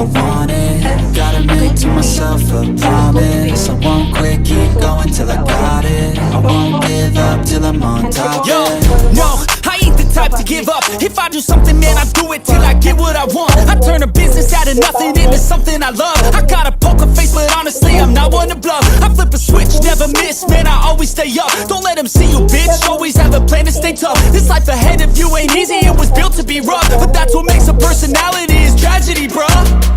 want it. Gotta make to myself a promise. I won't quit, keep going till I got it. I won't give up till I'm on top. Yo, no, I ain't the type to give up. If I do something, man, I do it till I get what I want. I turn a business out of nothing into something I love. I got a poker face, but honestly, I'm not one to bluff. I flip a switch, never miss, man, I always stay up. Don't let them see you, bitch, always have a plan to stay tough. This life ahead of you ain't easy, it was built to be rough. But that's what makes a personality, is tragedy, bruh.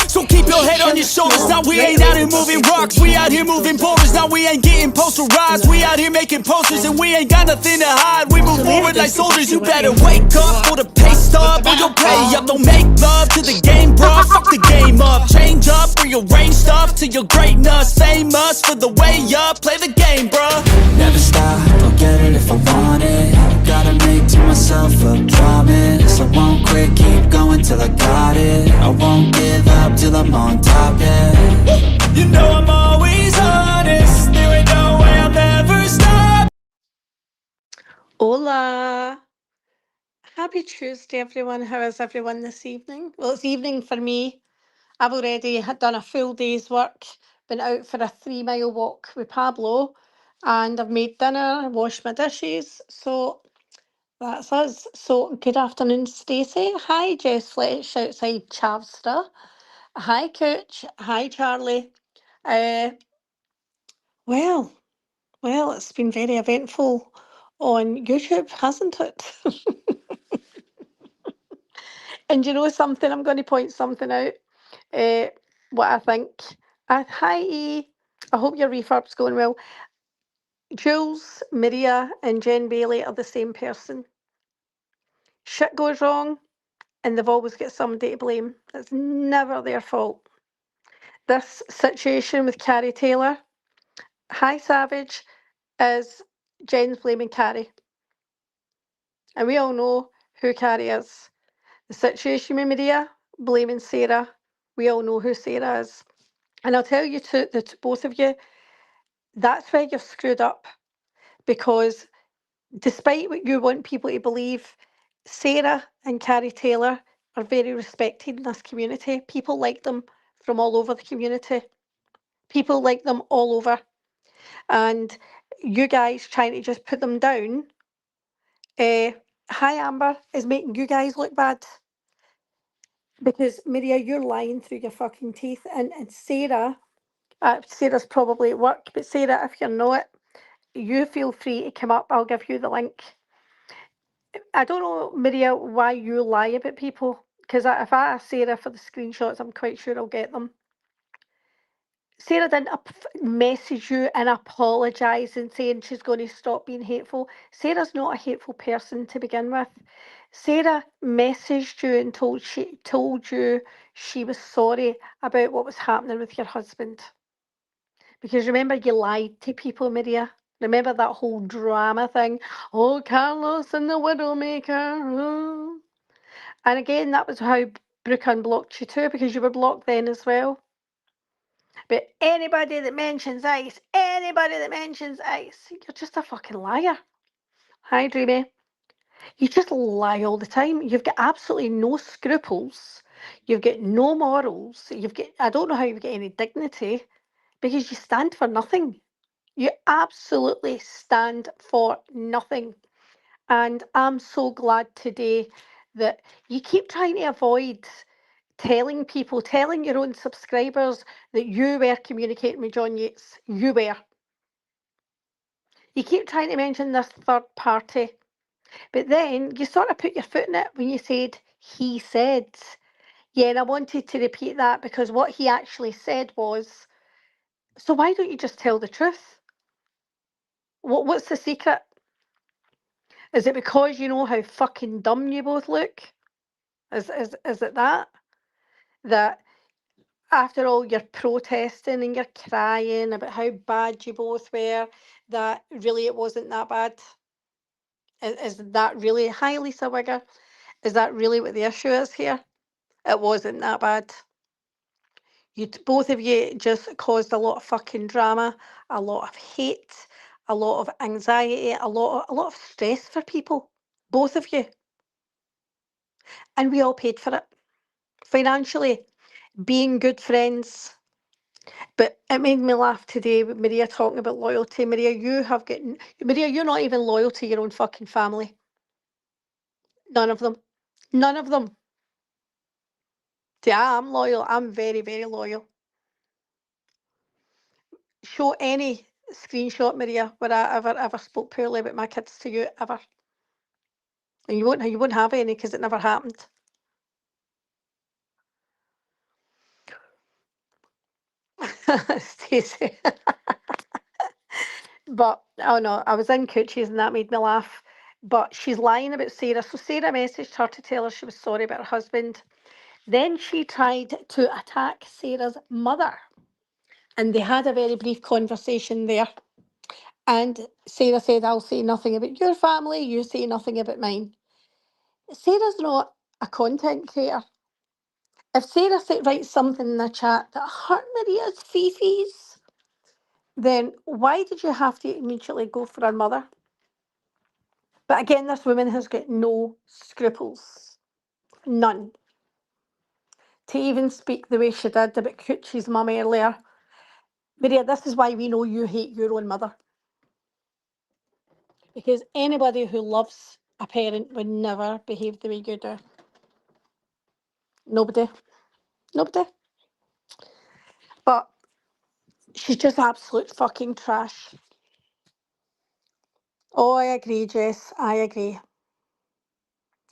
So keep your head on your shoulders. Now we ain't out here moving rocks, we out here moving boulders. Now we ain't getting posterized, we out here making posters. And we ain't got nothing to hide, we move forward like soldiers. You better wake up for the pay stub, or you'll pay up. Don't make love to the game, bruh, fuck the game up. Change up, rearrange stuff to your greatness. Famous for the way up, play the game, bruh. Never stop, I'll get it if I want it. Gotta make to myself a promise. I won't quit, keep going till I got it. I won't give up till I'm on top, yeah. You know I'm always honest, there ain't no way I'll ever stop. Hola! Happy Tuesday, everyone. How is everyone this evening? Well, it's evening for me. I've already done a full day's work, been out for a 3-mile walk with Pablo, and I've made dinner, washed my dishes. So that's us. So good afternoon, Stacey. Hi, Jess Fletch outside Chavstra. Hi, Cooch. Hi, Charlie. Well, it's been very eventful on YouTube, hasn't it? And you know something, I'm going to point something out, what I think. Hi, E. I hope your refurb's going well. Jules, Maria and Jen Bailey are the same person. Shit goes wrong and they've always got somebody to blame. It's never their fault. This situation with Carrie Taylor, hi Savage, is Jen's blaming Carrie. And we all know who Carrie is. The situation with Maria, blaming Sarah. We all know who Sarah is. And I'll tell you to both of you, that's where you've screwed up. Because despite what you want people to believe, Sarah and Carrie Taylor are very respected in this community. People like them from all over the community. People like them all over. And you guys trying to just put them down, hi Amber, is making you guys look bad. Because Maria, you're lying through your fucking teeth. And Sarah, Sarah's probably at work, but Sarah, if you're not, you feel free to come up. I'll give you the link. I don't know, Maria, why you lie about people, because if I ask Sarah for the screenshots, I'm quite sure I'll get them. Sarah didn't message you and apologise and saying she's going to stop being hateful. Sarah's not a hateful person to begin with. Sarah messaged you and told you she was sorry about what was happening with your husband. Because remember, you lied to people, Maria. Remember that whole drama thing? Oh, Carlos and the Widowmaker. Oh. And again, that was how Brooke unblocked you too, because you were blocked then as well. But anybody that mentions ice, you're just a fucking liar. Hi, Dreamy. You just lie all the time. You've got absolutely no scruples. You've got no morals. I don't know how you've got any dignity, because you stand for nothing. You absolutely stand for nothing. And I'm so glad today that you keep trying to avoid telling your own subscribers that you were communicating with John Yates. You were. You keep trying to mention this third party. But then you sort of put your foot in it when you said, he said. Yeah, and I wanted to repeat that because what he actually said was, so why don't you just tell the truth? What's the secret? Is it because you know how fucking dumb you both look? Is it that? That after all you're protesting and you're crying about how bad you both were, that really it wasn't that bad? Is that really, hi Lisa Wigger, is that really what the issue is here? It wasn't that bad. Both of you just caused a lot of fucking drama, a lot of hate, a lot of anxiety, a lot of stress for people. Both of you. And we all paid for it. Financially, being good friends. But it made me laugh today with Maria talking about loyalty. Maria, you're not even loyal to your own fucking family. None of them. None of them. Yeah, I'm loyal. I'm very, very loyal. Show any screenshot, Maria, where I ever spoke poorly about my kids to you, ever. And you won't have any because it never happened. Stacey. But oh no, I was in Coochie's and that made me laugh. But she's lying about Sarah. So Sarah messaged her to tell her she was sorry about her husband. Then she tried to attack Sarah's mother. And they had a very brief conversation there. And Sarah said, I'll say nothing about your family, you say nothing about mine. Sarah's not a content creator. If Sarah writes something in the chat that hurt Maria's feces, then why did you have to immediately go for her mother? But again, this woman has got no scruples. None. To even speak the way she did about Coochie's mum earlier. Maria, this is why we know you hate your own mother. Because anybody who loves a parent would never behave the way you do. Nobody. Nobody. But she's just absolute fucking trash. Oh, I agree, Jess. I agree.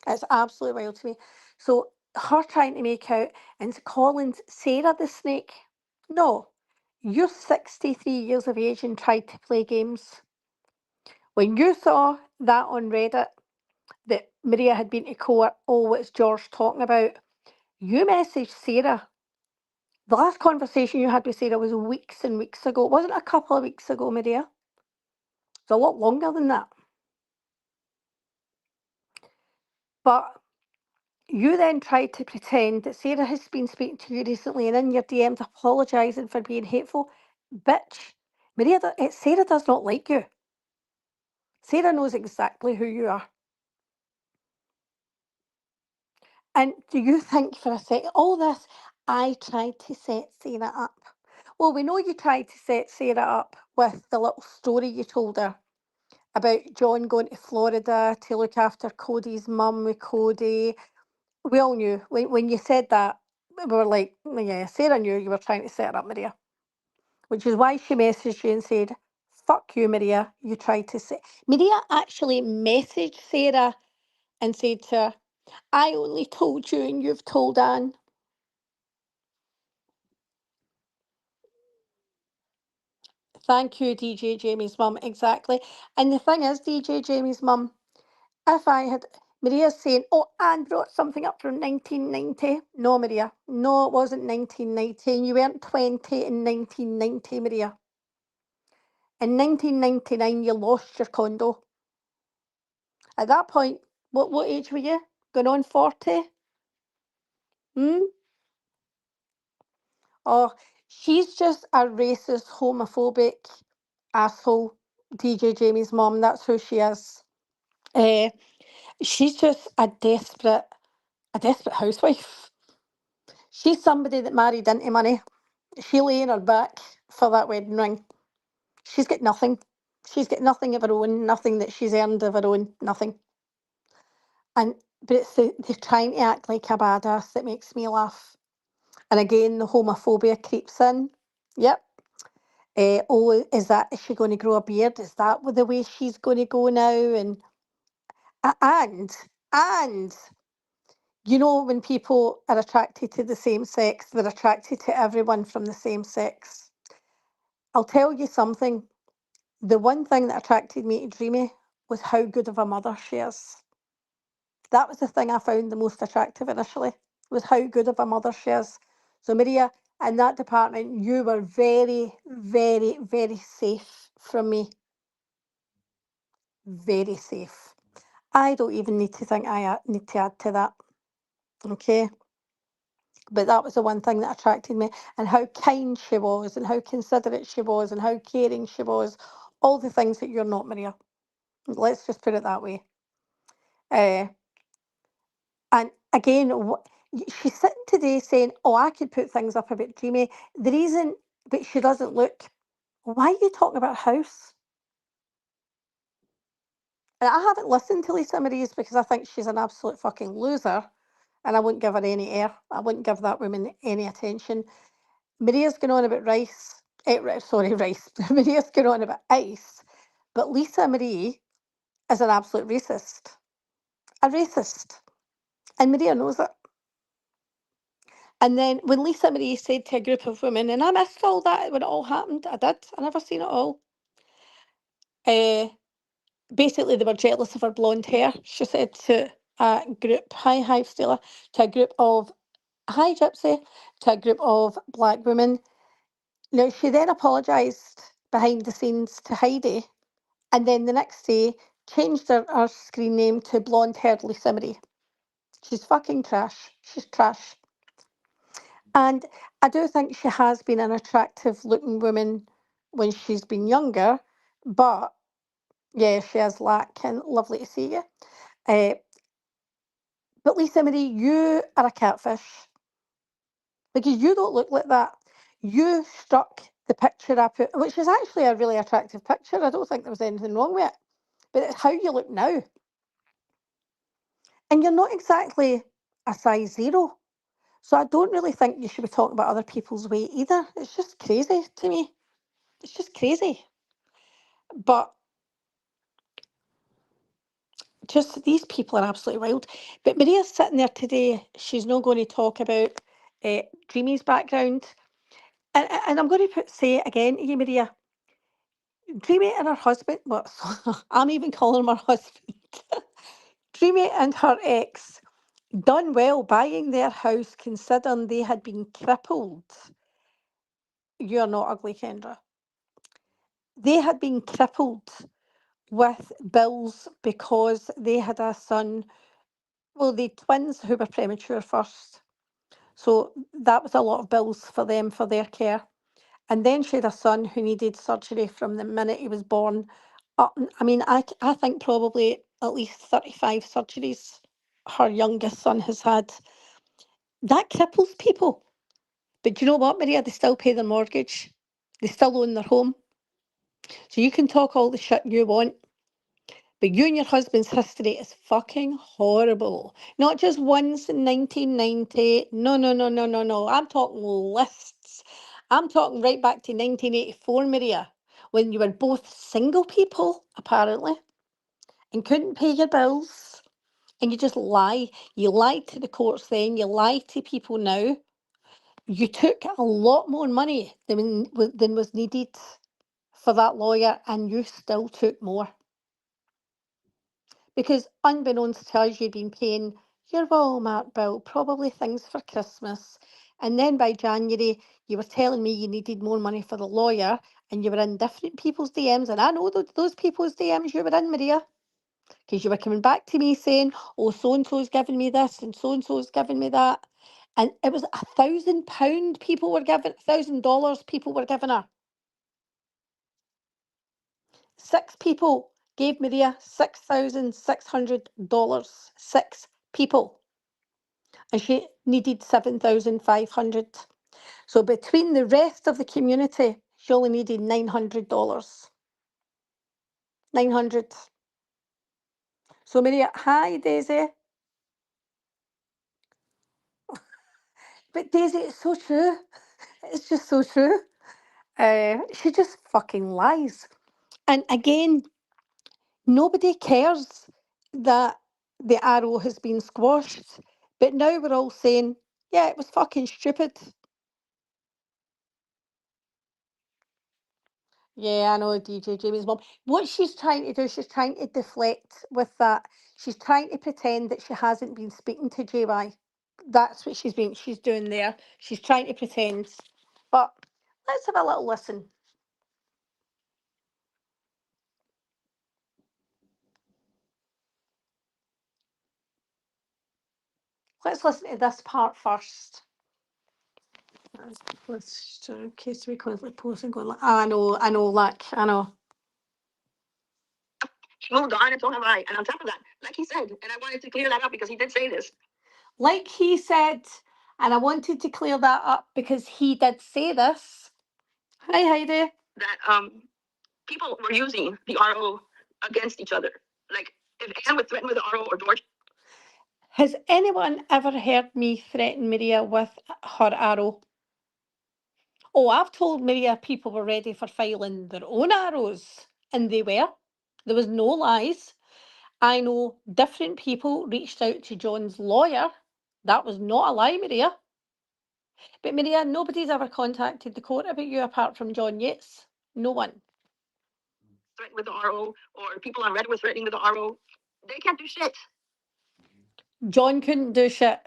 It's absolutely wild to me. So her trying to make out and calling Sarah the snake. No. You're 63 years of age and tried to play games. When you saw that on Reddit, that Maria had been to court, oh, what's George talking about? You messaged Sarah. The last conversation you had with Sarah was weeks and weeks ago. It wasn't a couple of weeks ago, Maria. It's a lot longer than that. But you then tried to pretend that Sarah has been speaking to you recently and in your DMs apologising for being hateful. Bitch, Sarah does not like you. Sarah knows exactly who you are. And do you think for a second, all this, I tried to set Sarah up? Well, we know you tried to set Sarah up with the little story you told her about John going to Florida to look after Cody's mum with Cody. We all knew. When you said that, we were like, yeah, Sarah knew you were trying to set her up, Maria. Which is why she messaged you and said, fuck you, Maria, you tried to say. Maria actually messaged Sarah and said to her, I only told you and you've told Anne. Thank you, DJ Jamie's mum, exactly. And the thing is, DJ Jamie's mum, if I had, Maria's saying, oh, Anne brought something up from 1990. No, Maria, no, it wasn't 1990. You weren't 20 in 1990, Maria. In 1999, you lost your condo. At that point, what age were you? Going on 40? Oh, she's just a racist, homophobic asshole. DJ Jamie's mum, that's who she is. She's just a desperate housewife. She's somebody that married into money. She lay in her back for that wedding ring. She's got nothing. She's got nothing of her own, nothing that she's earned of her own, nothing. But it's they're trying to act like a badass that makes me laugh. And again, the homophobia creeps in. Yep. Oh, is she going to grow a beard? Is that the way she's going to go now? And you know, when people are attracted to the same sex, they're attracted to everyone from the same sex. I'll tell you something. The one thing that attracted me to Dreamy was how good of a mother she is. That was the thing I found the most attractive initially, was how good of a mother she is. So Maria, in that department, you were very, very, very safe from me. Very safe. I don't even need to think I need to add to that. Okay? But that was the one thing that attracted me, and how kind she was, and how considerate she was, and how caring she was. All the things that you're not, Maria. Let's just put it that way. And again, She's sitting today saying, "Oh, I could put things up about Dreamy." The reason, but she doesn't look. Why are you talking about house? And I haven't listened to Lisa Marie's because I think she's an absolute fucking loser, and I wouldn't give her any air. I wouldn't give that woman any attention. Maria's going on about rice. Sorry, rice. Maria's going on about ice, but Lisa Marie is an absolute racist. A racist. And Maria knows it. And then when Lisa Marie said to a group of women, and I missed all that when it all happened, I did, I never seen it all. Basically, they were jealous of her blonde hair. She said to a group, hi, Stella, to a group of, hi, Gypsy, to a group of black women. Now, she then apologised behind the scenes to Heidi, and then the next day changed her screen name to blonde haired Lisa Marie. She's fucking trash. She's trash. And I do think she has been an attractive looking woman when she's been younger, but yeah, she is lacking. Lovely to see you. Uh, but Lisa Marie, you are a catfish because you don't look like that. You struck the picture I put, which is actually a really attractive picture. I don't think there was anything wrong with it, but it's how you look now. And you're not exactly a size 0. So I don't really think you should be talking about other people's weight either. It's just crazy to me. It's just crazy. But just these people are absolutely wild. But Maria's sitting there today. She's not going to talk about Dreamy's background. And I'm going to say it again to you, Maria. Dreamy and her husband, well, I'm even calling him her husband. Dreamy and her ex done well buying their house considering they had been crippled. You're not ugly, Kendra. They had been crippled with bills because they had a son. Well, they twins who were premature first. So that was a lot of bills for them for their care. And then she had a son who needed surgery from the minute he was born. I mean, I think probably at least 35 surgeries her youngest son has had. That cripples people. But do you know what, Maria? They still pay their mortgage. They still own their home. So you can talk all the shit you want. But you and your husband's history is fucking horrible. Not just once in 1990. No, no, no, no, no, no. I'm talking lists. I'm talking right back to 1984, Maria, when you were both single people, apparently, and couldn't pay your bills. And you just lie. You lied to the courts then. You lie to people now. You took a lot more money than was needed for that lawyer, and you still took more. Because unbeknownst to us, you'd been paying your Walmart bill, probably things for Christmas. And then by January, you were telling me you needed more money for the lawyer and you were in different people's DMs. And I know those people's DMs you were in, Maria, because you were coming back to me saying, oh, so-and-so's giving me this and so-and-so's giving me that. And it was £1,000 people were giving, $1,000 people were giving her. 6 people gave Maria $6,600. 6 people. And she needed 7,500. So between the rest of the community, she only needed $900. 900. So Maria, hi Daisy. But Daisy, it's so true. It's just so true. She just fucking lies. And again, nobody cares that the arrow has been squashed. But now we're all saying, yeah, it was fucking stupid. Yeah, I know DJ Jamie's mum. What she's trying to do, she's trying to deflect with that. She's trying to pretend that she hasn't been speaking to JY. That's what she's doing there. She's trying to pretend. But let's have a little listen. Let's listen to this part first. Let's in case we constantly post and going like, I know, like, I know. Moved on, and so have I. And on top of that, like he said, and I wanted to clear that up because he did say this. Like he said, and I wanted to clear that up because he did say this. Hi, Heidi. That people were using the RO against each other. Like if Anne would threaten with the RO or George. Has anyone ever heard me threaten Maria with her arrow? Oh, I've told Maria people were ready for filing their own arrows, and they were. There was no lies. I know different people reached out to John's lawyer. That was not a lie, Maria. But Maria, nobody's ever contacted the court about you apart from John Yates. No one. Threatened with the RO, or people on Reddit were threatening with the RO. They can't do shit. John couldn't do shit.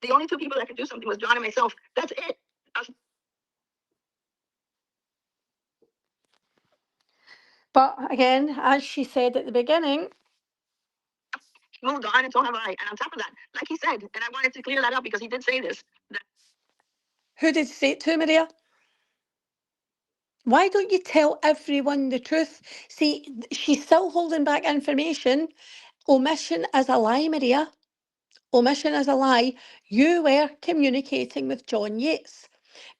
The only two people that could do something was John and myself. That's it. But again, as she said at the beginning, moved on, and so have I. And on top of that, like he said, and I wanted to clear that up because he did say this. Who did he say it to, Maria? Why don't you tell everyone the truth? See, she's still holding back information. Omission is a lie, Maria. Omission is a lie. You were communicating with John Yates.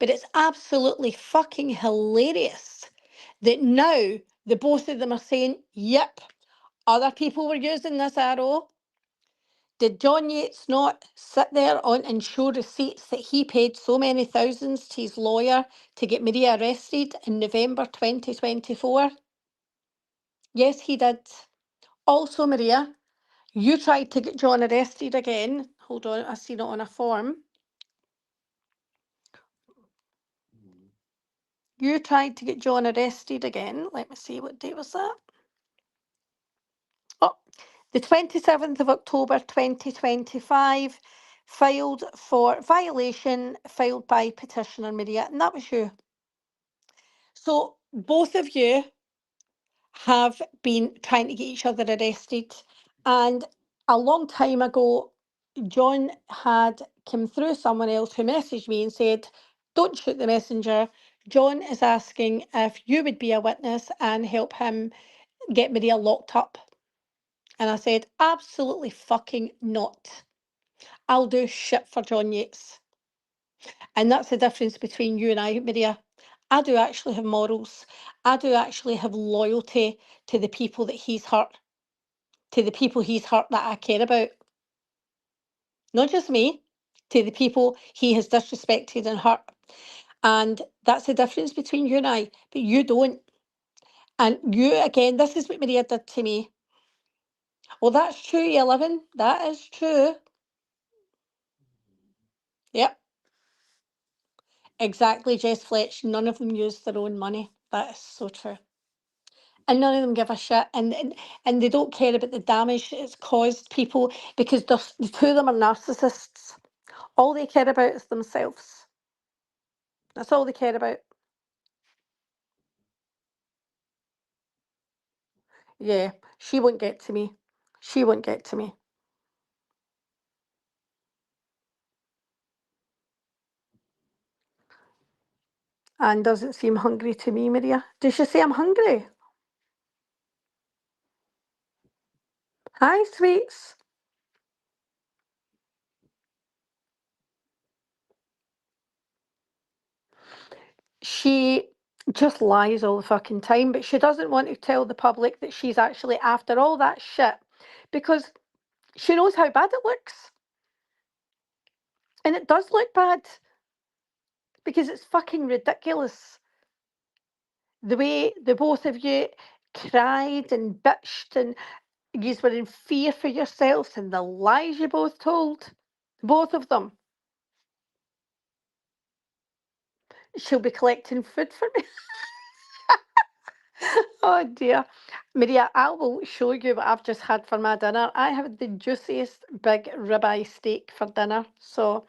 But it's absolutely fucking hilarious that now the both of them are saying, yep, other people were using this arrow. Did John Yates not sit there on and show receipts that he paid so many thousands to his lawyer to get Maria arrested in November 2024? Yes, he did. Also, Maria, you tried to get John arrested again. Hold on, I seen it on a form. You tried to get John arrested again. Let me see, what date was that? Oh, the 27th of October 2025, filed for violation, filed by petitioner Maria, and that was you. So both of you have been trying to get each other arrested, and a long time ago, John had come through someone else who messaged me and said, don't shoot the messenger. John is asking if you would be a witness and help him get Maria locked up. And I said, absolutely fucking not. I'll do shit for John Yates. And that's the difference between you and I, Maria. I do actually have morals. I do actually have loyalty to the people that he's hurt, to the people he's hurt that I care about. Not just me, to the people he has disrespected and hurt. And that's the difference between you and I, but you don't. And you, again, this is what Maria did to me. Well, that's true, 11. That is true. Yep. Exactly, Jess Fletch. None of them used their own money. That is so true. And none of them give a shit. And they don't care about the damage it's caused people because the two of them are narcissists. All they care about is themselves. That's all they care about. Yeah, she won't get to me. She won't get to me. And doesn't seem hungry to me, Maria. Did she say I'm hungry? Hi, sweets. She just lies all the fucking time, but she doesn't want to tell the public that she's actually after all that shit because she knows how bad it looks. And it does look bad because it's fucking ridiculous. The way the both of you cried and bitched and you were in fear for yourselves and the lies you both told. Both of them. She'll be collecting food for me. Oh dear. Maria, I will show you what I've just had for my dinner. I had the juiciest big ribeye steak for dinner. So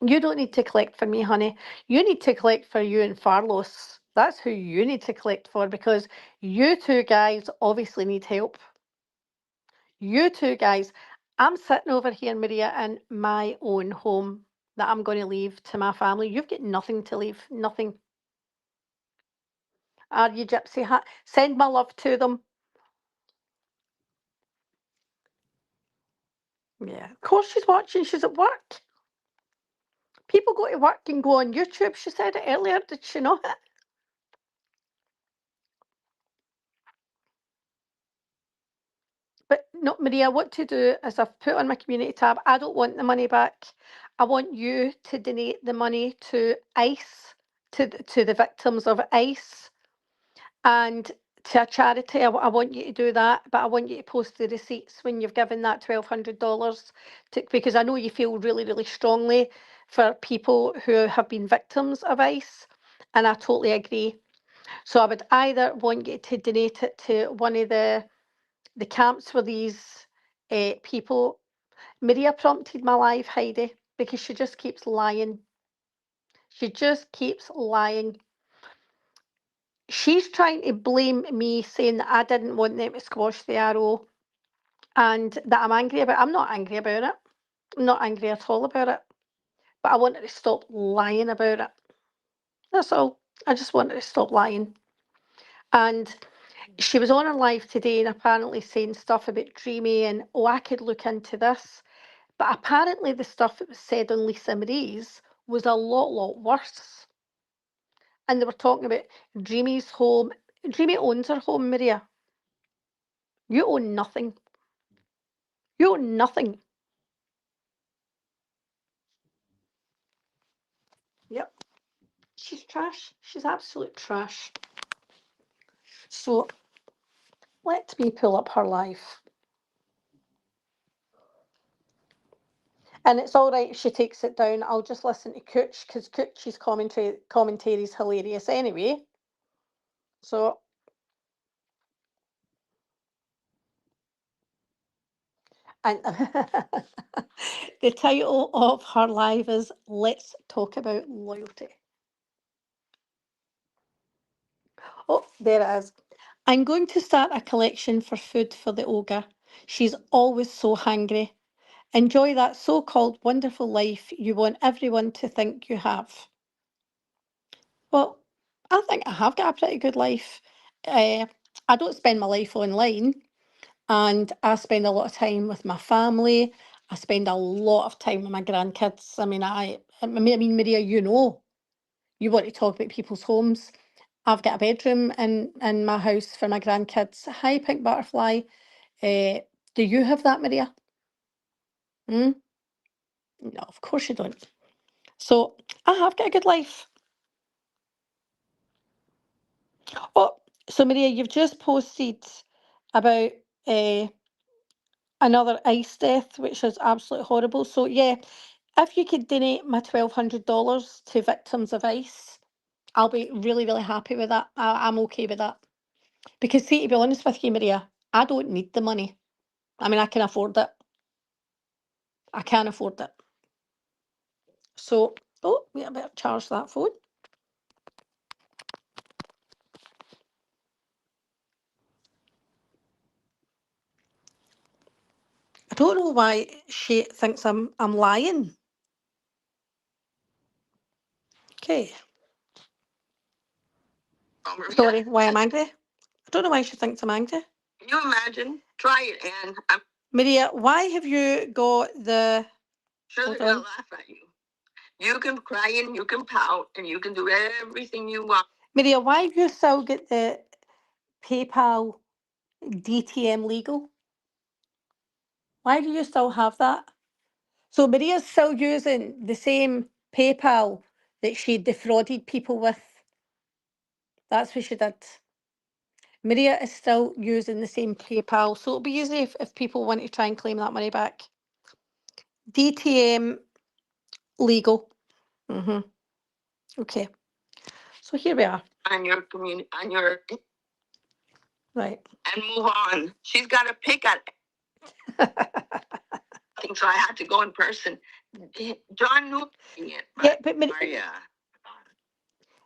you don't need to collect for me, honey. You need to collect for you and Farlos. That's who you need to collect for because you two guys obviously need help. You two guys. I'm sitting over here, Maria, in my own home that I'm going to leave to my family. You've got nothing to leave. Nothing. Are you gypsy hat? Send my love to them. Yeah, of course she's watching. She's at work. People go to work and go on YouTube. She said it earlier, did she not? But no, Maria, what to do is I've put on my community tab, I don't want the money back. I want you to donate the money to ICE, to the victims of ICE, and to a charity. I want you to do that, but I want you to post the receipts when you've given that $1,200, because I know you feel really, really strongly for people who have been victims of ICE, and I totally agree. So I would either want you to donate it to one of the camps for these people. Maria prompted my live, Heidi, because she just keeps lying. She just keeps lying. She's trying to blame me, saying that I didn't want them to squash the arrow and that I'm angry about it. I'm not angry about it. I'm not angry at all about it. But I want her to stop lying about it. That's all. I just want her to stop lying. And she was on her live today and apparently saying stuff about Dreamy and, oh, I could look into this. But apparently the stuff that was said on Lisa Marie's was a lot worse. And they were talking about Dreamy's home. Dreamy owns her home, Maria. You own nothing. You own nothing. Yep. She's trash. She's absolute trash. So let me pull up her life. And it's all right if she takes it down. I'll just listen to Cooch because Cooch's commentary is hilarious anyway. So, and the title of her live is Let's Talk About Loyalty. Oh, there it is. I'm going to start a collection for food for the ogre. She's always so hungry. Enjoy that so-called wonderful life you want everyone to think you have. Well, I think I have got a pretty good life. I don't spend my life online, and I spend a lot of time with my family. I spend a lot of time with my grandkids. I mean, Maria, you know, you want to talk about people's homes. I've got a bedroom in my house for my grandkids. Hi, Pink Butterfly. Do you have that, Maria? Hmm? No, of course you don't. So I have got a good life. Oh, so Maria, you've just posted about another ice death, which is absolutely horrible. So yeah, if you could donate my $1,200 to victims of ice, I'll be really, really happy with that. I'm okay with that. Because see, to be honest with you, Maria, I don't need the money. I mean, I can afford it. I can afford it. So, oh, wait, I better charge that phone. I don't know why she thinks I'm lying. Okay. Oh, Maria. Sorry, why I'm angry? I don't know why she thinks I'm angry. Can you imagine? Try it, Anne. Maria, why have you got the... Sure, they're going to laugh at you. You can cry and you can pout and you can do everything you want. Maria, why have you still got the PayPal DTM legal? Why do you still have that? So Maria's still using the same PayPal that she defrauded people with. That's what she did. Maria is still using the same PayPal, so it'll be easy if people want to try and claim that money back. DTM legal. Okay. So here we are. On your community, on your... Right. And move on. She's got to pick at it. So I had to go in person. John knew it. Yeah, but Maria.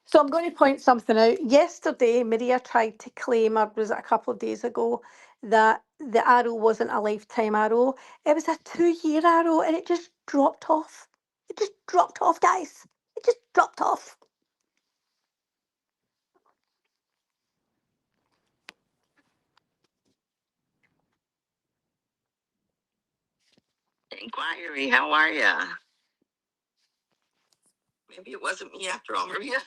So I'm going to point something out. Yesterday, Maria tried to claim, or was it a couple of days ago, that the arrow wasn't a lifetime arrow. It was a 2-year arrow and it just dropped off. It just dropped off, guys. It just dropped off. Inquiry, how are ya? Maybe it wasn't me after all, Maria.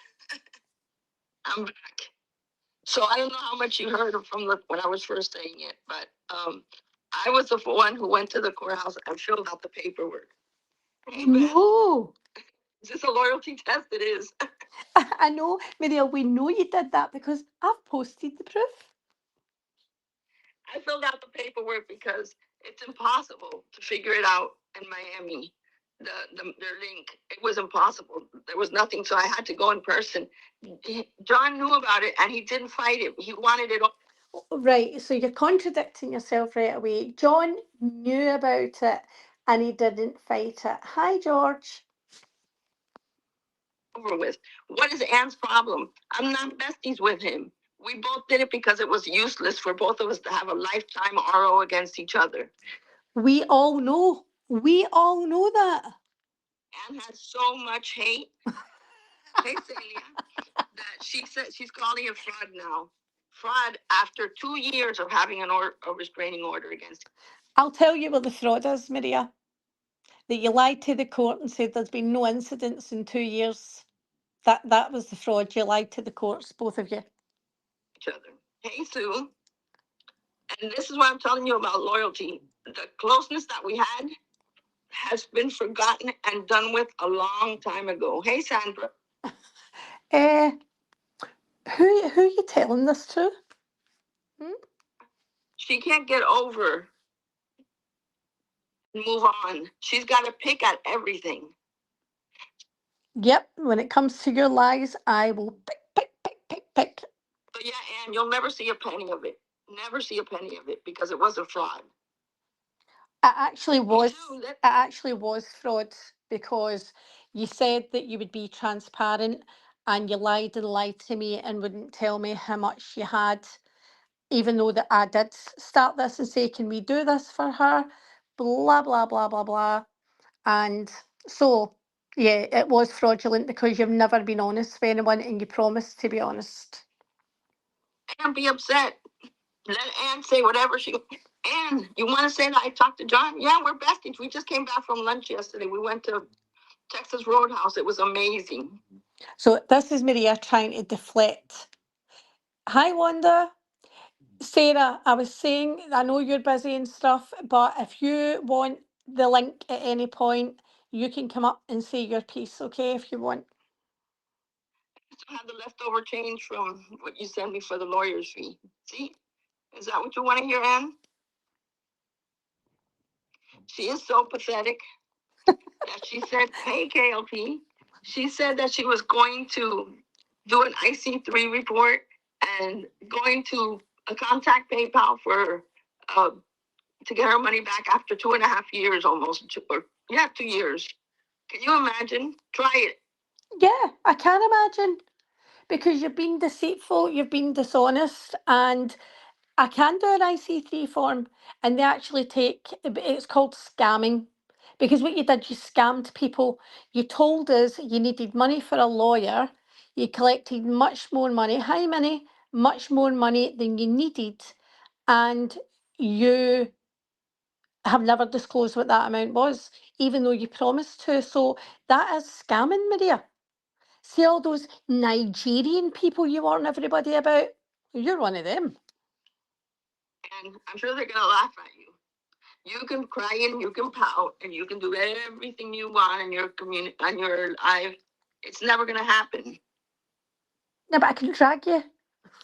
I'm back. So I don't know how much you heard from when I was first saying it, but I was the one who went to the courthouse and filled out the paperwork. Hey, Beth, No. is this a loyalty test? It is. I know, Muriel, we know you did that because I've posted the proof. I filled out the paperwork because it's impossible to figure it out in Miami. Their link, it was impossible. There was nothing, so I had to go in person. John knew about it and he didn't fight it. He wanted it Right, so you're contradicting yourself right away. John knew about it and he didn't fight it. Hi, George. over with. What is Anne's problem? I'm not besties with him. We both did it because it was useless for both of us to have a lifetime RO against each other. We all know. We all know that. Anne has so much hate. Hey, Celia, that she said she's calling it fraud now. Fraud after 2 years of having a restraining order against him. I'll tell you what the fraud is, Maria. That you lied to the court and said there's been no incidents in 2 years. That was the fraud. You lied to the courts, both of you. Each other. Hey, Sue. And this is what I'm telling you about loyalty. The closeness that we had has been forgotten and done with a long time ago. Hey, Sandra. Uh, who are you telling this to? She can't get over and move on. She's got to pick at everything. Yep, when it comes to your lies, I will pick. So yeah, Anne, you'll never see a penny of it. Never see a penny of it because it was a fraud. It actually was. It actually was fraud because you said that you would be transparent, and you lied and lied to me and wouldn't tell me how much you had, even though that I did start this and say, "Can we do this for her?" Blah blah blah blah blah, and so yeah, it was fraudulent because you've never been honest with anyone and you promised to be honest. Anne, be upset. Let Anne say whatever she. Anne, you want to say that I talked to John? Yeah, we're besties. We just came back from lunch yesterday. We went to Texas Roadhouse. It was amazing. So this is Maria trying to deflect. Hi, Wanda. Sarah, I was saying, I know you're busy and stuff, but if you want the link at any point, you can come up and say your piece, okay, if you want. I still have the leftover change from what you sent me for the lawyer's fee. See? Is that what you want to hear, Anne? She is so pathetic that she said, hey, KLP, she said that she was going to do an IC3 report and going to contact PayPal for to get her money back after 2.5 years almost, 2 years. Can you imagine? Try it. Yeah, I can imagine because you've been deceitful, you've been dishonest, and I can do an IC3 form and they actually take, it's called scamming. Because what you did, you scammed people. You told us you needed money for a lawyer. You collected much more money. Hi, Minnie. Much more money than you needed. And you have never disclosed what that amount was, even though you promised to. So that is scamming, Maria. See all those Nigerian people you warn everybody about? You're one of them. And I'm sure they're going to laugh at you. You can cry and you can pout and you can do everything you want in your community, on your life. It's never going to happen. No, but I can drag you.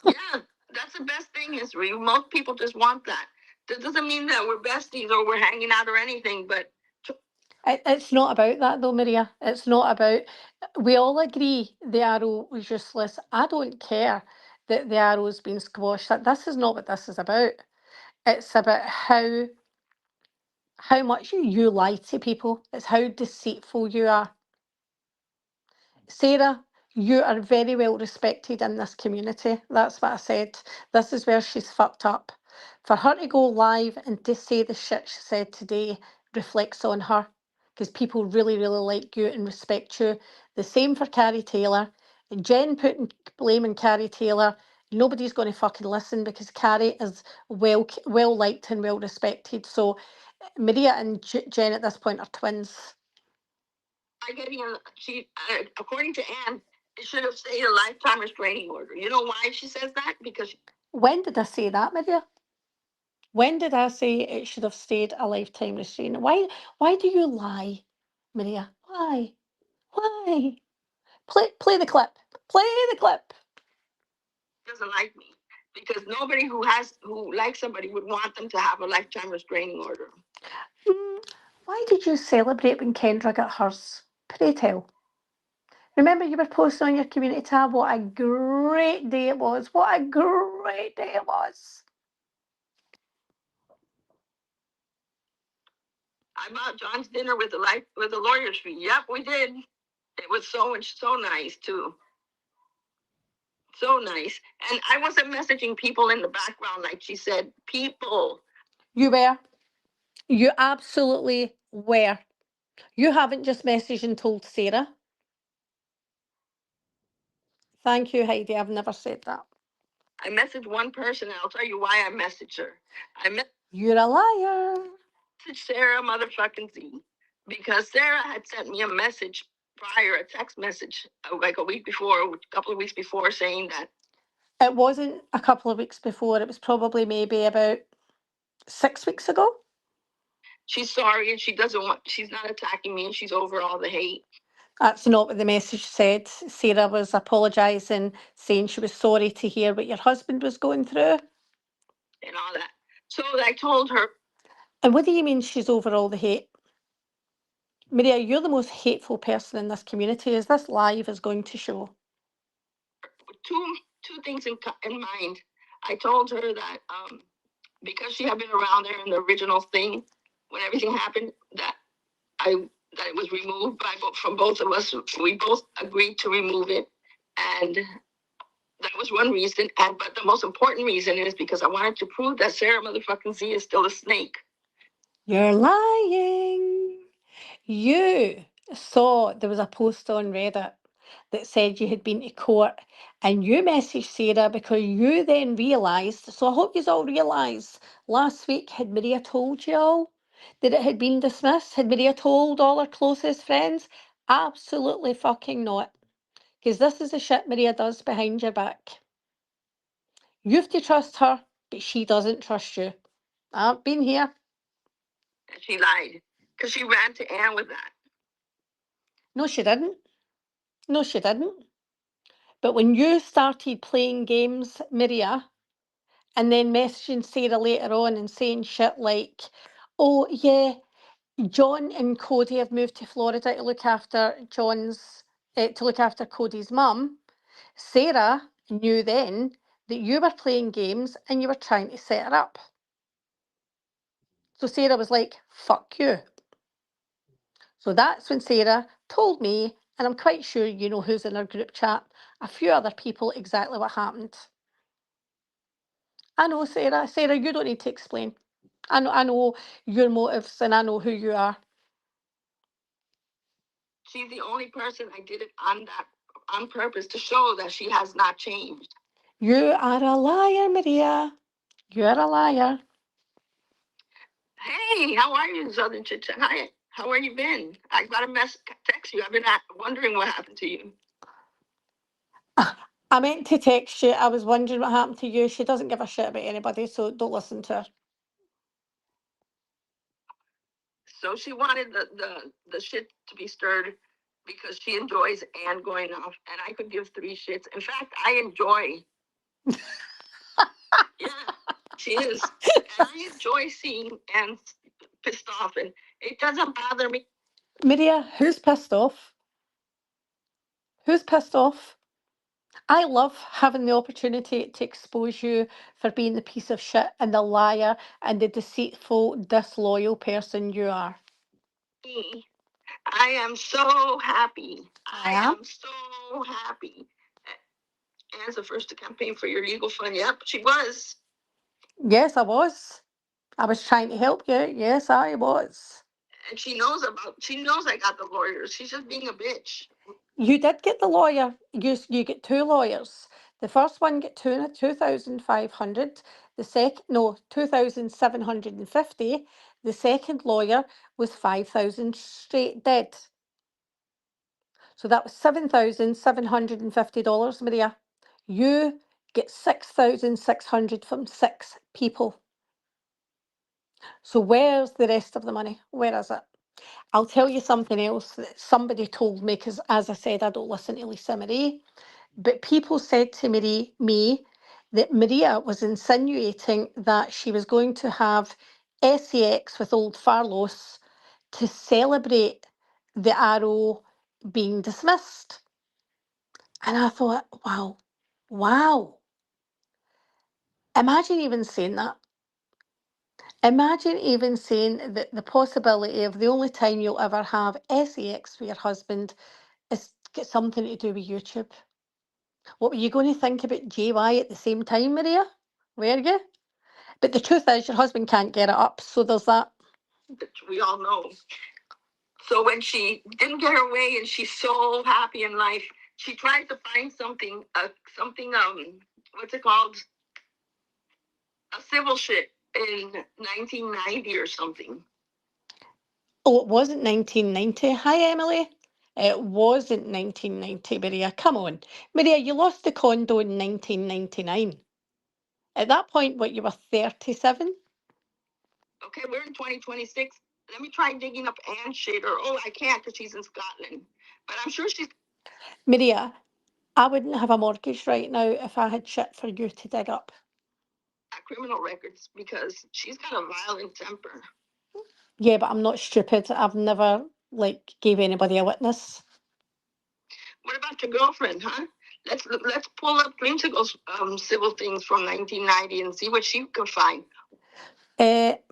Yeah, that's the best thing is most people just want that. That doesn't mean that we're besties or we're hanging out or anything, but It's not about that though, Maria. It's not about. We all agree the arrow was useless. I don't care that the arrow's been squashed. That this is not what this is about. It's about how much you lie to people. It's how deceitful you are. Sarah, you are very well respected in this community. That's what I said. This is where she's fucked up. For her to go live and to say the shit she said today reflects on her because people really, really like you and respect you. The same for Carrie Taylor. And Jen putting blame on Carrie Taylor. Nobody's going to fucking listen because Carrie is well liked and well respected. So Maria and Jen at this point are twins. According to Anne, it should have stayed a lifetime restraining order. You know why she says that? Because When did I say that, Maria? When did I say it should have stayed a lifetime restraining? Why do you lie, Maria? Why? Why? Play the clip. Play the clip. she doesn't like me. Because nobody who likes somebody would want them to have a lifetime restraining order. Why did you celebrate when Kendra got hers? Pray tell. Remember, you were posting on your community tab what a great day it was. What a great day it was. I bought John's dinner with the lawyer's fee. Yep, we did. It was so nice too. So nice. And I wasn't messaging people in the background like she said. People. You were. You absolutely were. You haven't just messaged and told Sarah. Thank you, Heidi. I've never said that. I messaged one person, and I'll tell you why I messaged her. You're a liar. Messaged Sarah motherfucking Z because Sarah had sent me a message prior, a text message, like a couple of weeks before, saying that It wasn't a couple of weeks before. It was probably maybe about 6 weeks ago. She's sorry and she's not attacking me and she's over all the hate. That's not what the message said. Sarah was apologising, saying she was sorry to hear what your husband was going through. And all that. So I told her. And what do you mean she's over all the hate? Maria, you're the most hateful person in this community, as this live is going to show. Two things in mind. I told her that because she had been around there in the original thing, when everything happened, that it was removed from both of us. We both agreed to remove it, and that was one reason. But the most important reason is because I wanted to prove that Sarah motherfucking Z is still a snake. You're lying. You saw there was a post on Reddit that said you had been to court, and you messaged Sarah because you then realised, so I hope you all realise, last week had Maria told you all that it had been dismissed? Had Maria told all her closest friends? Absolutely fucking not. Because this is the shit Maria does behind your back. You have to trust her, but she doesn't trust you. I've been here. And she lied because she ran to Anne with that. No, she didn't. No, she didn't. But when you started playing games, Maria, and then messaging Sarah later on and saying shit like, oh, yeah, John and Cody have moved to Florida to look after Cody's mum, Sarah knew then that you were playing games and you were trying to set her up. So Sarah was like, fuck you. So that's when Sarah told me, and I'm quite sure you know who's in our group chat, a few other people, exactly what happened. I know, Sarah. Sarah, you don't need to explain. I know your motives and I know who you are. She's the only person I did it on purpose to show that she has not changed. You are a liar, Maria. You're a liar. Hey, how are you, Southern Chit Chat? Hi, how are you been? I got a text you. I've been wondering what happened to you. I meant to text you. I was wondering what happened to you. She doesn't give a shit about anybody, so don't listen to her. So she wanted the shit to be stirred because she enjoys Anne going off, and I could give three shits. In fact, I enjoy. Yeah, she is. And I enjoy seeing Anne pissed off, and it doesn't bother me. Maria, who's pissed off? Who's pissed off? I love having the opportunity to expose you for being the piece of shit and the liar and the deceitful, disloyal person you are. I am so happy. I am so happy. Anne's the first to campaign for your legal fund. Yep, she was. Yes, I was. I was trying to help you. Yes, I was. And she knows I got the lawyers. She's just being a bitch. You did get the lawyer. You get two lawyers. The first one get 2,500. The second, no, 2,750. The second lawyer was 5,000 straight dead. So that was $7,750, Maria. You get 6,600 from 6 people. So where's the rest of the money? Where is it? I'll tell you something else that somebody told me, because as I said, I don't listen to Lisa Marie, but people said to me that Maria was insinuating that she was going to have sex with old Farlos to celebrate the arrow being dismissed. And I thought, wow. Imagine even saying that. Imagine even saying that the possibility of the only time you'll ever have sex with your husband is get something to do with YouTube. What were you going to think about JY at the same time, Maria? Were you? But the truth is, your husband can't get it up, so there's that. We all know. So when she didn't get her way and she's so happy in life, she tries to find something, what's it called? A civil shit in 1990 or something. Oh, it wasn't 1990. Hi, Emily. It wasn't 1990, Maria. Come on. Maria, you lost the condo in 1999. At that point, what, you were 37? Okay, we're in 2026. Let me try digging up Ann shit, or I can't because she's in Scotland. But I'm sure she's Maria, I wouldn't have a mortgage right now if I had shit for you to dig up. got criminal records because she's got a violent temper. Yeah, but I'm not stupid. I've never, gave anybody a witness. What about your girlfriend, huh? Let's pull up Dreamsicle's civil things from 1990 and see what she can find.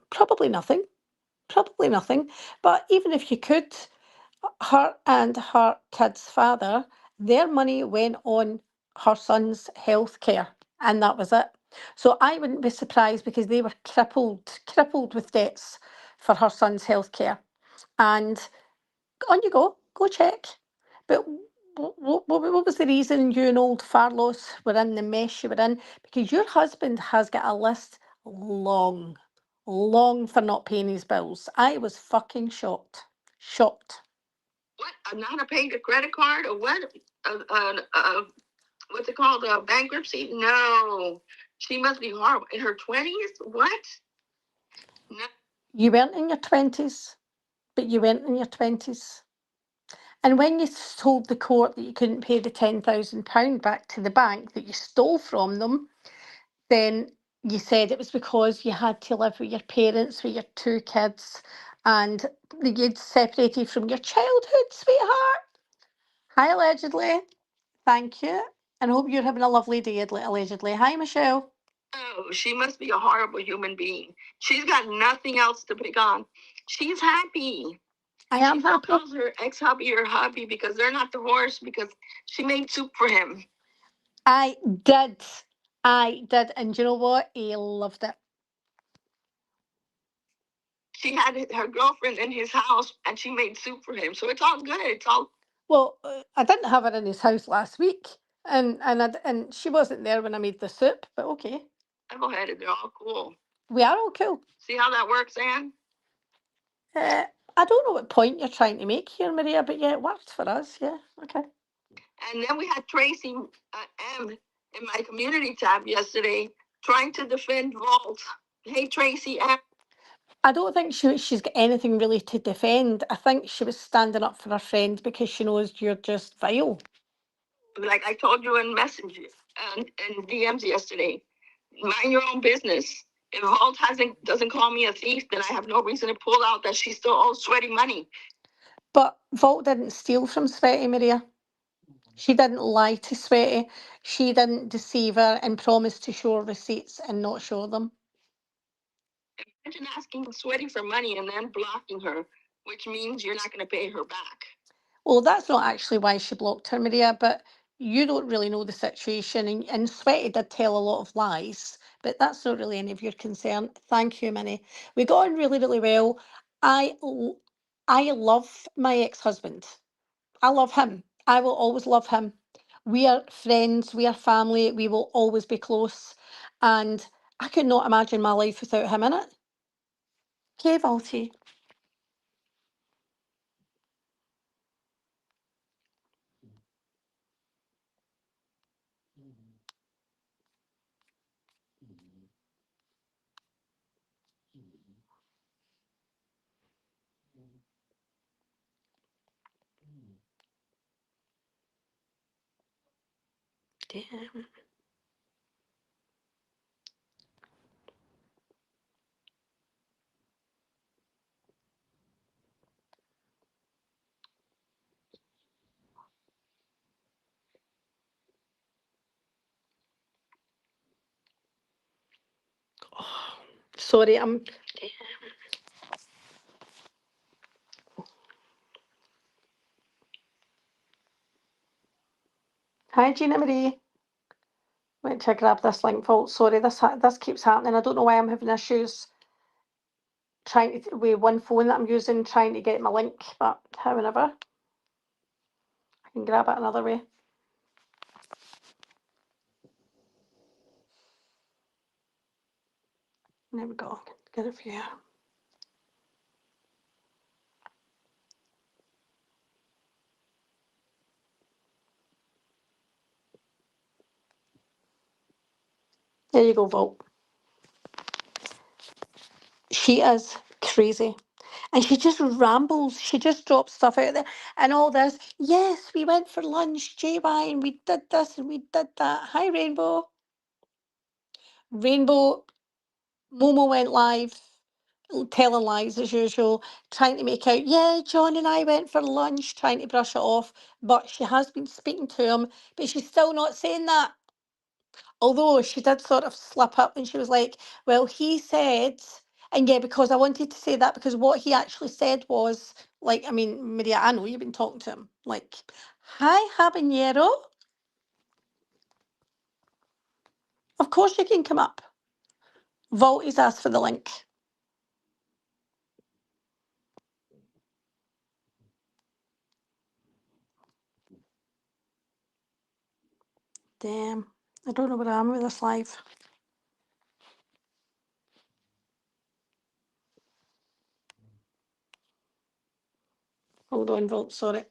Probably nothing. Probably nothing. But even if you could, her and her kid's father, their money went on her son's health care, and that was it. So I wouldn't be surprised because they were crippled with debts for her son's health care. And on you go check. But what was the reason you and old Farlos were in the mess you were in? Because your husband has got a list long, long for not paying his bills. I was fucking shocked. Shocked. What? Not paying a credit card or what? What's it called? Bankruptcy? No. She must be horrible. In her 20s? What? No. You weren't in your 20s, but you went in your 20s. And when you told the court that you couldn't pay the £10,000 back to the bank that you stole from them, then you said it was because you had to live with your parents, with your 2 kids, and you'd separated from your childhood, sweetheart. Hi, allegedly. Thank you. And I hope you're having a lovely day, allegedly. Hi, Michelle. Oh, she must be a horrible human being. She's got nothing else to pick on. She's happy. I am She still happy. calls her ex-hubby or hubby because they're not divorced because she made soup for him. I did. And do you know what? He loved it. She had her girlfriend in his house and she made soup for him. So it's all good. It's all. Well, I didn't have her in his house last week, and she wasn't there when I made the soup, but okay. Level-headed. They're all cool. We are all cool. See how that works, Anne? I don't know what point you're trying to make here, Maria, but yeah, it worked for us. Yeah, okay. And then we had Tracy M in my community tab yesterday trying to defend Vault. Hey, Tracy M. I don't think she's got anything really to defend. I think she was standing up for her friend because she knows you're just vile. Like I told you in Messenger and DMs yesterday, mind your own business. If Vault doesn't call me a thief, then I have no reason to pull out that she still owes Sweaty money. But Vault didn't steal from Sweaty, Maria. She didn't lie to Sweaty. She didn't deceive her and promise to show her receipts and not show them. Imagine asking Sweaty for money and then blocking her, which means you're not going to pay her back. Well, that's not actually why she blocked her, Maria, but you don't really know the situation. And Sweaty did tell a lot of lies, but that's not really any of your concern. Thank you, Minnie. We got on really, really well. I love my ex-husband. I love him. I will always love him. We are friends. We are family. We will always be close. And I could not imagine my life without him in it. Okay, Volty. Damn. Oh, sorry, I'm. Hi, Gina Marie. Went to grab this link, Vault. Sorry, this keeps happening. I don't know why I'm having issues trying to with one phone that I'm using, trying to get my link, but however, I can grab it another way. There we go. Get it for you. There you go, Vault. She is crazy. And she just rambles. She just drops stuff out there. And all this, yes, we went for lunch, JY, and we did this and we did that. Hi, Rainbow. Rainbow, Momo went live, telling lies as usual, trying to make out, yeah, John and I went for lunch, trying to brush it off. But she has been speaking to him, but she's still not saying that. Although she did sort of slip up and she was like, well, he said, and yeah, because I wanted to say that because what he actually said was, like, I mean, Maria, I know you've been talking to him, like, hi, habanero. Of course you can come up. Volty's asked for the link. Damn, I don't know where I am with this live. Hold on, Volt, sorry.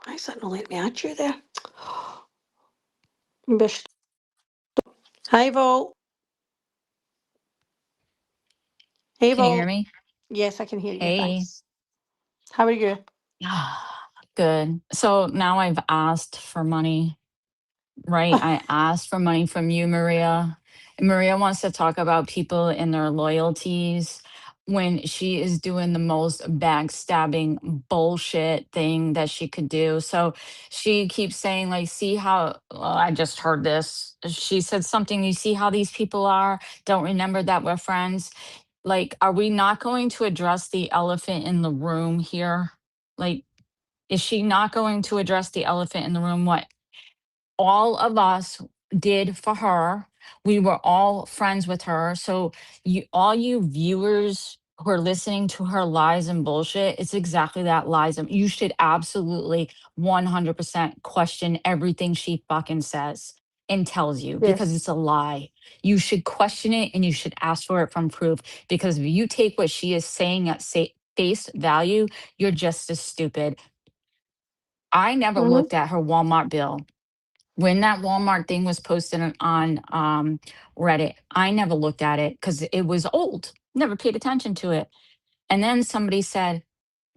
Why is that not letting me add you there? Hi, Volt. Hey, Can you hear Volt. me? Yes, I can hear you. Hey. Thanks. How are you? Good. So now I've asked for money, right? I asked for money from you, Maria. And Maria wants to talk about people and their loyalties when she is doing the most backstabbing bullshit thing that she could do. So she keeps saying, like, see how I just heard this. She said something, you see how these people are? Don't remember that we're friends. Like, are we not going to address the elephant in the room here? Like, is she not going to address the elephant in the room? What all of us did for her. We were all friends with her. So you all you viewers who are listening to her lies and bullshit, it's exactly that lies. And you should absolutely 100% question everything she fucking says and tells you because Yes. it's a lie. You should question it and you should ask for it from proof because if you take what she is saying at face value, you're just as stupid. I never Mm-hmm. looked at her Walmart bill when that Walmart thing was posted on Reddit. I never looked at it because it was old. Never paid attention to it. And then somebody said,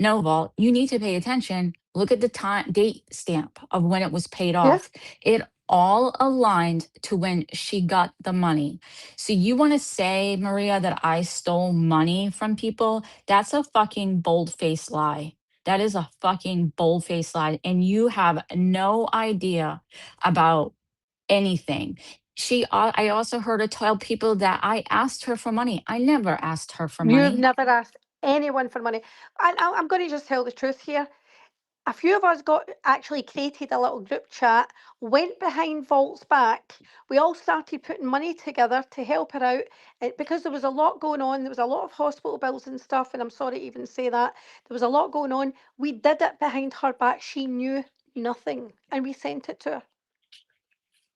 "No, Vault, you need to pay attention. Look at the time date stamp of when it was paid Yeah. off. It all aligned to when she got the money. So you want to say, Maria, that I stole money from people? That's a fucking bold-faced lie. That is a fucking bold-faced lie. And you have no idea about anything. I also heard her tell people that I asked her for money. I never asked her for You've money. never asked anyone for money. And I'm going to just tell the truth here. A few of us got actually created a little group chat, went behind Vault's back. We all started putting money together to help her out because there was a lot going on. There was a lot of hospital bills and stuff. And I'm sorry to even say that. There was a lot going on. We did it behind her back. She knew nothing. And we sent it to her.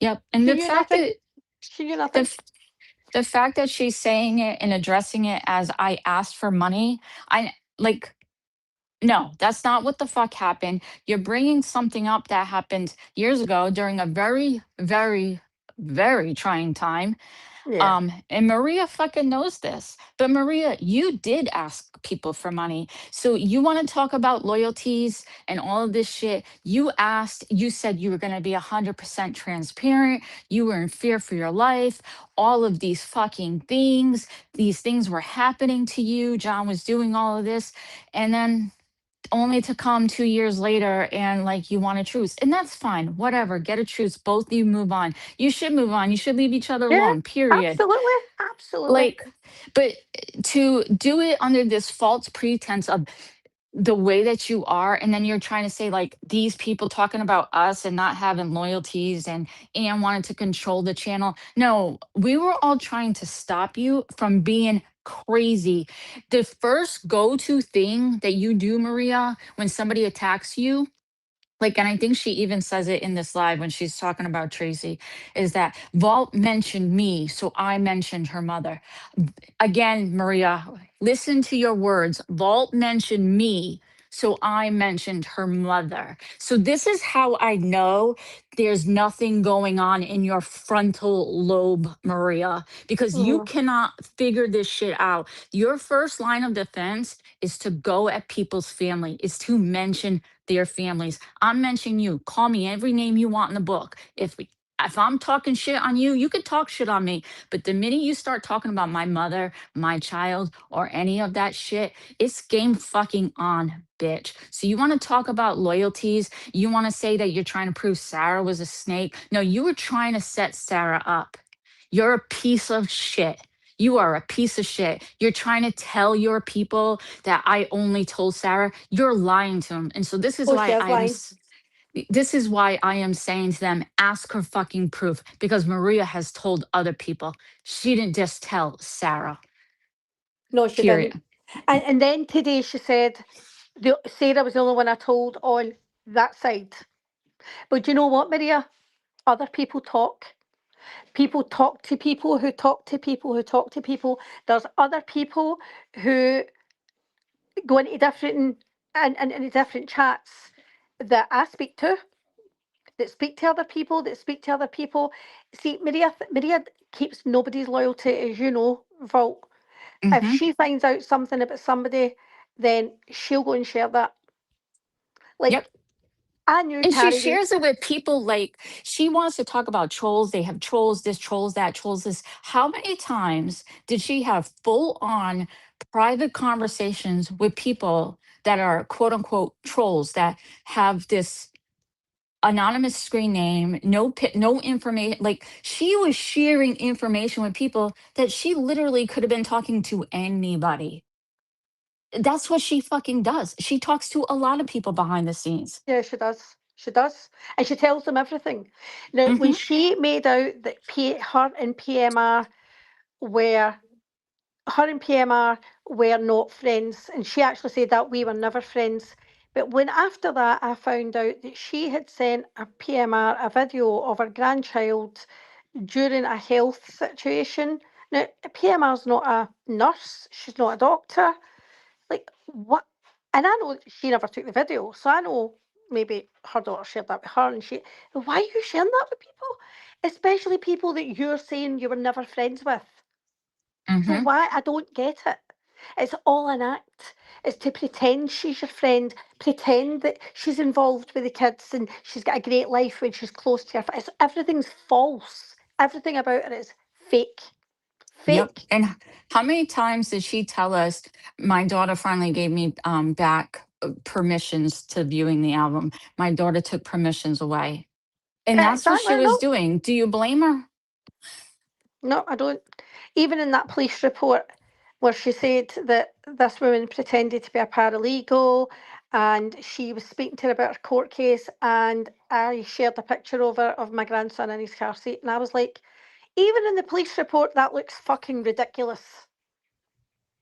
Yep. And She the knew fact nothing. that She knew the nothing. f- the fact that she's saying it and addressing it as I asked for money, I like no, that's not what the fuck happened. You're bringing something up that happened years ago during a very, very, very trying time. Yeah. And Maria fucking knows this. But Maria, you did ask people for money. So you want to talk about loyalties and all of this shit. You asked, you said you were going to be 100% transparent. You were in fear for your life. All of these things were happening to you. John was doing all of this. And then only to come 2 years later and like you want a truce. And that's fine. Whatever. Get a truce. Both of you move on. You should move on. You should leave each other Yeah. alone. Period. Absolutely. Absolutely. Like, but to do it under this false pretense of the way that you are, and then you're trying to say like these people talking about us and not having loyalties and wanted to control the channel. No, we were all trying to stop you from being crazy. The first go-to thing that you do, Maria, when somebody attacks you, like, and I think she even says it in this live when she's talking about Tracy, is that Vault mentioned me, so I mentioned her mother. Again, Maria, listen to your words. Vault mentioned me, so I mentioned her mother. So this is how I know there's nothing going on in your frontal lobe, Maria, because you Mhm. cannot figure this shit out. Your first line of defense is to go at people's family, is to mention their families. I'm mentioning you. Call me every name you want in the book. If I'm talking shit on you, you could talk shit on me. But the minute you start talking about my mother, my child, or any of that shit, it's game fucking on, bitch. So you want to talk about loyalties? You want to say that you're trying to prove Sarah was a snake? No, you were trying to set Sarah up. You're a piece of shit. You are a piece of shit. You're trying to tell your people that I only told Sarah. You're lying to them. And so Oh, she is lying. this is why I am saying to them, ask her fucking proof, because Maria has told other people. She didn't just tell Sarah. No, she didn't. Period. And then today she said Sarah was the only one I told on that side. But do you know what, Maria? Other people talk. People talk to people who talk to people who talk to people. There's other people who go into different and different chats that I speak to, that speak to other people, that speak to other people. See, Maria keeps nobody's loyalty, as you know, Vault. If Hmm. she finds out something about somebody, then she'll go and share that. Yep. Like, I knew And she Carrie. shares it with people like she wants to talk about trolls. They have trolls, this, trolls, that, trolls, this. How many times did she have full on private conversations with people that are quote unquote trolls that have this anonymous screen name, no information. Like she was sharing information with people that she literally could have been talking to anybody. That's what she fucking does. She talks to a lot of people behind the scenes. Yeah, she does. She does. And she tells them everything. Now, when Hmm. she made out that her and PMR were her and PMR were not friends, and she actually said that we were never friends. But when after that I found out that she had sent a PMR a video of her grandchild during a health situation. Now, a PMR's not a nurse, she's not a doctor. Like, what? And I know she never took the video, so I know maybe her daughter shared that with her, and she. Why are you sharing that with people? Especially people that you're saying you were never friends with. So Hmm. why? I don't get it. It's all an act. It's to pretend she's your friend, pretend that she's involved with the kids and she's got a great life when she's close to everything's false. Everything about her is fake. Yep. Fake. And how many times did she tell us? My daughter finally gave me back permissions to viewing the album. My daughter took permissions away, and Yeah, that's what she exactly. was No, doing. Do you blame her? no, I don't. Even in that police report where she said that this woman pretended to be a paralegal and she was speaking to her about her court case, and I shared a picture of her of my grandson in his car seat, and I was like, even in the police report, that looks fucking ridiculous.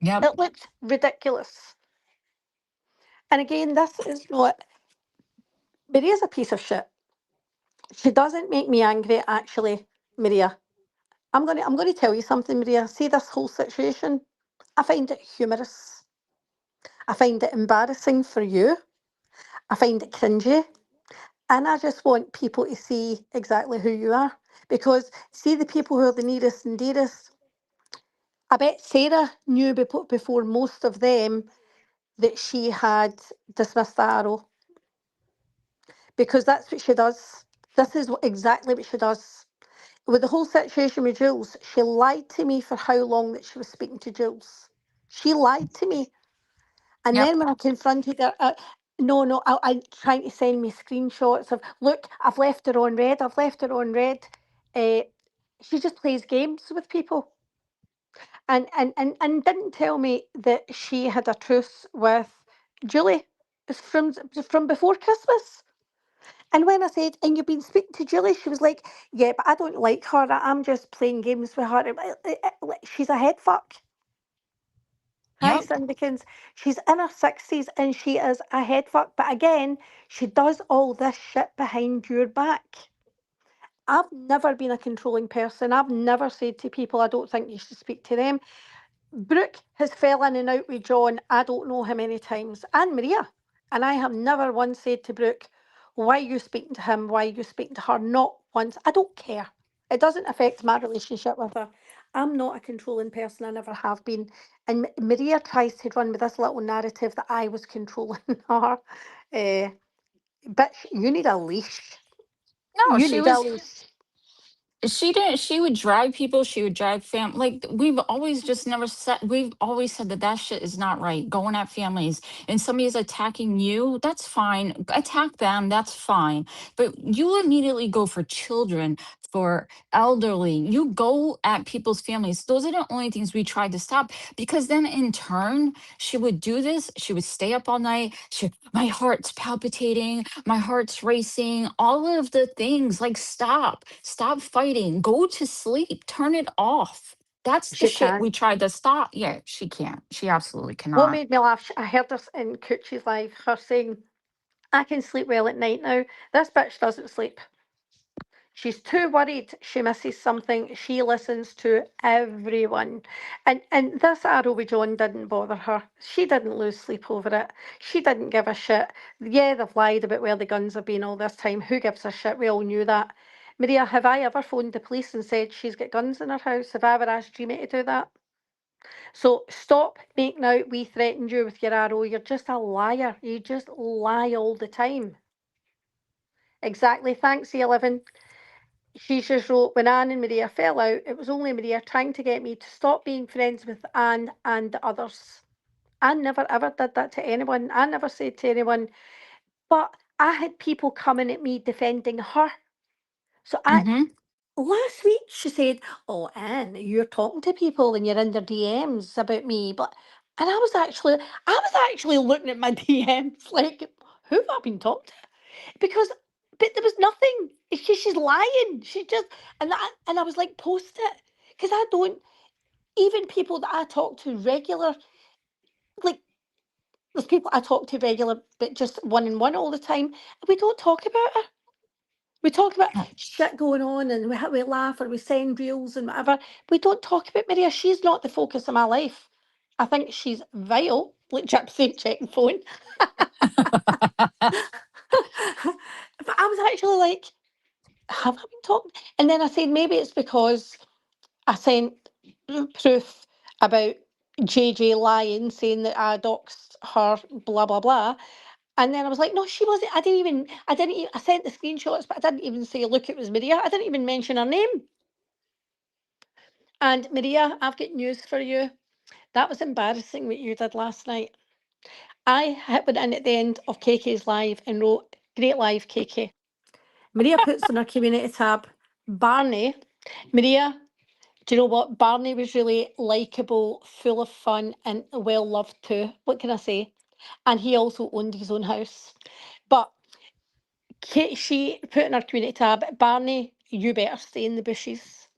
Yep. It looks ridiculous. And again, this is what Maria's a piece of shit. She doesn't make me angry, actually, Maria. I'm gonna tell you something, Maria. See this whole situation. I find it humorous. I find it embarrassing for you. I find it cringy. And I just want people to see exactly who you are. Because see the people who are the nearest and dearest. I bet Sarah knew before most of them that she had dismissed the arrow. Because that's what she does. This is exactly what she does. With the whole situation with Jules, she lied to me for how long that she was speaking to Jules. She lied to me. And Yep. then when I confronted her, no, no, I trying to send me screenshots of, look, I've left her on red, I've left her on red. Uh, she just plays games with people. And didn't tell me that she had a truce with Julie. It's from before Christmas. And when I said, and you've been speaking to Julie, she was like, yeah, but I don't like her. I'm just playing games with her. She's a head fuck. Hi, Yep. Syndicans. She's in her 60s and she is a head fuck. But again, she does all this shit behind your back. I've never been a controlling person. I've never said to people, I don't think you should speak to them. Brooke has fell in and out with John, I don't know how many times, and Maria. And I have never once said to Brooke, why are you speaking to him? Why are you speaking to her? Not once. I don't care. It doesn't affect my relationship with her. I'm not a controlling person. I never have been. And Maria tries to run with this little narrative that I was controlling her. Uh, bitch, you need a leash. No, You she need a was leash. she didn't she would drag people, she would drag like we've always just never said we've always said that that shit is not right, going at families. And somebody's attacking you, that's fine, attack them, that's fine, but you immediately go for children, for elderly, you go at people's families. Those are the only things we tried to stop, because then in turn she would do this, she would stay up all night, my heart's palpitating, my heart's racing, all of the things. Like, stop fighting, go to sleep, turn it off. That's the She shit can't. we tried to stop. Yeah, she can't, she absolutely What cannot. made me laugh, I heard this in Coochie's live, her saying, I can sleep well at night now. This bitch doesn't sleep. She's too worried she misses something. She listens to everyone. And this arrow with John didn't bother her. She didn't lose sleep over it. She didn't give a shit. Yeah, they've lied about where the guns have been all this time. Who gives a shit? We all knew that. Maria, have I ever phoned the police and said she's got guns in her house? Have I ever asked Dreamy to do that? So stop making out we threatened you with your arrow. You're just a liar. You just lie all the time. Exactly. Thanks, E11. She just wrote, when Anne and Maria fell out, it was only Maria trying to get me to stop being friends with Anne and the others. Anne never ever did that to anyone. I never said to anyone, but I had people coming at me defending her. So Mm-hmm. last week she said, oh, Anne, you're talking to people and you're in their DMs about me. And I was actually looking at my DMs like, who have I been talking to? Because but there was nothing. It's just she's lying. She just and I was like, post it. Because I don't, even people that I talk to regular, like there's people I talk to regular but just one on one all the time. We don't talk about her. We talk about shit going on and we laugh or we send reels and whatever. We don't talk about Maria. She's not the focus of my life. I think she's vital. Like Gypsy checking phone. But I was actually like, have I been talking? And then I said, maybe it's because I sent proof about JJ lying, saying that I doxed her, blah, blah, blah. And then I was like, no, she wasn't. I sent the screenshots, but I didn't even say, look, it was Maria. I didn't even mention her name. And Maria, I've got news for you. That was embarrassing what you did last night. Went in at the end of KK's live and wrote, great live, KK. Maria puts in her community tab, Barney. Maria, do you know what? Barney was really likeable, full of fun, and well loved too. What can I say? And he also owned his own house. But she put in her community tab, Barney, you better stay in the bushes.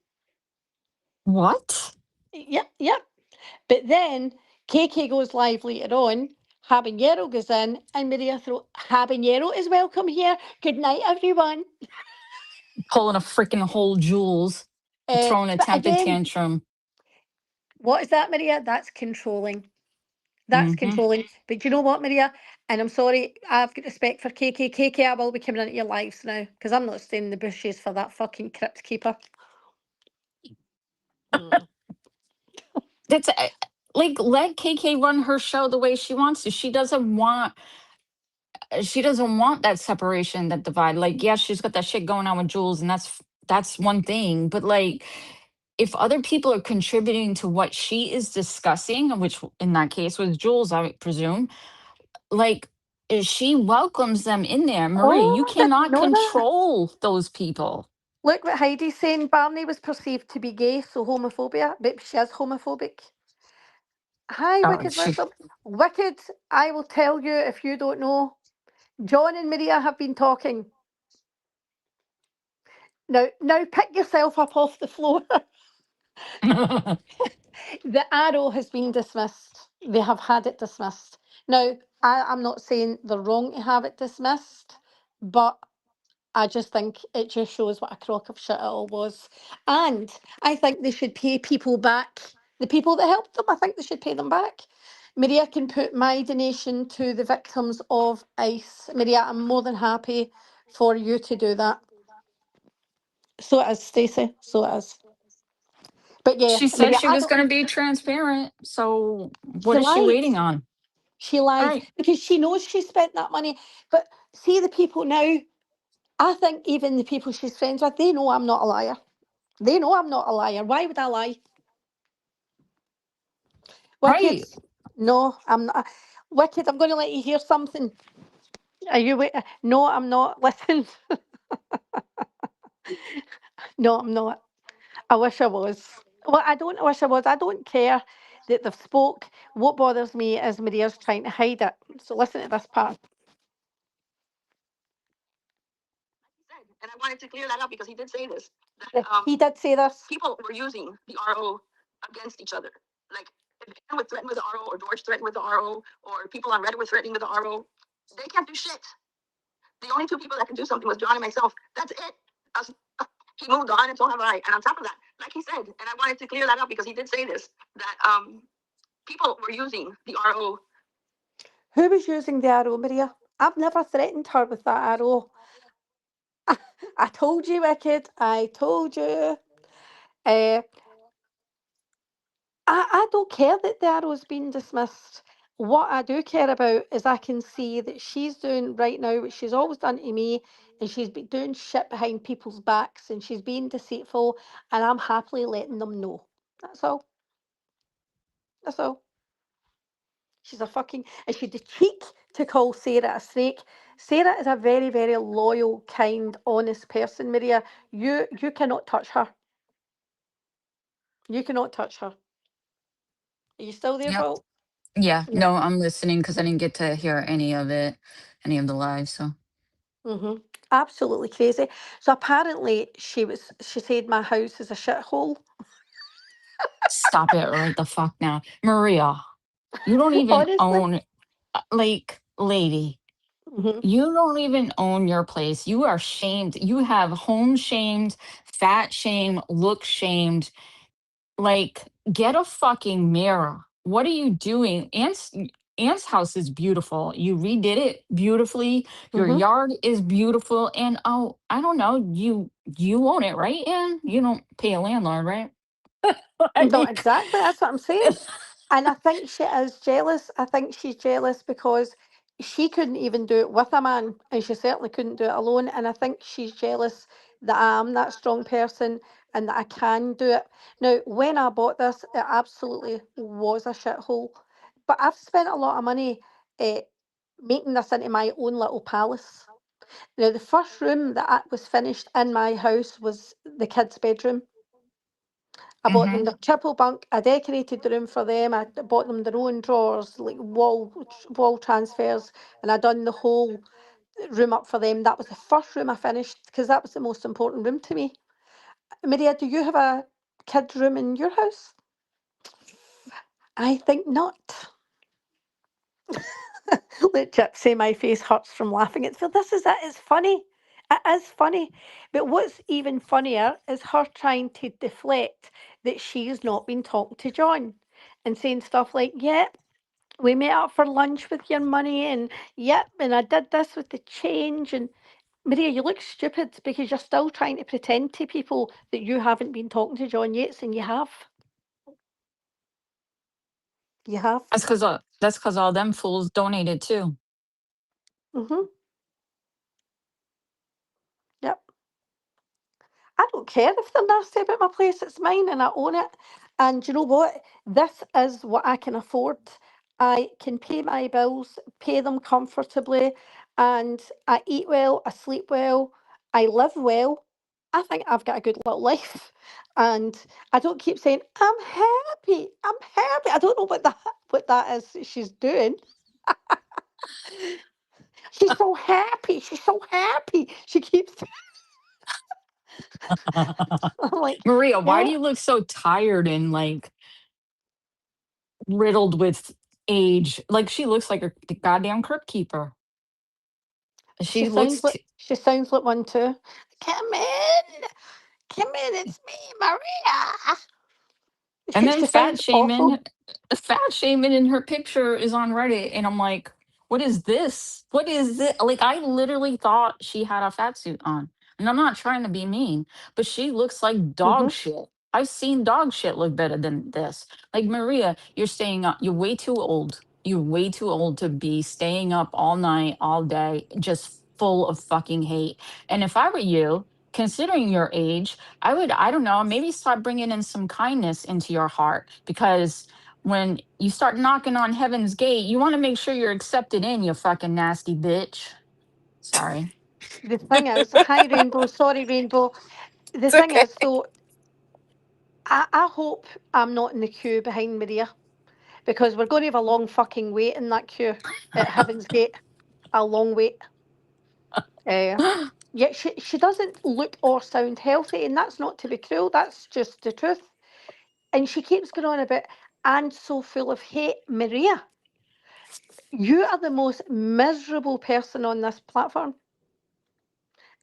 What? Yep, yep. But then KK goes live later on. Habanero goes in, and Maria throws Habanero is welcome here. Good night, everyone. Pulling a freaking whole Jules, throwing a But temper again, tantrum. what is that, Maria? That's controlling. That's Hmm. controlling. But do you know what, Maria? And I'm sorry, I've got respect for KK. KK, I will be coming into your lives now because I'm not staying in the bushes for that fucking crypt keeper. Mm. That's like, let KK run her show the way she wants to. She doesn't want that separation, that divide. Like, yeah, she's got that shit going on with Jules, and that's one thing. But like, if other people are contributing to what she is discussing, which in that case was Jules, I presume, like, she welcomes them in there. Maria, you Oh, I didn't cannot know that. control those people. Look what Heidi's saying. Barney was perceived to be gay, so homophobia. Maybe she is homophobic. Hi, Wicked She Wisdom. Wicked, I will tell you if you don't know. John and Maria have been talking. Now pick yourself up off the floor. The arrow has been dismissed. They have had it dismissed. Now, I'm not saying they're wrong to have it dismissed, but I just think it just shows what a crock of shit it all was. And I think they should pay people back. The people that helped them, I think they should pay them back. Maria can put my donation to the victims of ICE. Maria, I'm more than happy for you to do that. So it is, Stacey. So it is. But yeah, She said Maria, she I was don't. going to be transparent. So She what is she lied. waiting on? She lied Right. because she knows she spent that money. But see the people now, I think even the people she's friends with, they know I'm not a liar. They know I'm not a liar. Why would I lie? Wicked. Right. No, I'm not. Wicked, I'm going to let you hear something. Are you wait? No, I'm not. Listen. No, I'm not. I wish I was. Well, I don't wish I was. I don't care that they've spoke. What bothers me is Maria's trying to hide it. So listen to this part. Said, and I wanted to clear that up because he did say this. Yeah, he did say this. People were using the RO against each other. Like if Aaron was threatened with the RO, or George threatened with the RO, or people on Reddit were threatening with the RO, they can't do shit. The only two people that can do something was John and myself. That's it. Us, he moved on, and so have I. And on top of that, like he said, and I wanted to clear that up because he did say this, that people were using the RO. Who was using the arrow, Maria? I've never threatened her with that arrow. I told you, Wicked. I told you. Uh, I don't care that the arrow's been dismissed. What I do care about is I can see that she's doing right now what she's always done to me, and she's been doing shit behind people's backs, and she's being deceitful, and I'm happily letting them know. That's all. That's all. She's a fucking, and she had the cheek to call Sarah a snake. Sarah is a very, very loyal, kind, honest person, Maria. You cannot touch her. You cannot touch her. Are you still there, Yep. Paul? Yeah. Yeah. No, I'm listening because I didn't get to hear any of it, any of the live. So Absolutely crazy. So apparently she said my house is a shithole. stop it right the fuck now. Maria, you don't even Honestly. own, like, lady, hmm you don't even own your place. You are shamed. You have home shamed, fat shame, look shamed. Like, get a fucking mirror. What are you doing? Aunt's house is beautiful. You redid it beautifully. Your hmm yard is beautiful. And oh, I don't know, you own it, right, Ann? You don't pay a landlord, right? No, Like, exactly. That's what I'm saying. And I think she is jealous. I think she's jealous because she couldn't even do it with a man, and she certainly couldn't do it alone. And I think she's jealous that I'm that strong person and that I can do it. Now, when I bought this, it absolutely was a shithole. But I've spent a lot of money uh, making this into my own little palace. Now, the first room that was finished in my house was the kids' bedroom. I bought them hmm the triple bunk. I decorated the room for them. I bought them their own drawers, like wall transfers, and I done the whole room up for them. That was the first room I finished because that was the most important room to me. Maria, do you have a kid room in your house? I think not. Let Chip say my face hurts from laughing. This is it. It's funny. It is funny. But what's even funnier is her trying to deflect that she's not been talking to John and saying stuff like, yeah, we met up for lunch with your money, and yep, and I did this with the change. And Maria, you look stupid because you're still trying to pretend to people that you haven't been talking to John Yates, and you have. You have. That's because all them fools donated too. Mm-hmm. Yep. I don't care if they're nasty about my place, it's mine and I own it. And you know what? This is what I can afford. I can pay my bills, pay them comfortably, and I eat well, I sleep well, I live well. I think I've got a good little life. And I don't keep saying, I'm happy, I'm happy. I don't know what that is she's doing. She's so happy, she's so happy. She keeps I'm like, Maria, why yeah. do you look so tired and like riddled with age? Like she looks like a goddamn crypt keeper. She She sounds looks like she sounds like one too. Come in, it's me, Maria. And She, then she sounds awful. fat shaming in her picture is on Reddit. And I'm like, what is this? What is this? Like, I literally thought she had a fat suit on. And I'm not trying to be mean, but she looks like dog Hmm. shit. I've seen dog shit look better than this. Like, Maria, you're staying up. You're way too old. You're way too old to be staying up all night, all day, just full of fucking hate. And if I were you, considering your age, I don't know, maybe start bringing in some kindness into your heart because when you start knocking on heaven's gate, you want to make sure you're accepted in, you fucking nasty bitch. Sorry. The thing is, hi Rainbow, sorry Rainbow. The It's thing okay. is, though, I hope I'm not in the queue behind Maria because we're going to have a long fucking wait in that queue at Heaven's Gate. A long wait. Uh, yet she doesn't look or sound healthy, and that's not to be cruel. That's just the truth. And she keeps going on about and so full of hate, Maria. You are the most miserable person on this platform.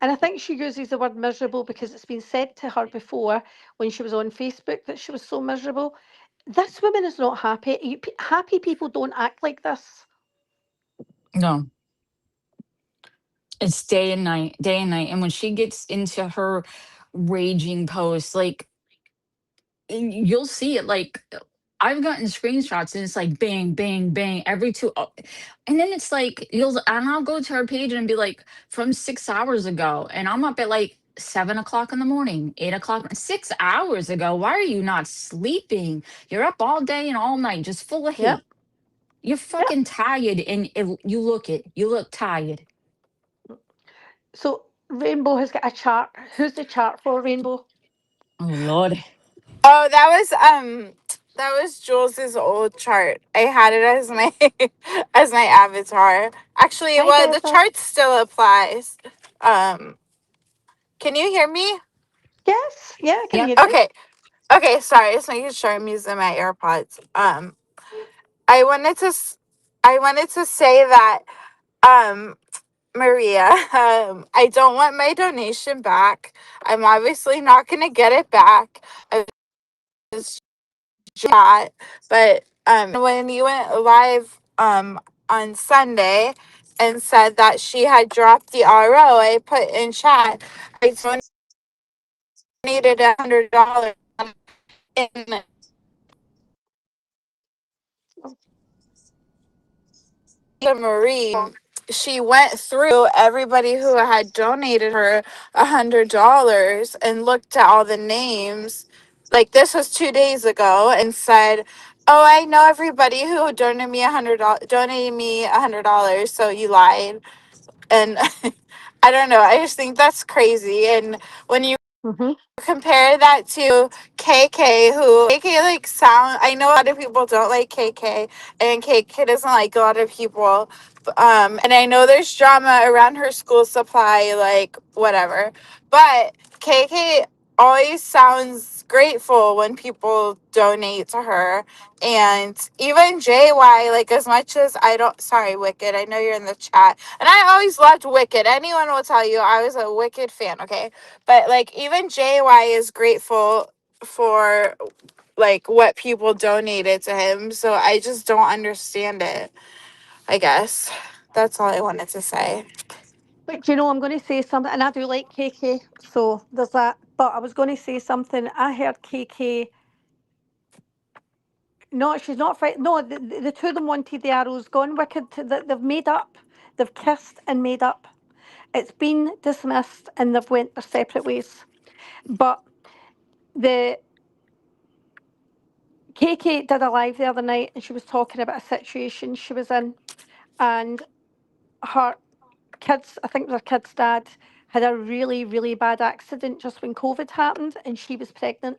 And I think she uses the word miserable because it's been said to her before when she was on Facebook that she was so miserable. This woman is not happy. Happy people don't act like this. No, it's day and night, day and night. And when she gets into her raging posts, like you'll see it like I've gotten screenshots and it's like bang, bang, bang every two. And then it's like and I'll go to her page and be like from 6 hours ago, and I'm up at like 7 o'clock in the morning, 8 o'clock, 6 hours ago. Why are you not sleeping? You're up all day and all night, just full of Yeah, hate. You're yeah. fucking tired, and you look it. You look tired. So Rainbow has got a chart. Who's the chart for Rainbow? Oh Lord. Oh, that was Jules's old chart. I had it as my as my avatar. Actually, Hi well, the Bessa. chart still applies. Um, can you hear me? Yes, yeah, I can Yep. hear you. Okay. Okay, sorry. Just making sure I'm using my AirPods. I wanted to I wanted to say that um Maria, I don't want my donation back. I'm obviously not going to get it back. I was chat, but when you went live on Sunday and said that she had dropped the RO, I put in chat I donated $100 in Marie. She went through everybody who had donated her $100 and looked at all the names. Like this was 2 days ago, and said, "Oh, I know everybody who donated me $100. So you lied." And I don't know. I just think that's crazy. And when you Hmm. compare that to KK, who KK like sound. I know a lot of people don't like KK, and KK doesn't like a lot of people. And I know there's drama around her school supply, like whatever. But KK, always sounds grateful when people donate to her. And even JY, like, as much as I don't, sorry, Wicked, I know you're in the chat. And I always loved Wicked. Anyone will tell you I was a Wicked fan, okay? But, like, even JY is grateful for, like, what people donated to him. So I just don't understand it, I guess. That's all I wanted to say. But do you know, I'm going to say something, and I do like KK, so there's that. But I was going to say something. I heard KK. No, she's not fighting. No, the two of them wanted the arrows gone. Wicked. They've made up. They've kissed and made up. It's been dismissed, and they've went their separate ways. But the KK did a live the other night, and she was talking about a situation she was in, and her kids, I think their kid's dad, had a really, really bad accident just when COVID happened, and she was pregnant.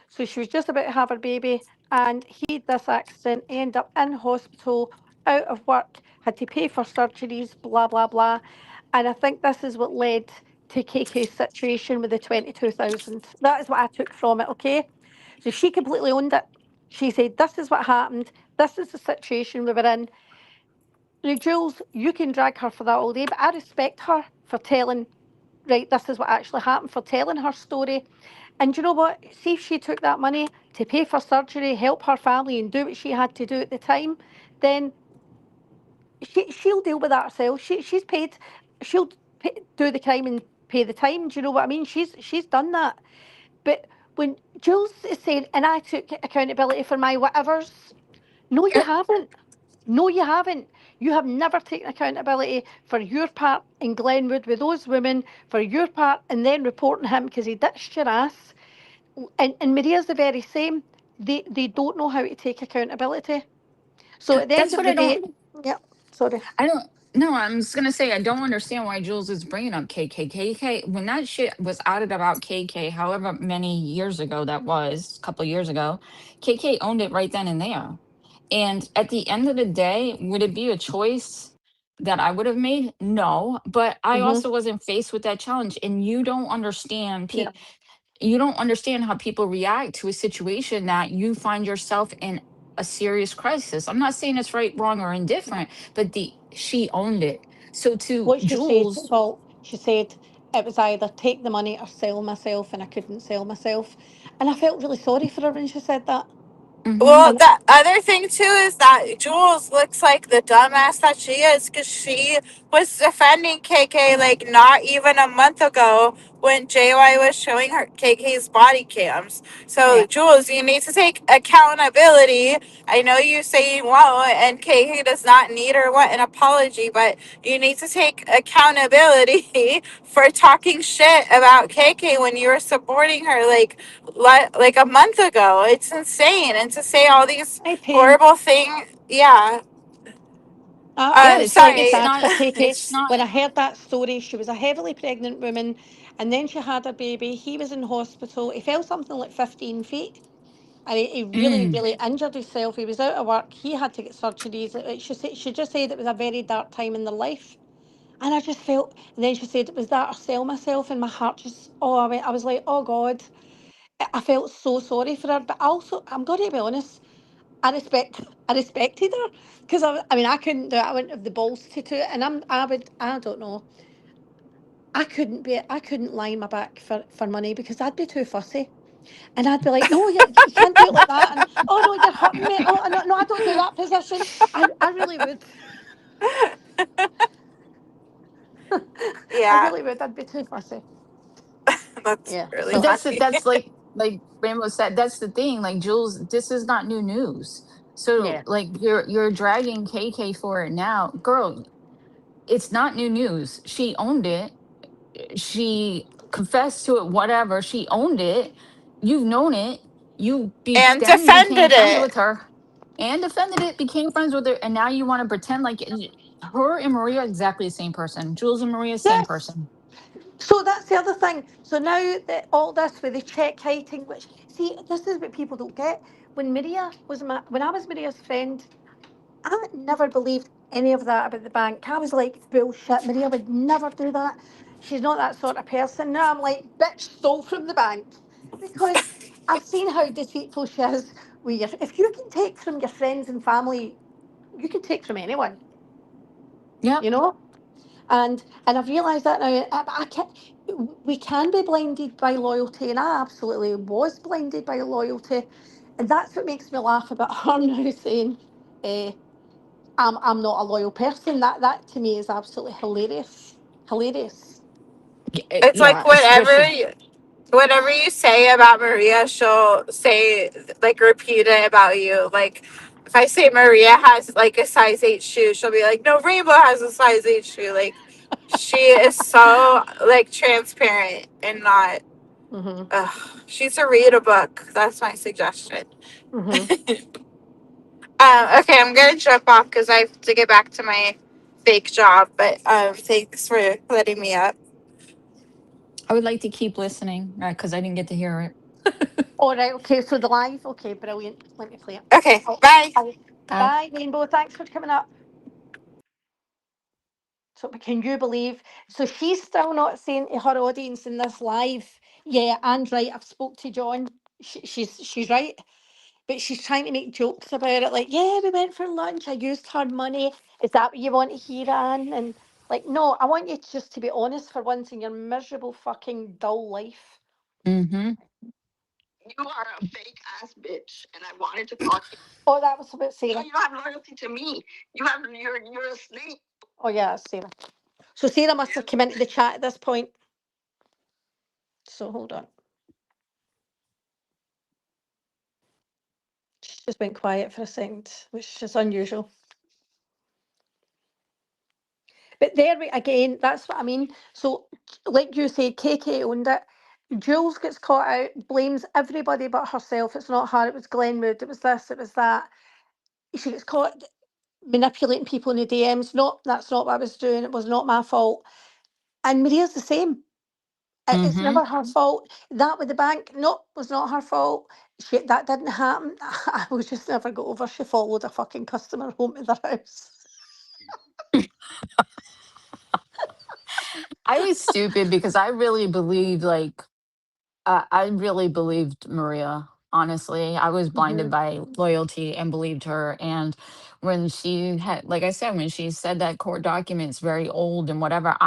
So she was just about to have her baby, and he had this accident, ended up in hospital, out of work, had to pay for surgeries, blah, blah, blah. And I think this is what led to KK's situation with the 22,000. That is what I took from it, okay? So she completely owned it. She said, this is what happened. This is the situation we were in. Now, Jules, you can drag her for that all day, but I respect her for telling, right, this is what actually happened, for telling her story. And you know what? See if she took that money to pay for surgery, help her family, and do what she had to do at the time, then she'll deal with that herself. She's paid. She'll do the crime and pay the time. Do you know what I mean? She's done that. But when Jules is saying, and I took accountability for my whatevers, no, you haven't. No, you haven't. You have never taken accountability for your part in Glenwood with those women, for your part, and then reporting him because he ditched your ass. And Maria's the very same. They don't know how to take accountability. So at the end That's of what the I day, don't. yeah, sorry. I don't. No, I'm just gonna say I don't understand why Jules is bringing up KK. When that shit was outed about KK, however many years ago that was, a couple years ago, KK owned it right then and there. And at the end of the day, would it be a choice that I would have made? No, but I Hmm. also wasn't faced with that challenge. And you don't understand. Yeah. You don't understand how people react to a situation that you find yourself in a serious crisis. I'm not saying it's right, wrong, or indifferent, but the she owned it. So to What she said, Jules, well, she said it was either take the money or sell myself, and I couldn't sell myself. And I felt really sorry for her when she said that. mhm, Well, And the other thing too is that Jules looks like the dumbass that she is because she was defending KK like not even a month ago when JY was showing her KK's body cams. So, yeah, Jules, you need to take accountability. I know you say you won't, and KK does not need or want an apology, but you need to take accountability for talking shit about KK when you were supporting her. Like a month ago. It's insane, and to say all these I pain. horrible things. Yeah. I yeah, was really it's Sorry. sad for not, KK it's not. when I heard that story. She was a heavily pregnant woman, and then she had her baby. He was in hospital. He fell something like 15 feet. And he really, Mm, really injured himself. He was out of work. He had to get surgeries. She just said it was a very dark time in their life. And I just felt, and then she said it was that or sell myself. And my heart just, oh, I was like, oh God. I felt so sorry for her. But also, I'm going to be honest, I respected her because I mean, I couldn't do it. I wouldn't have the balls to do it. And I don't know. I couldn't lie my back for money because I'd be too fussy. And I'd be like, no, you can't do it like that. And oh no, you're hurting me. Oh no, no, I don't do that position. I really would. I Yeah, really would. I'd be too fussy. that's Yeah. really but So funny. that's like Rainbow said. That's the thing. Like Jules, this is not new news. So yeah. like you're dragging KK for it now, girl. It's not new news. She owned it. She confessed to it, whatever. She owned it. You've known it. And Then you became defended friends it. with her and defended it, became friends with her, and now you want to pretend like her and Maria are exactly the same person. Jules and Maria, same Yes. person. So that's the other thing. So now that all this with the check kiting, which see, this is what people don't get. When I was Maria's friend, I never believed any of that about the bank. I was like, bullshit. Maria would never do that. She's not that sort of person. Now I'm like, bitch, stole from the bank. Because I've seen how deceitful she is. If you can take from your friends and family, you can take from anyone, Yep. you know? And I've realised that now. I can We can be blinded by loyalty, and I absolutely was blinded by loyalty, and that's what makes me laugh about her now saying, eh, I'm not a loyal person." That to me is absolutely hilarious. Hilarious. It's like Yeah, especially. whatever you say about Maria, she'll say, like, repeat it about you. Like, if I say Maria has like a size 8 shoe, she'll be like, no, Rainbow has a size 8 shoe. Like, she is so like transparent and not. Mhm. She needs to read a book. That's my suggestion. Mhm. Okay, I'm gonna jump off because I have to get back to my fake job. But thanks for letting me up. I would like to keep listening, right? Because I didn't get to hear it. All right. Okay. So the live. Okay. Brilliant. Let me play it. Okay, Oh, bye. oh. Bye. Bye, Rainbow. Thanks for coming up. So, but can you believe? So she's still not saying to her audience in this live, "Yeah, and right, I've spoke to John. She's right." But she's trying to make jokes about it, like, "Yeah, we went for lunch. I used her money. Is that what you want to hear, Anne?" And like, no, I want you just to be honest for once in your miserable, fucking, dull life. Mm-hmm. You are a fake ass bitch, and I wanted to call you. Oh, that was about No, Sarah. you don't have loyalty to me. You're a snake. Oh yeah, it's Sarah. So Sarah must have come into the chat at this point. So hold on. She just went quiet for a second, which is unusual. But there we again, that's what I mean. So, like you said, KK owned it. Jules gets caught out, blames everybody but herself. It's not her, it was Glenwood, it was this, it was that. She gets caught manipulating people in the DMs. No, that's not what I was doing. It was not my fault. And Maria's the same. It's Mm-hmm. never her fault. That with the bank, no, was not her fault. That didn't happen. I will just never go over. She followed a fucking customer home to their house. I was stupid because I really believed, like, I really believed Maria. Honestly, I was blinded Mhm. by loyalty and believed her. And when she had, like I said, when she said that court document's very old and whatever,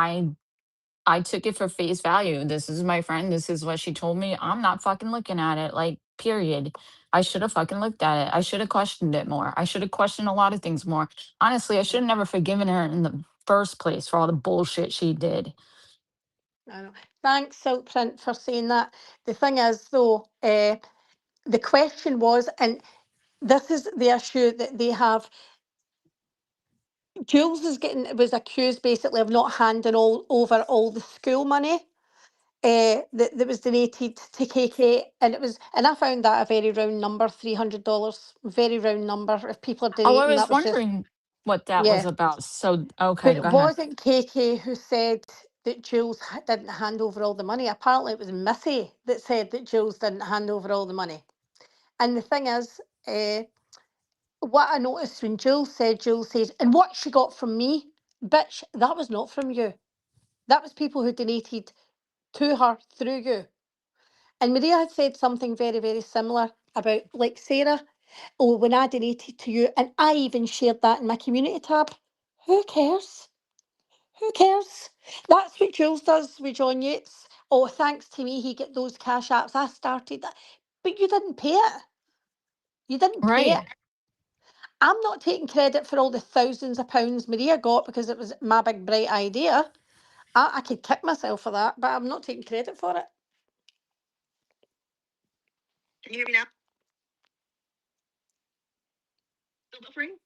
I took it for face value. This is my friend. This is what she told me. I'm not fucking looking at it. Like, period. I should have fucking looked at it. I should have questioned it more. I should have questioned a lot of things more. Honestly, I should have never forgiven her in the first place for all the bullshit she did. I know. Thanks, Silkprint, for saying that. The thing is, though, the question was, and this is the issue that they have. Jules was accused basically of not handing over all the school money that was donated to KK, and I found that a very round number, $300, very round number. If people are Oh, I donating, that was was just wondering what that was yeah. about. So, okay, But go it ahead. wasn't KK who said that Jules didn't hand over all the money. Apparently, it was Missy that said that Jules didn't hand over all the money. And the thing is, what I noticed when Jules says, "And what she got from me, bitch, that was not from you. That was people who donated to her through you." And Maria had said something very, very similar about, like, Sarah, "Oh, when I donated to you," and I even shared that in my community tab. Who cares? Who cares? That's what Jules does with John Yates. "Oh, thanks to me, he get those cash apps. I started that." But you didn't pay it. You didn't pay it. Right. I'm not taking credit for all the thousands of pounds Maria got because it was my big bright idea. I could kick myself for that, but I'm not taking credit for it. Can you hear me now? Still buffering?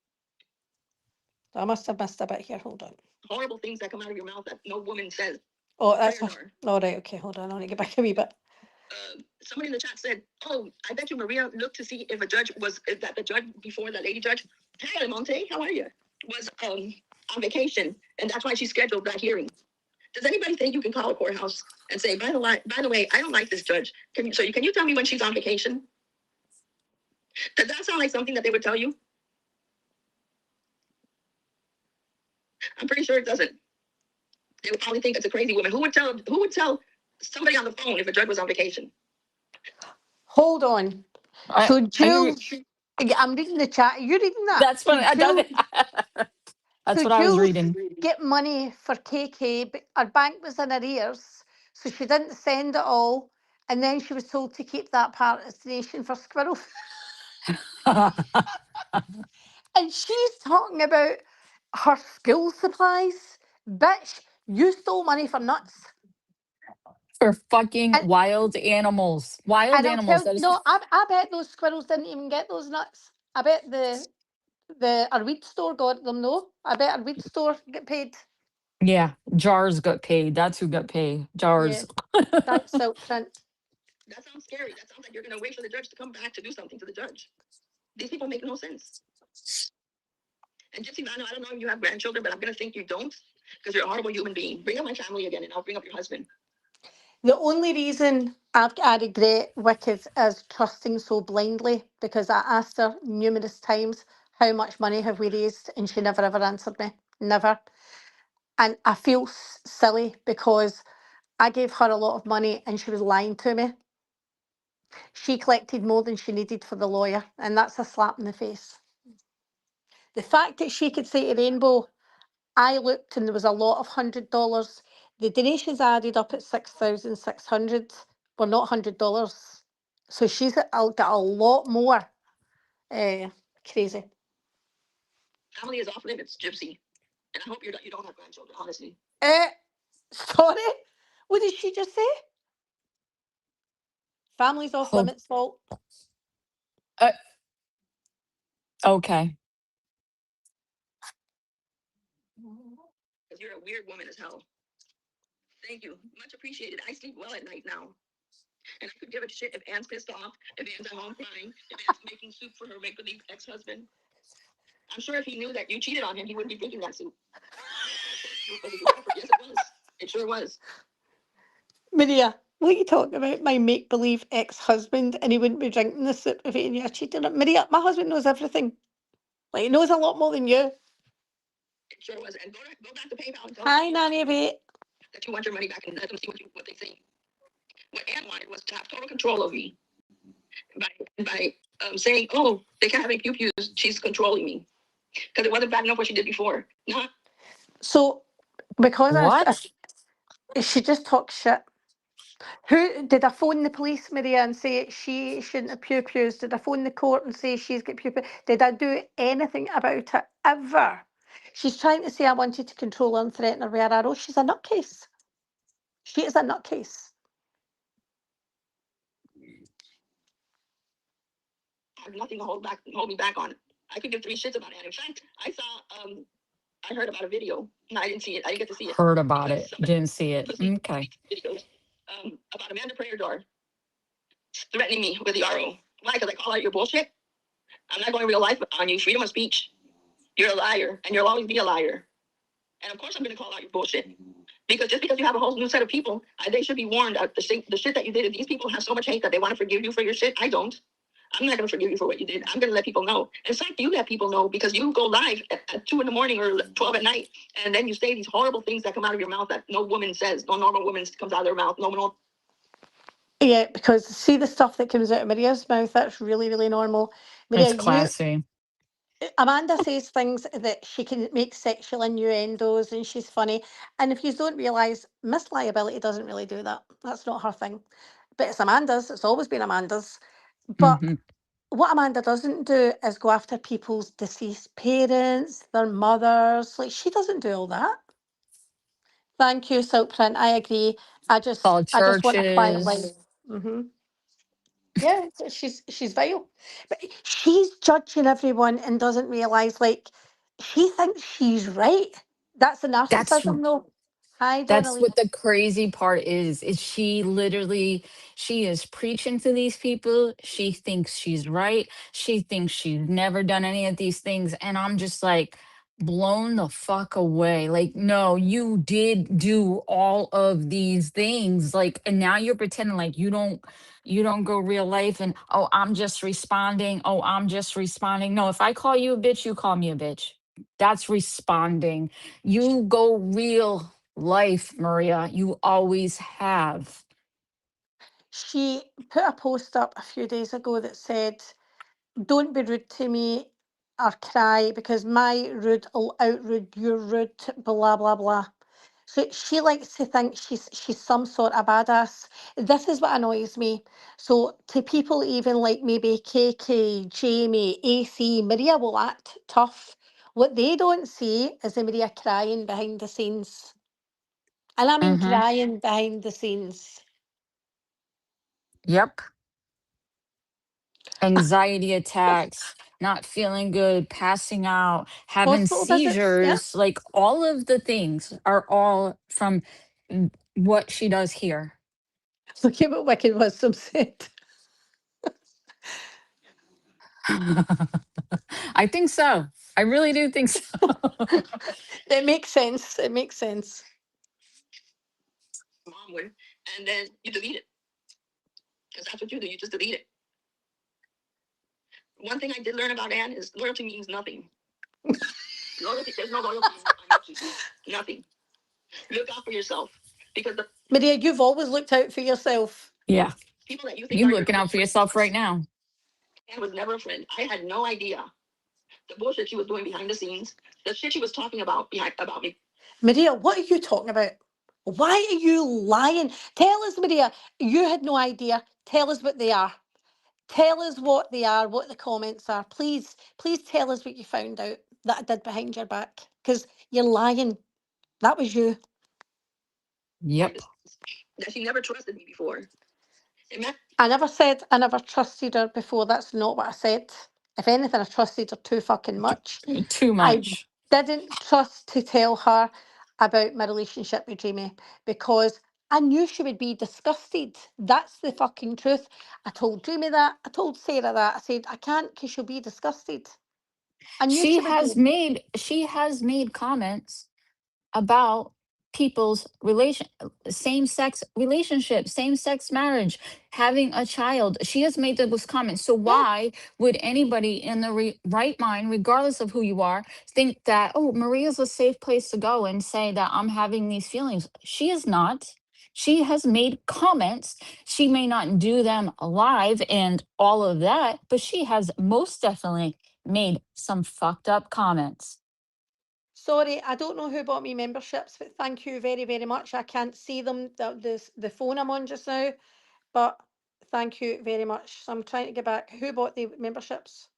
I must have missed a bit here. Hold on. Horrible things that come out of your mouth that no woman says. Oh, that's Eleanor. all right. Okay, hold on. I want to get back a wee bit. Somebody in the chat said, "Oh, I bet you Maria looked to see if that the judge before the lady judge, hi Monte, how are you? Was on vacation, and that's why she scheduled that hearing." Does anybody think you can call a courthouse and say, by the way, I don't like this judge. Can you tell me when she's on vacation? Does that sound like something that they would tell you? I'm pretty sure it doesn't. They would probably think it's a crazy woman. Who would tell somebody on the phone if a judge was on vacation? Hold on. I, So I Jules, I'm reading the chat. Are you reading that? that's So what I done. Jules, That's so what I was Jules reading. get money for KK, but her bank was in arrears, so she didn't send it all, and then she was told to keep that part as donation for Squirrel. And she's talking about her school supplies. Bitch, you stole money for nuts. For fucking And wild animals. Wild and I'll animals. tell That is no, I bet those squirrels didn't even get those nuts. I bet the our weed store got them. No, I bet our weed store get paid. yeah. Jars got paid. That's who got paid. Yeah, Jars. thanks, Silk Print. That sounds scary. That sounds like you're going to wait for the judge to come back to do something to the judge. These people make no sense. And Gypsy, I don't know if you have grandchildren, but I'm going to think you don't because you're a horrible human being. Bring up my family again and I'll bring up your husband. The only reason I regret Wicked is trusting so blindly, because I asked her numerous times how much money have we raised, and she never ever answered me. Never. And I feel silly because I gave her a lot of money and she was lying to me. She collected more than she needed for the lawyer, and that's a slap in the face. The fact that she could say to Rainbow, I looked and there was a lot of $100. The donations added up at 6,600 were not $100. So she's got a lot more. Crazy. Family is off limits, Gypsy. And I hope you don't have grandchildren, honestly. Sorry? What did she just say? Family's off Hope. limits fault. Okay. Because you're a weird woman as hell. Thank you. Much appreciated. I sleep well at night now. And I could give a shit if Anne's pissed off, if Anne's at home crying, if Anne's making soup for her make-believe ex-husband. I'm sure if he knew that you cheated on him, he wouldn't be drinking that soup. Yes, it was. It sure was. Maria, what are you talking about? My make-believe ex-husband, and he wouldn't be drinking the soup if he knew I cheated on him. Maria, my husband knows everything. Like, he knows a lot more than you. It sure was. And go back to PayPal and tell Hi, Nanny Bate. that you want your money back and let them see what they say. What Anne wanted was to have total control over me by saying, oh, they can't have any pew-pews. She's controlling me. Because it wasn't bad enough what she did before. No. So, because What? she just talks shit. Who did I phone the police, Maria, and say she shouldn't have pew pews? Did I phone the court and say she's got pew pews? Did I do anything about it ever? She's trying to say I wanted to control her and threaten her with an arrow. She's a nutcase. She is a nutcase. I have nothing to hold me back on. I could give three shits about it. In fact, I heard about a video. No, I didn't see it. I didn't get to see it. Heard about it. Didn't see it. Okay. Videos about Amanda Prayer threatening me with the RO. Why? Because I call out your bullshit. I'm not going real life on you. Freedom of speech. You're a liar, and you'll always be a liar. And of course, I'm going to call out your bullshit. Because just because you have a whole new set of people, they should be warned that the shit that you did. These people have so much hate that they want to forgive you for your shit. I don't. I'm not going to forgive you for what you did. I'm going to let people know. In fact, you let people know because you go live at 2 a.m. or 12 at night, and then you say these horrible things that come out of your mouth that no woman says, no normal woman comes out of their mouth. No. Yeah, because see the stuff that comes out of Maria's mouth, that's really, really normal. It's Maria, classy. Amanda says things that she can make sexual innuendos and she's funny. And if you don't realise, Miss Liability doesn't really do that. That's not her thing. But it's Amanda's. It's always been Amanda's. But Hmm. what Amanda doesn't do is go after people's deceased parents, their mothers. Like, she doesn't do all that. Thank you, Silk Print. I agree. All I just want a quiet life. churches. Hmm. Yeah, she's vile, but she's judging everyone and doesn't realise, like, she thinks she's right. That's a That's narcissism, though. Hi, That's Jenny. what the crazy part is she literally she is preaching to these people. She thinks she's right. She thinks she's never done any of these things. And I'm just like blown the fuck away. Like, no, you did do all of these things. Like, and now you're pretending like you don't go real life and oh, I'm just responding. Oh, I'm just responding. No, if I call you a bitch, you call me a bitch. That's responding. You go real. life, Maria. You always have. She put a post up a few days ago that said, "Don't be rude to me or cry because my rude will outrude your rude," blah, blah, blah. So she likes to think she's some sort of badass. This is what annoys me. So to people even like maybe KK, Jamie, AC, Maria will act tough. What they don't see is the Maria crying behind the scenes. And I mean Mm-hmm. crying behind the scenes. Yep. Anxiety attacks, not feeling good, passing out, having Hospital visits, yeah. seizures, like all of the things are all from what she does here. Look at what Wicked Wisdom said. I think so. I really do think so. It makes sense. It makes sense. Mom would, and then you delete it because that's what you do. You just delete it. One thing I did learn about Anne is loyalty means nothing. Loyalty, there's no loyalty in emojis. Nothing. Look out for yourself because the Maria, you've always looked out for yourself. Yeah. people that you think You are your looking out close for friends, yourself right now. Anne was never a friend. I had no idea the bullshit she was doing behind the scenes, the shit she was talking about about me. Maria, what are you talking about? Why are you lying? Tell us, Maria, you had no idea. Tell us what they are. Tell us what they are, what the comments are. Please, please tell us what you found out that I did behind your back. Because you're lying. That was you. Yep. That she never trusted me before. I never said I never trusted her before. That's not what I said. If anything, I trusted her too fucking much. Too I much. didn't trust to tell her about my relationship with Jamie because I knew she would be disgusted. That's the fucking truth. I told Jamie that. I told Sarah that. I said, I can't because she'll be disgusted. I knew she would be. She has made comments about people's same-sex relationships, same-sex marriage, having a child. She has made those comments. So Yeah. why would anybody in the right mind, regardless of who you are, think that, oh, Maria's a safe place to go and say that I'm having these feelings? She is not. She has made comments. She may not do them live and all of that, but she has most definitely made some fucked up comments. Sorry, I don't know who bought me memberships, but thank you very, very much. I can't see them, the phone I'm on just now, but thank you very much. So I'm trying to get back. Who bought the memberships?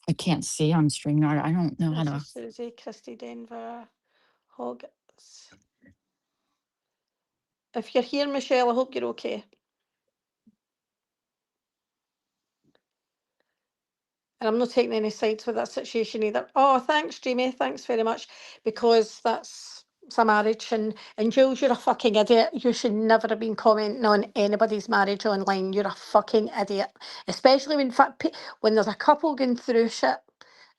I can't see on StreamYard. I don't know how This to. is Susie, Christy, Denver, Hoggets. If you're here, Michelle, I hope you're okay. And I'm not taking any sides with that situation either. Oh, thanks, Jamie. Thanks very much. Because it's a marriage. And Jules, you're a fucking idiot. You should never have been commenting on anybody's marriage online. You're a fucking idiot. Especially when there's a couple going through shit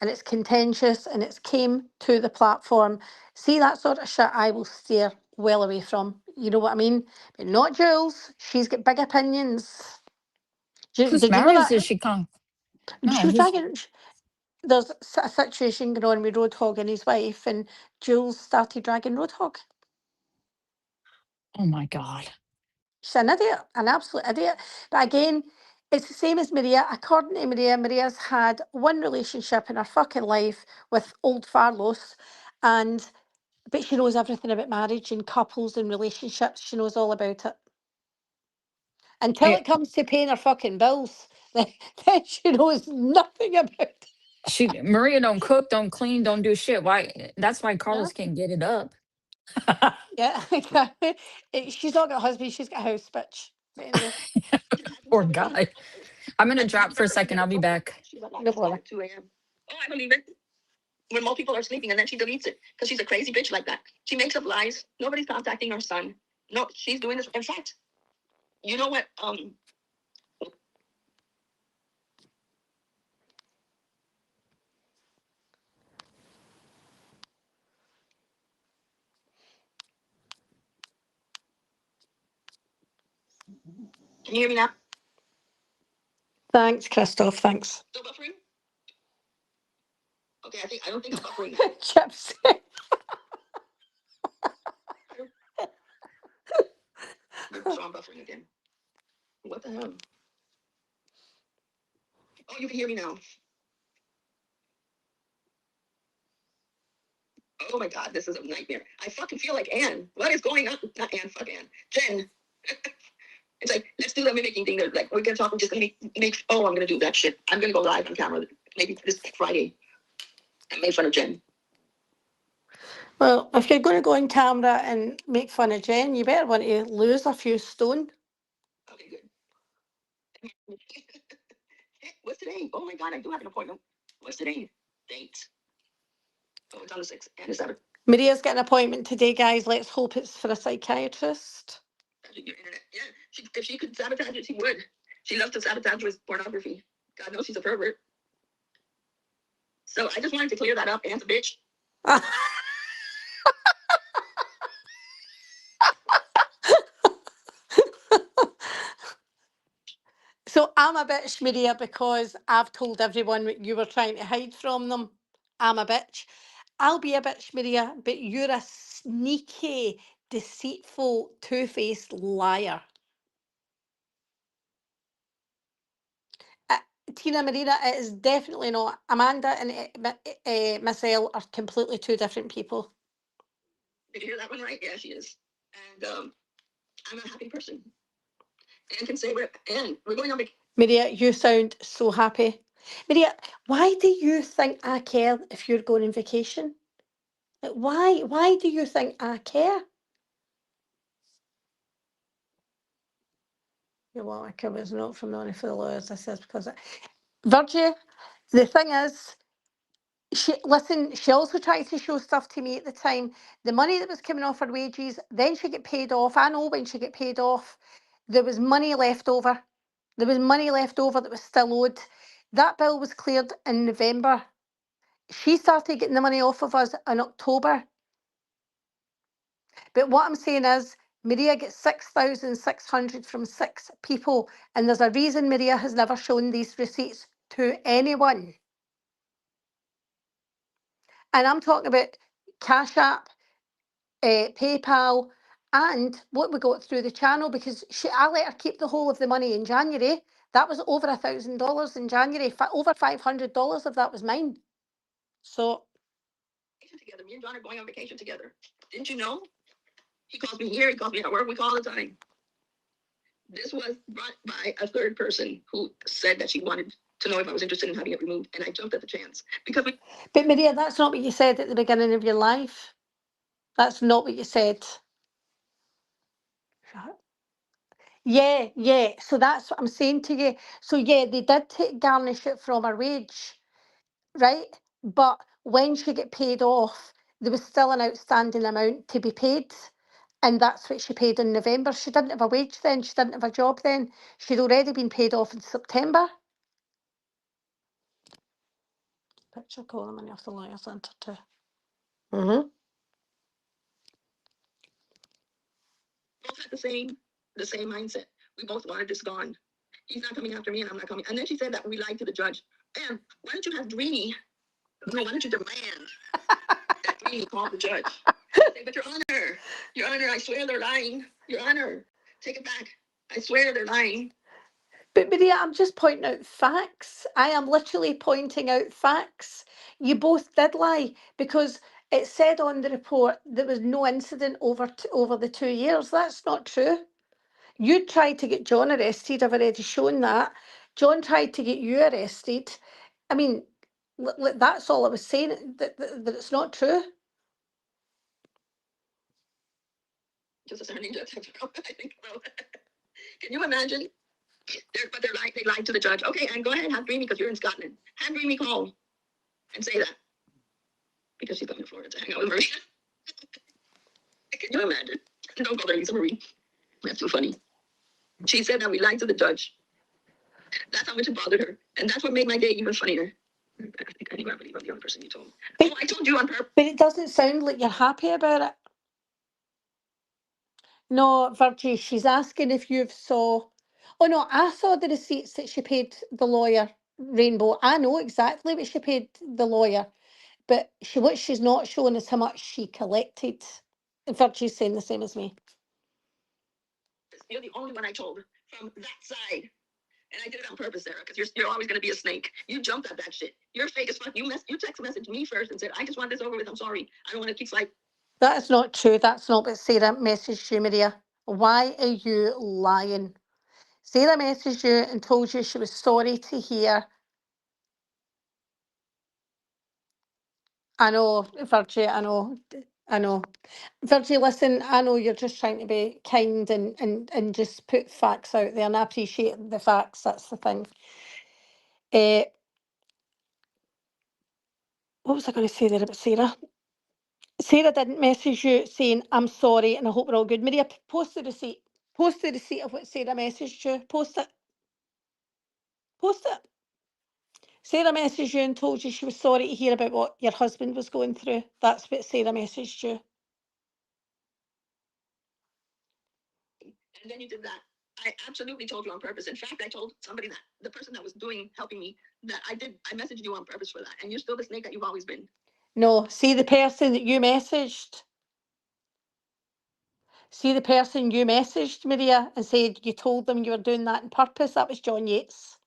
and it's contentious and it's came to the platform. See that sort of shit I will steer well away from. You know what I mean? But not Jules. She's got big opinions. Whose Did you know marriage that? did she come? She No, was who's. dragging. There's a situation going on with Roadhog and his wife, and Jules started dragging Roadhog. Oh my God. She's an idiot, an absolute idiot. But again, it's the same as Maria. According to Maria, Maria's had one relationship in her fucking life with old Farlos, but she knows everything about marriage and couples and relationships. She knows all about it. Until it It, comes to paying her fucking bills, then she knows nothing about it. Maria don't cook, don't clean, don't do shit. Why? That's why Yeah. Carlos can't get it up. Yeah, exactly. She's not got a husband, she's got a house, bitch. But anyway, Poor guy. I'm gonna drop for a second. I'll be back. She's like, no bother. at 2 a.m. Oh, I believe it. When most people are sleeping, and then she deletes it because she's a crazy bitch like that. She makes up lies. Nobody's contacting her son. No, she's doing this. In fact, you know what? Can you hear me now? Thanks, Christoph. Thanks. Still buffering? Okay, I don't think I'm buffering. Chips. So I'm buffering again. What the hell? Oh, you can hear me now. Oh my God, this is a nightmare. I fucking feel like Anne. What is going on? Not Anne, fuck Anne. Jen. It's like, let's do the mimicking thing. They're like, we're gonna talk. We're just gonna make. Oh, I'm gonna do that shit. I'm gonna go live on camera. Maybe this Friday. And make fun of Jen. Well, if you're going to go on camera and make fun of Jen, you better want to lose a few stone. Okay, good. What's today? Oh my God, I do have an appointment. What's today? Date. Oh, it's on the 6th and the 7th. Maria's got an appointment today, guys. Let's hope it's for a psychiatrist. Your internet. Yeah, if she could sabotage it, she would. She loves to sabotage with pornography. God knows she's a pervert. So I just wanted to clear that up. Anne's a bitch. So I'm a bitch, Maria, because I've told everyone what you were trying to hide from them. I'm a bitch. I'll be a bitch, Maria, but you're a sneaky, deceitful, two-faced liar. Tina Marina, it is definitely not. Amanda and Miss L are completely two different people. Did you hear that one right? Yeah, she is. And I'm a happy person. Anne can say we're going on vacation. Maria, you sound so happy. Maria, why do you think I care if you're going on vacation? Like, why do you think I care? Your Walker was not from the for the lawyers. I says because Virgie, the thing is, she also tried to show stuff to me at the time. The money that was coming off her wages, then she get paid off. I know when she get paid off, there was money left over. There was money left over that was still owed. That bill was cleared in November. She started getting the money off of us in October. But what I'm saying is, Maria gets 6,600 from 6 people, and there's a reason Maria has never shown these receipts to anyone. And I'm talking about Cash App, PayPal, and what we got through the channel, because I let her keep the whole of the money in January. That was over $1,000 in January. Over $500 of that was mine. So. Together, me and John are going on vacation together. Didn't you know? He calls me here, he calls me at work, we call all the time. This was brought by a third person who said that she wanted to know if I was interested in having it removed, and I jumped at the chance. Because But Maria, that's not what you said at the beginning of your life. That's not what you said. Yeah. So that's what I'm saying to you. So yeah, they did garnish it from her wage, right? But when she got paid off, there was still an outstanding amount to be paid. And that's what she paid in November. She didn't have a wage then. She didn't have a job then. She'd already been paid off in September. Picture calling money off the lawyer centre too. Mm-hmm. Both had the same mindset. We both wanted this gone. He's not coming after me, and I'm not coming. And then she said that we lied to the judge. And why don't you have Dreamy? No, why don't you demand that Dreamy call the judge? Say, but Your Honor, I swear they're lying. Your Honor, take it back. I swear they're lying. But Maria, I'm just pointing out facts. I am literally pointing out facts. You both did lie because it said on the report there was no incident over the 2 years. That's not true. You tried to get John arrested. I've already shown that. John tried to get you arrested. I mean, that's all I was saying, that it's not true. Just a turning judge. I think, well, can you imagine? They lied to the judge. Okay, and go ahead, have Dreamy because you're in Scotland. Have Dreamy call and say that because she's going to Florida to hang out with Marie. Can you imagine? Don't call her Lisa Marie. That's too funny. She said that we lied to the judge. That's how much it bothered her, and that's what made my day even funnier. I think I believe I'm the only person you told. But, I told you on purpose. But it doesn't sound like you're happy about it. No, Virgie, she's asking if you've saw. Oh no, I saw the receipts that she paid the lawyer, Rainbow. I know exactly what she paid the lawyer, but what she's not showing is how much she collected. Virgie's saying the same as me. you're the only one I told from that side. And I did it on purpose, Sarah, because you're always going to be a snake. You jumped at that shit. You're fake as fuck. You text messaged me first and said, I just want this over with. I'm sorry. I don't want to keep like. That is not true. That's not what Sarah messaged you, Maria. Why are you lying? Sarah messaged you and told you she was sorry to hear. I know, Virgie, I know. I know. Virgie, listen, I know you're just trying to be kind and just put facts out there, and I appreciate the facts. That's the thing. What was I going to say there about Sarah? Sarah didn't message you saying, I'm sorry and I hope we're all good. Maria, post the receipt. Post the receipt of what Sarah messaged you. Post it. Post it. Sarah messaged you and told you she was sorry to hear about what your husband was going through. That's what Sarah messaged you. And then you did that. I absolutely told you on purpose. In fact, I told somebody that the person that was helping me, that I messaged you on purpose for that. And you're still the snake that you've always been. No, see the person that you messaged. See the person you messaged, Maria, and said you told them you were doing that on purpose. That was John Yates.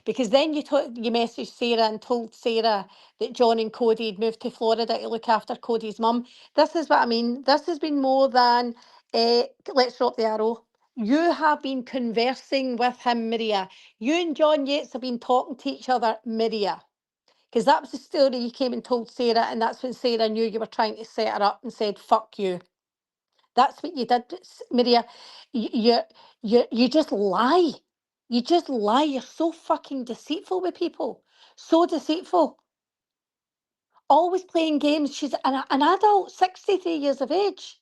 Because then you messaged Sarah and told Sarah that John and Cody had moved to Florida to look after Cody's mum. This is what I mean. This has been more than, let's drop the arrow. You have been conversing with him, Maria. You and John Yates have been talking to each other, Maria. Because that was the story you came and told Sarah, and that's when Sarah knew you were trying to set her up and said, fuck you. That's what you did, Maria. You just lie. You just lie. You're so fucking deceitful with people. So deceitful. Always playing games. She's an adult, 63 years of age.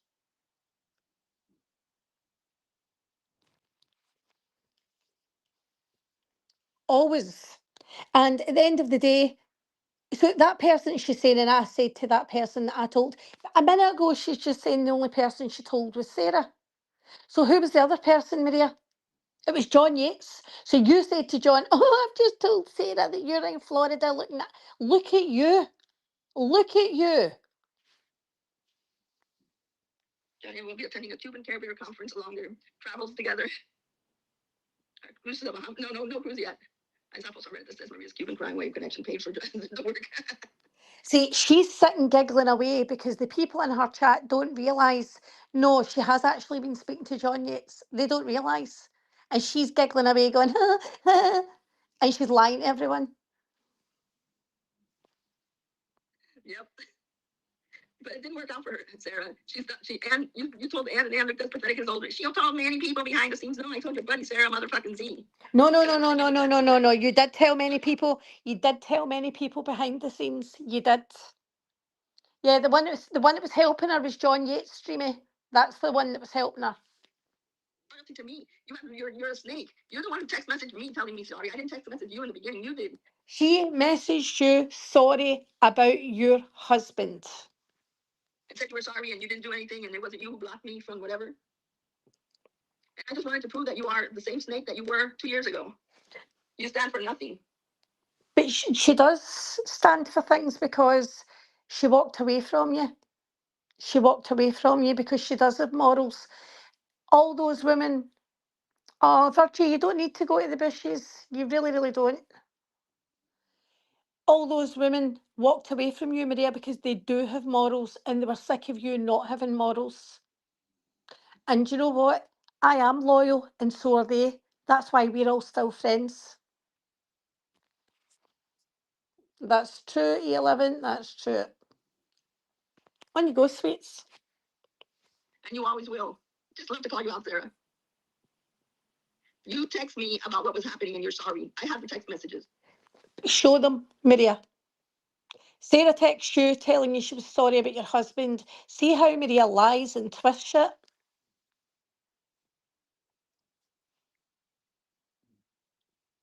Always. And at the end of the day, so that person she's saying, and I said to that person that I told, a minute ago, she's just saying the only person she told was Sarah. So who was the other person, Maria? It was John Yates. So you said to John, oh, I've just told Sarah that you're in Florida looking at. Look at you. Look at you. Johnny will be attending a Cuban Caribbean conference along their travels together. Cruise to the Bahamas. No cruise yet. I suppose I read this. Says Maria's Cuban crime wave connection paid for the work. See, she's sitting giggling away because the people in her chat don't realise, no, she has actually been speaking to John Yates. They don't realise. And she's giggling away going, and she's lying to everyone. Yep. But it didn't work out for her, Sarah. And you told Ann, and Ann looked as pathetic as older. She'll tell many people behind the scenes. No, I told your buddy Sarah motherfucking Z. No. You did tell many people. You did tell many people behind the scenes. You did. Yeah, the one that was helping her was John Yates, Streamy. That's the one that was helping her. Loyalty to me. You're a snake. You're the one who text messaged me telling me sorry. I didn't text message you in the beginning. You did. She messaged you sorry about your husband. And said you were sorry and you didn't do anything and it wasn't you who blocked me from whatever. And I just wanted to prove that you are the same snake that you were 2 years ago. You stand for nothing. But she does stand for things because she walked away from you. She walked away from you because she does have morals. All those women, oh, Virtue, you don't need to go to the bushes. You really, really don't. All those women walked away from you, Maria, because they do have morals and they were sick of you not having morals. And you know what? I am loyal and so are they. That's why we're all still friends. That's true, E11. That's true. On you go, sweets. And you always will. Just love to call you out, Sarah. You text me about what was happening and you're sorry. I have the text messages. Show them, Maria. Sarah texts you telling you she was sorry about your husband. See how Maria lies and twists shit?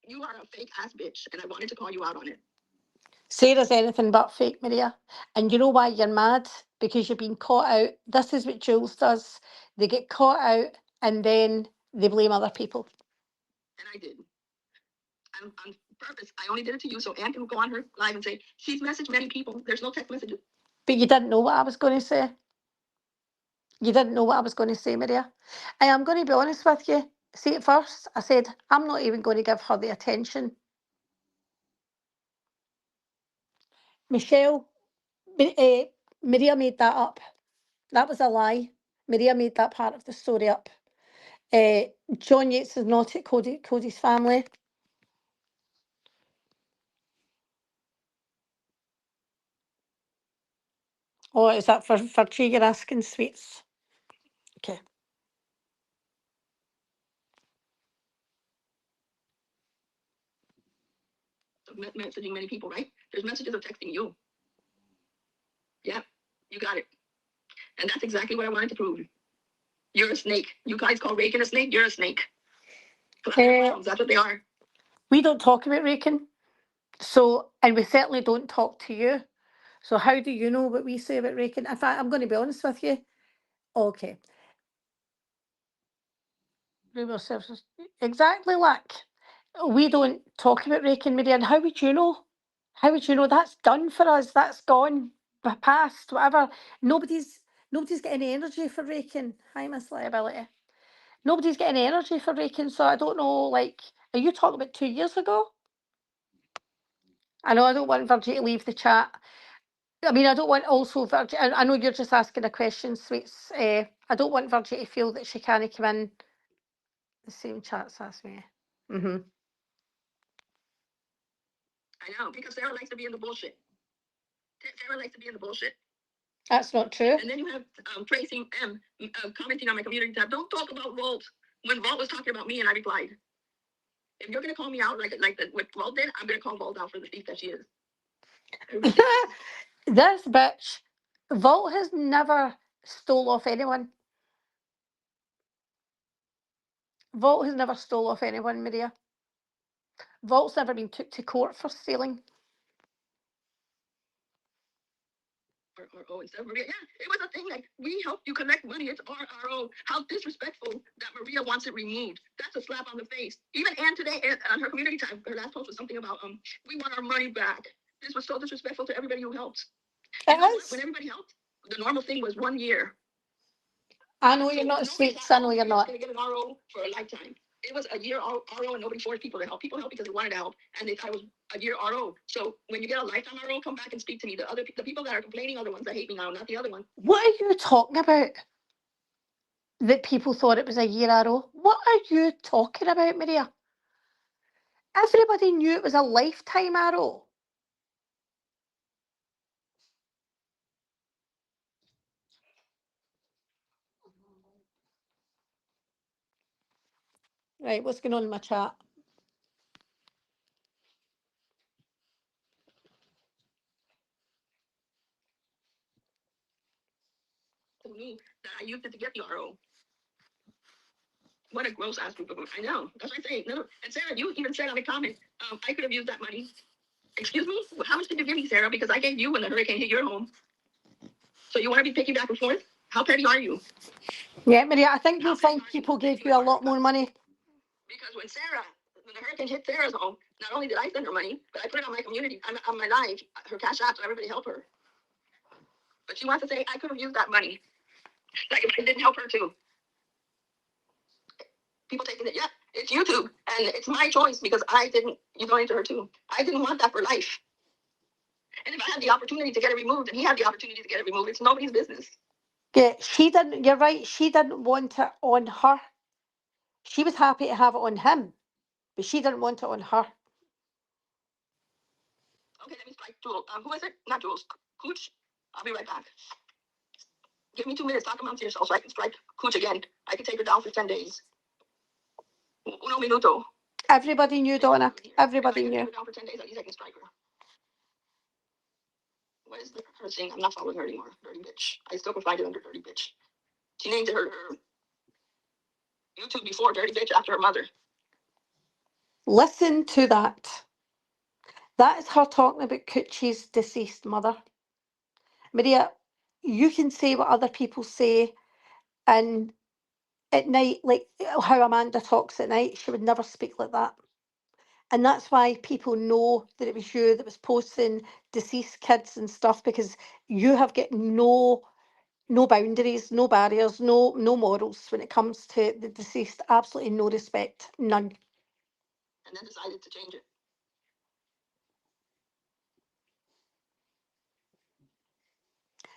You are a fake ass bitch, and I wanted to call you out on it. Sarah's anything but fake, Maria. And you know why you're mad? Because you've been caught out. This is what Jules does. They get caught out and then they blame other people. And I did. On purpose. I only did it to you so Ann can go on her live and say, she's messaged many people. There's no text messages. But you didn't know what I was going to say. You didn't know what I was going to say, Maria. I am going to be honest with you. See, at first, I said, I'm not even going to give her the attention. Michelle, Maria made that up. That was a lie. Maria made that part of the story up. John Yates is not at Cody's family. Oh, is that for G you're asking, sweets? Okay. Messaging many people, right? There's messages of texting you. Yeah, you got it. And that's exactly what I wanted to prove. You're a snake. You guys call Reagan a snake, you're a snake. That's what they are. We don't talk about Reagan. So, and we certainly don't talk to you. So how do you know what we say about Reagan? In fact, I'm going to be honest with you. Okay. Rumour services. Exactly, like. We don't talk about Reagan, Maria. And how would you know? How would you know? That's done for us. That's gone, past, whatever. Nobody's got any energy for Reagan. Hi, Miss Liability. Nobody's got any energy for Reagan. So I don't know, like, are you talking about 2 years ago? I know I don't want Virgie to leave the chat. I mean, I don't want also Virgie. I know you're just asking a question, sweets. I don't want Virgie to feel that she can't come in the same chats as me. I know, because Sarah likes to be in the bullshit. Sarah likes to be in the bullshit. That's not true. And then you have Tracy M commenting on my community tab. Don't talk about Walt. When Walt was talking about me, and I replied, if you're gonna call me out like what Walt did, I'm gonna call Walt out for the thief that she is. This bitch, Vault has never stole off anyone. Vault has never stole off anyone, Maria. Vault's never been took to court for stealing. RRO instead of Maria. Yeah, it was a thing like we helped you collect money. It's RRO. How disrespectful that Maria wants it removed. That's a slap on the face. Even Ann today on her community tab, her last post was something about we want our money back. This was so disrespectful to everybody who helped. You know what? When everybody helped, the normal thing was 1 year. I know you're not sweets. I know you're not. Going to get an RO for a lifetime. It was a year RO and nobody forced people to help. People helped because they wanted to help, and they thought it was a year RO. So when you get a lifetime RO, come back and speak to me. The people that are complaining are the ones that hate me now, not the other one. What are you talking about? That people thought it was a year RO? What are you talking about, Maria? Everybody knew it was a lifetime RO. Right, what's going on in my chat? Me that I used it to get the RO. What a gross ass group of them. I know. That's what I say. No. And Sarah, you even said on a comment, I could have used that money. Excuse me? How much did you give me, Sarah? Because I gave you when the hurricane hit your home. So you want to be picking back and forth? How petty are you? Yeah, Maria, I think you think people gave you a lot more money. Because when the hurricane hit Sarah's home, not only did I send her money, but I put it on my community, on my live, her cash app, so everybody help her. But she wants to say, I could have used that money. Like if I didn't help her too. People taking it, yeah, it's YouTube. And it's my choice because you donated to her too. I didn't want that for life. And if I had the opportunity to get it removed and he had the opportunity to get it removed, it's nobody's business. Yeah, she didn't, you're right, she didn't want it on her. She was happy to have it on him, but she didn't want it on her. Okay, let me strike Jules. Who is it? Not Jules. Cooch. I'll be right back. Give me 2 minutes. Talk amongst yourselves so I can strike Cooch again. I can take her down for 10 days. Uno minuto. Everybody knew, Donna. Everybody If I can knew. take her down for 10 days, at least I can strike her. What is her saying? I'm not following her anymore. Dirty bitch. I still can find it under dirty bitch. She named her YouTube before dirty bitch after her mother. Listen to that. That is her talking about Coochie's deceased mother. Maria, you can say what other people say, and at night, like how Amanda talks at night, she would never speak like that. And that's why people know that it was you that was posting deceased kids and stuff, because you have got no no boundaries, no barriers, no morals when it comes to the deceased. Absolutely no respect, none. And then decided to change it.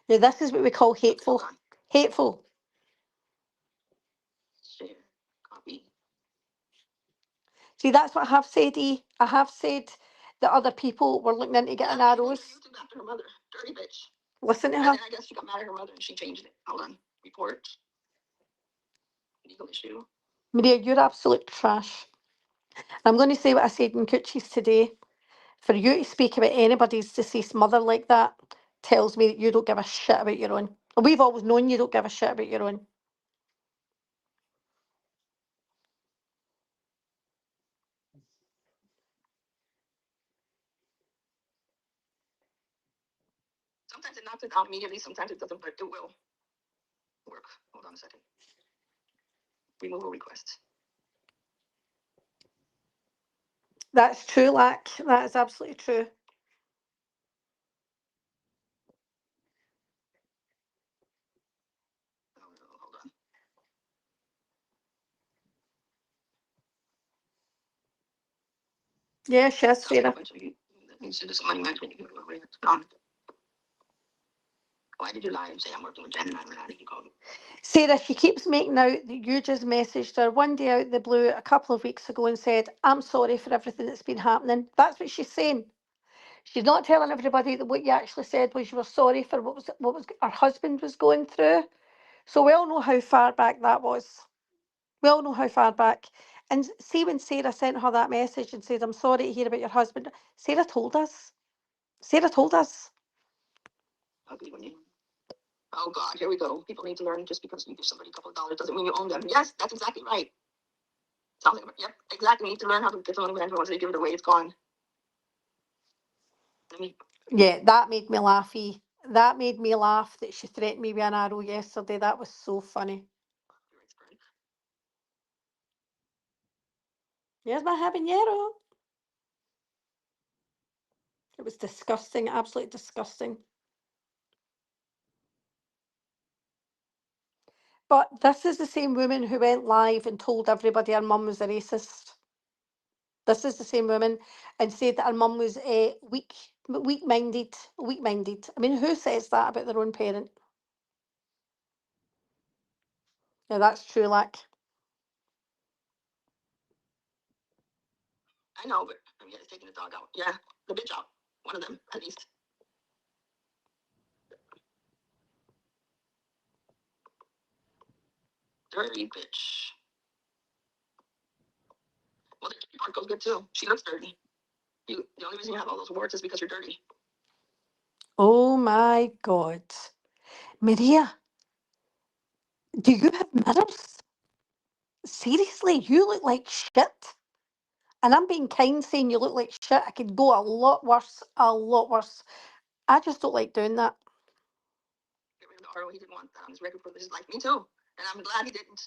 Now this is what we call hateful. Hold on. Hateful. Share. Copy. See, that's what I have said, E. I have said that other people were looking into getting Yeah, she arrows. named YouTube after her mother. Dirty bitch. Listen to And her. then I guess she got mad at her mother and she changed it. Hold on. Report. Legal issue. Maria, you're absolute trash. I'm going to say what I said in Coochies today. For you to speak about anybody's deceased mother like that tells me that you don't give a shit about your own. And we've always known you don't give a shit about your own. Sometimes it knocks it out immediately. Sometimes it doesn't, but it will work. Hold on a second. Removal request. That's true, Lack. That is absolutely true. Oh no, hold on. Yes, yes, Sarah. You should do some money management. On. Why did you lie and say I'm working with Jen and I'm not? You called me. Sarah, she keeps making out that you just messaged her one day out of the blue a couple of weeks ago and said, I'm sorry for everything that's been happening. That's what she's saying. She's not telling everybody that what you actually said was you were sorry for what was her husband was going through. So we all know how far back that was. We all know how far back. And see, when Sarah sent her that message and said, I'm sorry to hear about your husband, Sarah told us. Sarah told us. Oh God, here we go. People need to learn just because you give somebody a couple of dollars doesn't mean you own them. Yes, that's exactly right. Something. Yep, exactly. You need to learn how to get someone once they give it away, it's gone. Yeah, that made me laughy. That made me laugh that she threatened me with an arrow yesterday. That was so funny. Here's my habanero. It was disgusting, absolutely disgusting. But this is the same woman who went live and told everybody her mum was a racist. This is the same woman and said that her mum was weak-minded. Weak-minded. I mean, who says that about their own parent? Yeah, that's true, like. I know, but yeah, it's taking the dog out. Yeah, the bitch out. One of them, at least. Dirty bitch. Well, the dirty part goes good too. She looks dirty. The only reason you have all those warts is because you're dirty. Oh my God. Maria, do you have mirrors? Seriously, you look like shit. And I'm being kind saying you look like shit. I could go a lot worse, a lot worse. I just don't like doing that. Get rid of the RO. He didn't want that on his record for his life. Me too. And I'm glad he didn't.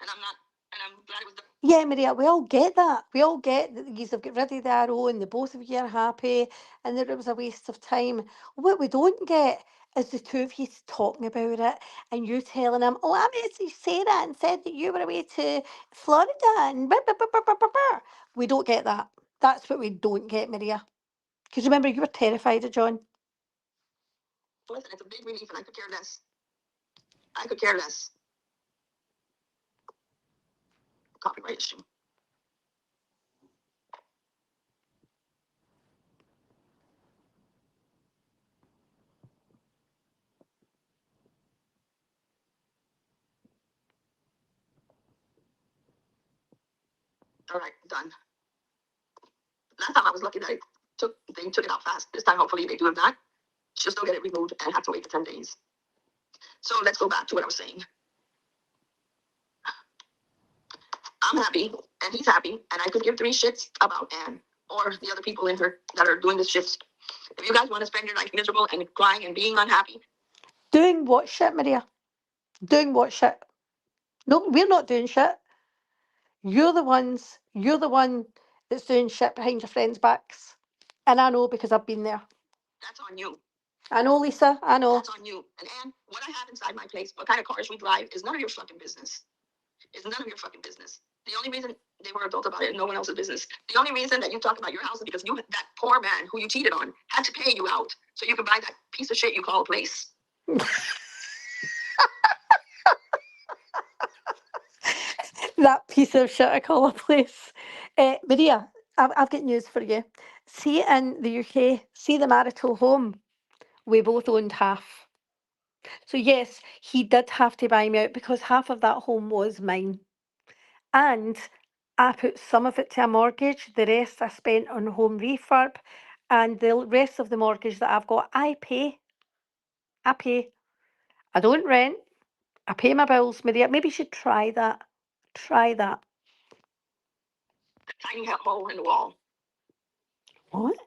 And I'm not. And I'm glad it was done. Yeah, Maria, we all get that. We all get that you have got rid of the arrow and the both of you are happy and that it was a waste of time. What we don't get is the two of you talking about it and you telling him, oh, I messaged Sarah and said that you were away to Florida and blah, blah, blah, blah, blah, blah, blah. We don't get that. That's what we don't get, Maria. Because remember, you were terrified of John. Listen, it's a big relief and I could care less. I could care less. Copyright issue. All right, done. Last time I was lucky that they took it out fast. This time, hopefully, they do it not. She'll still get it removed and have to wait for 10 days. So let's go back to what I was saying. I'm happy and he's happy, and I could give three shits about Anne or the other people in her that are doing this shit. If you guys want to spend your life miserable and crying and being unhappy, Doing what shit, Maria? Doing what shit? No, we're not doing shit. You're the one that's doing shit behind your friends' backs. And I know because I've been there. that's on you. I know, Lisa. I know. That's on you. And Anne, what I have inside my place, what kind of cars we drive, is none of your fucking business. It's none of your fucking business. The only reason they were adult about it and no one else's business. The only reason that you talk about your house is because that poor man who you cheated on had to pay you out so you could buy that piece of shit you call a place. That piece of shit I call a place. Maria, I've got news for you. See, in the UK, see the marital home, we both owned half. So yes, he did have to buy me out because half of that home was mine. And I put some of it to a mortgage, the rest I spent on home refurb, and the rest of the mortgage that I've got, I pay. I pay. I don't rent. I pay my bills, Maria. Maybe you should try that. Try that. Tiny hole in the wall. What?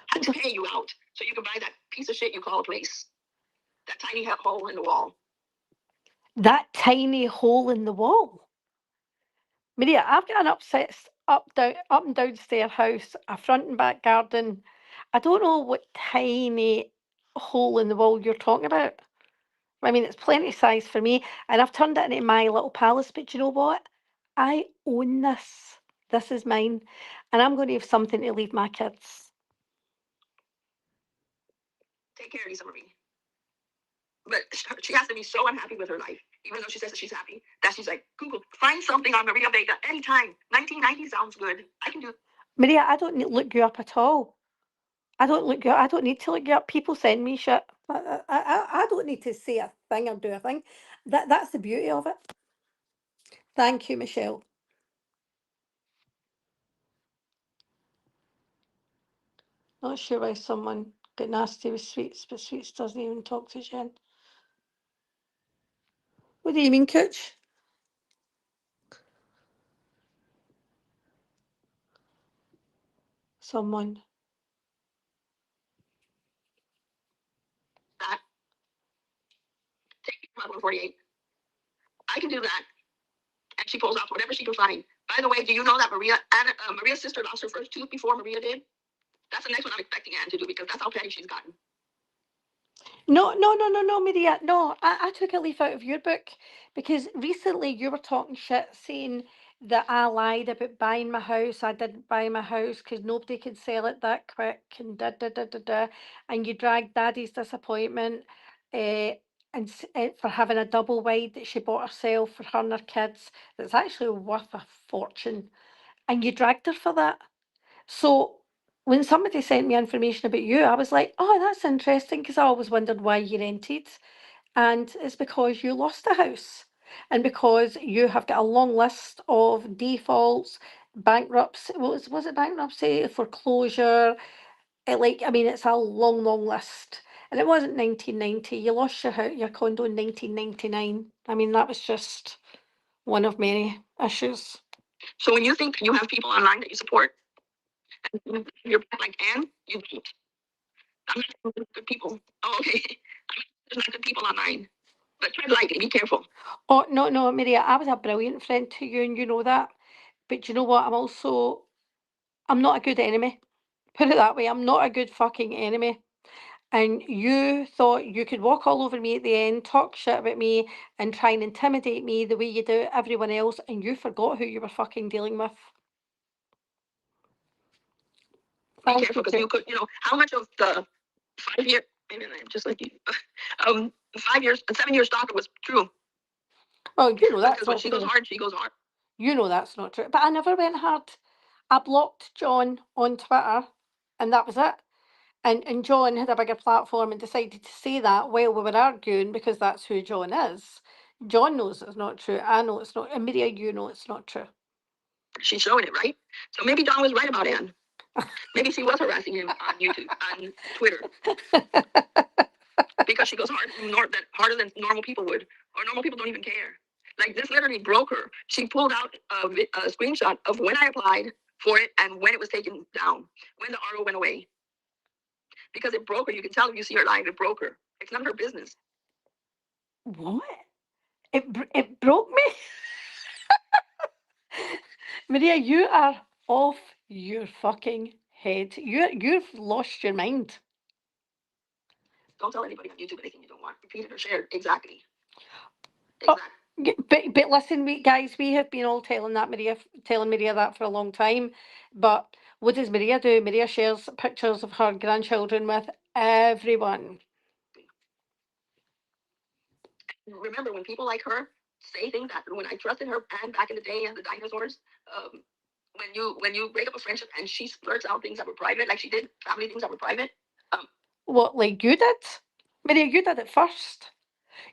Had to pay you out so you could buy that piece of shit you call a place. That tiny hole in the wall. That tiny hole in the wall. Maria, I've got an up and downstairs house, a front and back garden. I don't know what tiny hole in the wall you're talking about. I mean, it's plenty size for me, and I've turned it into my little palace. But you know what? I own this. This is mine, and I'm going to have something to leave my kids. Take care, Lisa Marie. But she has to be so unhappy with her life, even though she says that she's happy, that she's like, Google, find something on Maria Vega anytime. 1990 sounds good. I can do. Maria, I don't need to look you up at all. I don't look you up. I don't need to look you up. People send me shit. I don't need to say a thing or do a thing. That's the beauty of it. Thank you, Michelle. Not sure why someone got nasty with Sweets, but Sweets doesn't even talk to Jen. What do you mean, Cooch? Someone. That. Take 148. I can do that. And she pulls off whatever she can find. By the way, do you know that Maria's sister lost her first tooth before Maria did? That's the next one I'm expecting Anne to do because that's how petty she's gotten. No, Maria. No, I took a leaf out of your book because recently you were talking shit saying that I lied about buying my house. I didn't buy my house because nobody could sell it that quick and da. And you dragged Daddy's disappointment for having a double wide that she bought herself for her and her kids that's actually worth a fortune. And you dragged her for that. So when somebody sent me information about you, I was like, oh, that's interesting because I always wondered why you rented. And it's because you lost a house and because you have got a long list of defaults, bankruptcy. Was it bankruptcy, foreclosure? It's a long list. And it wasn't 1990. You lost your condo in 1999. That was just one of many issues. So when you think you have people online that you support, and you're like Anne, you don't. I'm not good people. Oh, okay. There's not good people online. But tread lightly, be careful. Oh, no, Maria, I was a brilliant friend to you, and you know that. But you know what? I'm not a good enemy. Put it that way. I'm not a good fucking enemy. And you thought you could walk all over me at the end, talk shit about me, and try and intimidate me the way you do everyone else, and you forgot who you were fucking dealing with. Be careful because you could, how much of the 5 year, maybe I'm just like you, 5 years, 7 years stalker was true. Well, you know that's because when not she true. goes hard, she goes hard. You know that's not true. But I never went hard. I blocked John on Twitter, and that was it. And John had a bigger platform and decided to say that while we were arguing because that's who John is. John knows it's not true. I know it's not. And Maria, you know it's not true. She's showing it, right? So maybe John was right about Anne. Maybe she was harassing him on YouTube, on Twitter. Because she goes harder than normal people would. Or normal people don't even care. Like this literally broke her. She pulled out a screenshot of when I applied for it and when it was taken down, when the RO went away. Because it broke her. You can tell if you see her live, it broke her. It's none of her business. What? It broke me? Maria, you are off your fucking head. You've lost your mind. Don't tell anybody on YouTube anything you don't want repeated or shared. Exactly. Oh, but listen, guys, we have been all telling Maria that for a long time. But what does Maria do? Maria shares pictures of her grandchildren with everyone. Remember, when people like her say things that when I trusted her and back in the day as the dinosaurs, when you break up a friendship and she blurts out things that were private, like she did, family things that were private. What, like you did? Maria, you did it first.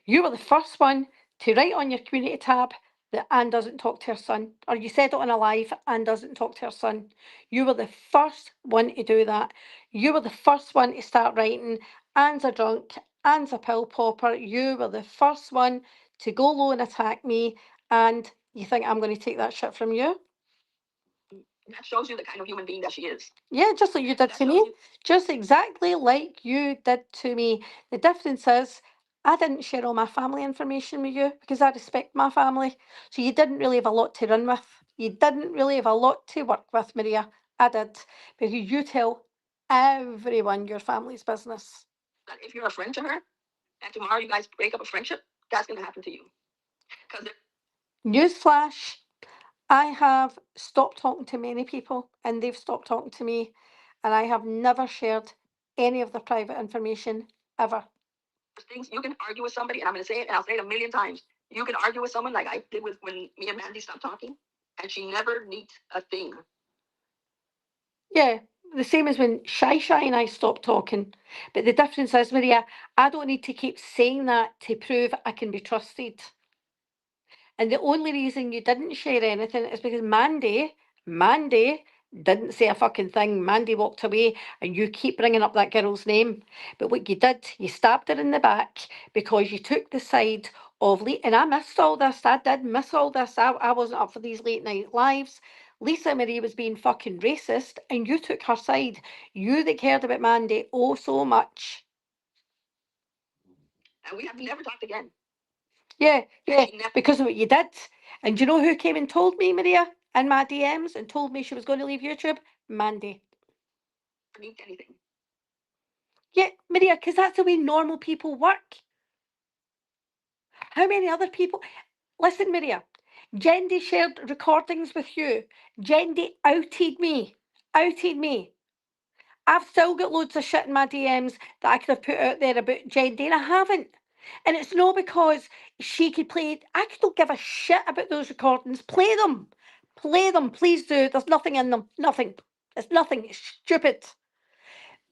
You were the first one to write on your community tab that Anne doesn't talk to her son, or you said it on a live, Anne doesn't talk to her son. You were the first one to do that. You were the first one to start writing, Anne's a drunk, Anne's a pill popper. You were the first one to go low and attack me, and you think I'm going to take that shit from you? That shows you the kind of human being that she is. Yeah, just like you did to me. Just exactly like you did to me. The difference is, I didn't share all my family information with you because I respect my family. So you didn't really have a lot to run with. You didn't really have a lot to work with, Maria. I did. Because you tell everyone your family's business. That if you're a friend to her and tomorrow you guys break up a friendship, that's going to happen to you. Newsflash, I have stopped talking to many people and they've stopped talking to me, and I have never shared any of their private information ever. Things you can argue with somebody, and I'm going to say it, and I'll say it a million times. You can argue with someone like I did with when me and Mandy stopped talking, and she never needs a thing. Yeah, the same as when Shy and I stopped talking. But the difference is, Maria, I don't need to keep saying that to prove I can be trusted. And the only reason you didn't share anything is because Mandy didn't say a fucking thing. Mandy walked away, and you keep bringing up that girl's name. But what you did, you stabbed her in the back because you took the side of and I missed all this. I did miss all this. I wasn't up for these late night lives. Lisa Marie was being fucking racist, and you took her side. You that cared about Mandy oh so much. And we have never talked again. Yeah, because of what you did. And do you know who came and told me, Maria, in my DMs and told me she was going to leave YouTube? Mandy. Need anything. Yeah, Maria, because that's the way normal people work. How many other people? Listen, Maria, Jendi shared recordings with you. Jendi outed me. I've still got loads of shit in my DMs that I could have put out there about Jendi, and I haven't. And it's not because she could play. I don't give a shit about those recordings. Play them. Please do. There's nothing in them. Nothing. It's nothing. It's stupid.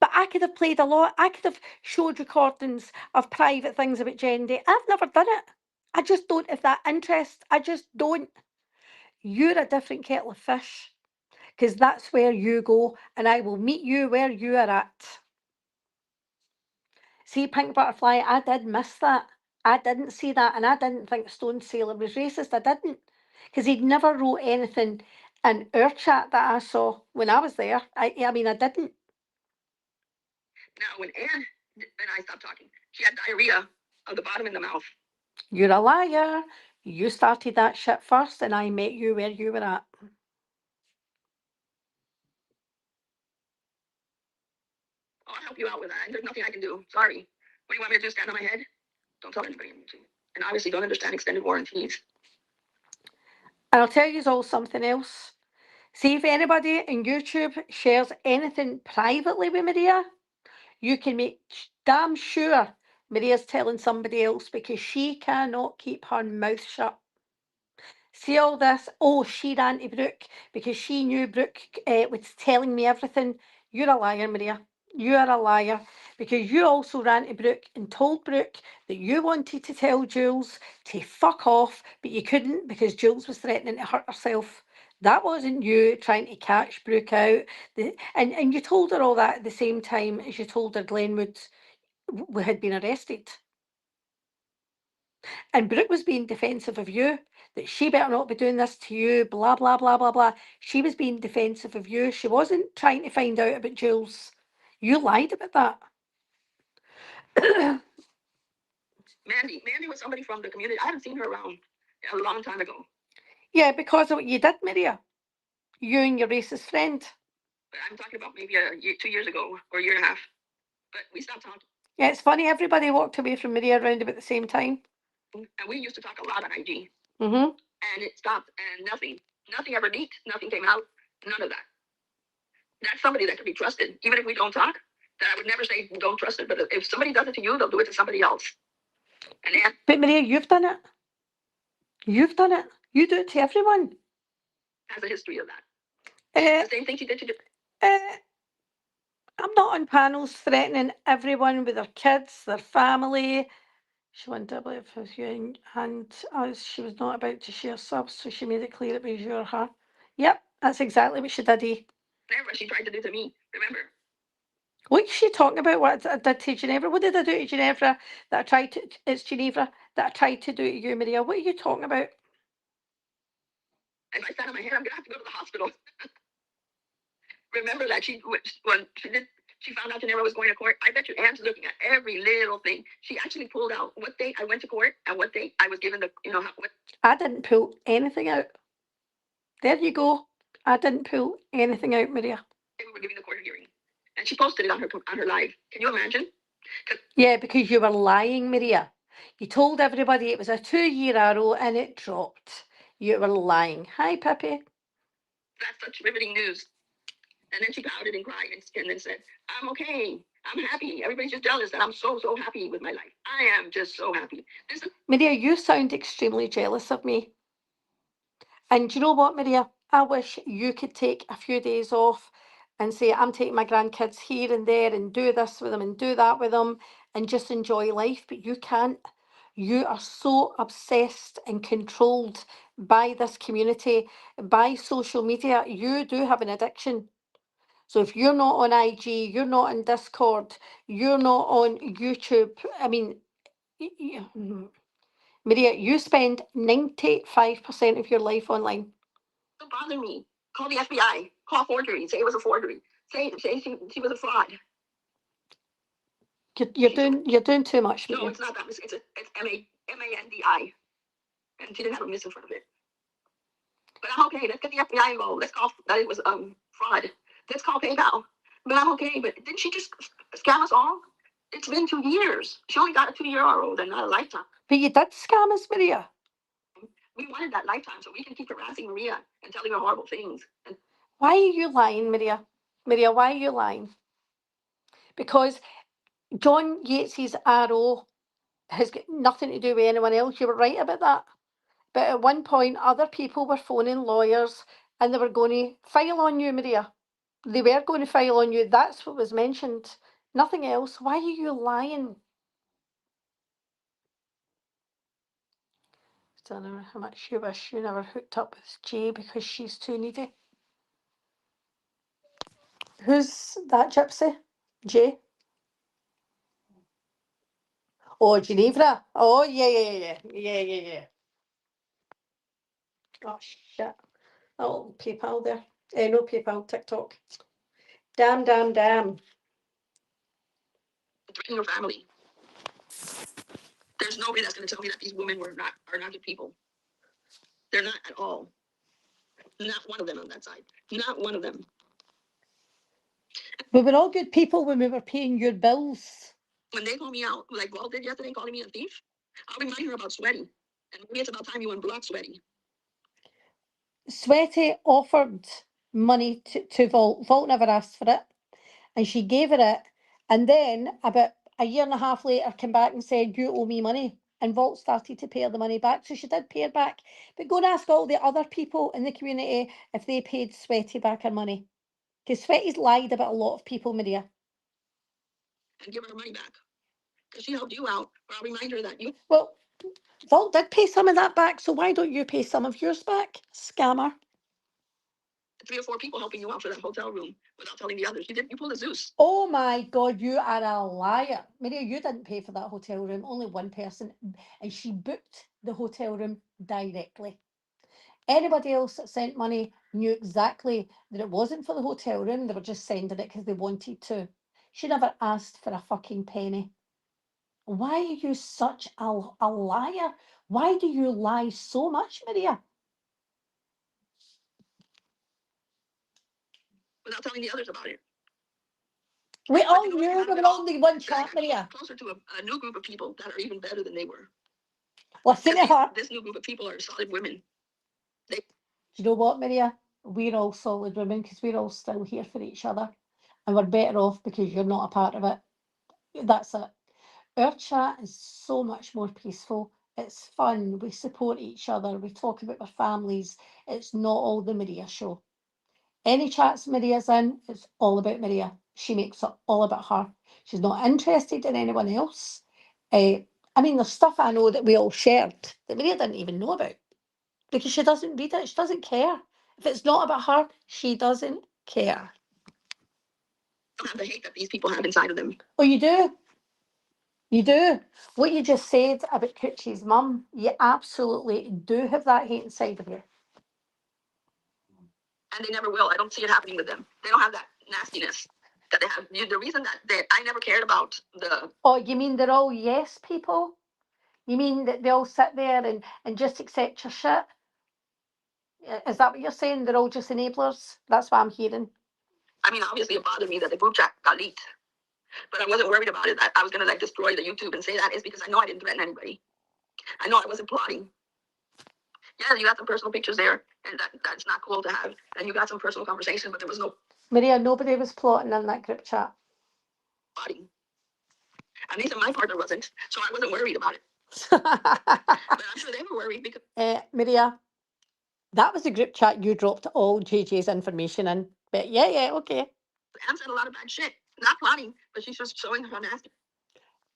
But I could have played a lot. I could have showed recordings of private things about Jendi. I've never done it. I just don't have that interest. I just don't. You're a different kettle of fish, because that's where you go, and I will meet you where you are at. See, Pink Butterfly, I did miss that. I didn't see that, and I didn't think Stone Sailor was racist. I didn't, because he'd never wrote anything in our chat that I saw when I was there. I mean, I didn't. Now, when Anne and I stopped talking, she had diarrhea of the bottom in the mouth. You're a liar. You started that shit first, and I met you where you were at. Oh, I'll help you out with that. There's nothing I can do. Sorry. What do you want me to do? Stand on my head? Don't tell anybody. And obviously, don't understand extended warranties. And I'll tell you all something else. See, if anybody in YouTube shares anything privately with Maria, you can make damn sure Maria's telling somebody else, because she cannot keep her mouth shut. See all this? Oh, she ran to Brooke because she knew Brooke was telling me everything. You're a liar, Maria. You are a liar, because you also ran to Brooke and told Brooke that you wanted to tell Jules to fuck off, but you couldn't because Jules was threatening to hurt herself. That wasn't you trying to catch Brooke out. And you told her all that at the same time as you told her Glenwood had been arrested. And Brooke was being defensive of you, that she better not be doing this to you, blah, blah, blah, blah, blah. She was being defensive of you. She wasn't trying to find out about Jules. You lied about that. Mandy was somebody from the community. I haven't seen her around a long time ago. Yeah, because of what you did, Maria. You and your racist friend. But I'm talking about maybe a year, 2 years ago, or a year and a half. But we stopped talking. Yeah, it's funny. Everybody walked away from Maria around about the same time. And we used to talk a lot on IG. Mm-hmm. And it stopped, and nothing ever leaked, nothing came out, none of that. That's somebody that can be trusted, even if we don't talk. That I would never say don't trust it, but if somebody does it to you, they'll do it to somebody else. And but Maria, you've done it. You've done it. You do it to everyone. Has a history of that. The same thing she did to you. I'm not on panels threatening everyone with their kids, their family. She went to believe with you, and as she was not about to share subs, so she made it clear it was you or her. Yep, that's exactly what she did. Never, she tried to do to me. Remember? What's she talking about? What I did to Ginevra? What did I do to Ginevra that I tried to? It's Ginevra that I tried to do to you, Maria. What are you talking about? If I stand on my head, I'm gonna have to go to the hospital. Remember that when she found out Ginevra was going to court. I bet you Anne's looking at every little thing. She actually pulled out what day I went to court and what day I was given the what. I didn't pull anything out. There you go. I didn't pull anything out, Maria. They were giving the court hearing, and she posted it on her live. Can you imagine? Yeah, because you were lying, Maria. You told everybody it was a 2-year arrow and it dropped. You were lying. Hi, Pippi. That's such riveting news. And then she pouted and cried and then said, I'm okay. I'm happy. Everybody's just jealous that I'm so happy with my life. I am just so happy. Maria, you sound extremely jealous of me. And you know what, Maria? I wish you could take a few days off and say, I'm taking my grandkids here and there and do this with them and do that with them and just enjoy life. But you can't. You are so obsessed and controlled by this community, by social media. You do have an addiction. So if you're not on IG, you're not on Discord, you're not on YouTube, I mean, Maria, you spend 95% of your life online. Don't bother me. Call the FBI. Call forgery. Say it was a forgery. Say she was a fraud. You're doing too much. No, it's not that. It's MANDI. And she didn't have a miss in front of it. But I'm okay. Let's get the FBI involved. Let's call that it was fraud. Let's call PayPal. But I'm okay. But didn't she just scam us all? It's been 2 years. She only got a 2-year old and not a lifetime. But you did scam us, Maria. We wanted that lifetime so we can keep harassing Maria and telling her horrible things. And why are you lying, Maria? Maria, why are you lying? Because John Yates's arrow has got nothing to do with anyone else. You were right about that. But at one point, other people were phoning lawyers and they were going to file on you, Maria. They were going to file on you. That's what was mentioned. Nothing else. Why are you lying? I don't know how much you wish you never hooked up with Jay because she's too needy. Who's that gypsy? Jay? Oh, Ginevra. Oh, yeah. Oh, shit. Oh, PayPal there. No, PayPal, TikTok. Damn. threaten your family. There's nobody that's going to tell me that these women are not good people. They're not at all. Not one of them on that side. Not one of them. We were all good people when we were paying your bills. When they call me out, like Walt did yesterday, calling me a thief, I'll remind her about Sweaty. And maybe it's about time you unblock Sweaty. Sweaty offered money to Vault. Vault never asked for it. And she gave her it. And then about a year and a half later came back and said, you owe me money. And Vault started to pay her the money back. So she did pay her back. But go and ask all the other people in the community if they paid Sweaty back her money. Because Sweaty's lied about a lot of people, Maria. And give her money back. Because she helped you out. But I'll remind her that you... Well, Vault did pay some of that back. So why don't you pay some of yours back, scammer? 3 or 4 people helping you out for that hotel room without telling the others. You pulled a Zeus. Oh my God, you are a liar. Maria, you didn't pay for that hotel room. Only one person. And she booked the hotel room directly. Anybody else that sent money knew exactly that it wasn't for the hotel room. They were just sending it because they wanted to. She never asked for a fucking penny. Why are you such a liar? Why do you lie so much, Maria? Without telling the others about it. We all But you know knew what we happened? were only one That I chat, got Maria. closer to a new group of people that are even better than they were. Listen to her. This new group of people are solid women. Do you know what, Maria? We're all solid women because we're all still here for each other. And we're better off because you're not a part of it. That's it. Our chat is so much more peaceful. It's fun. We support each other. We talk about our families. It's not all the Maria show. Any chats Maria's in, it's all about Maria. She makes it all about her. She's not interested in anyone else. I mean, there's stuff I know that we all shared that Maria didn't even know about because she doesn't read it. She doesn't care. If it's not about her, she doesn't care. You don't have the hate that these people have inside of them. Oh, you do? You do. What you just said about Coochie's mum, you absolutely do have that hate inside of you. And they never will. I don't see it happening with them. They don't have that nastiness that they have. The reason that I never cared about the. Oh, you mean they're all yes people? You mean that they all sit there and just accept your shit? Is that what you're saying? They're all just enablers? That's what I'm hearing. I mean, obviously it bothered me that the group chat got leaked. But I wasn't worried about it. I was going to like destroy the YouTube and say that is because I know I didn't threaten anybody. I know I wasn't plotting. Yeah, you got some personal pictures there, and that's not cool to have. And you got some personal conversation, but there was no Maria, nobody was plotting in that group chat. plotting. At least my partner wasn't, so I wasn't worried about it. But I'm sure they were worried because. Maria, that was the group chat you dropped all JJ's information in. But yeah, okay. Anne said a lot of bad shit. Not plotting, but she's just showing her nasty.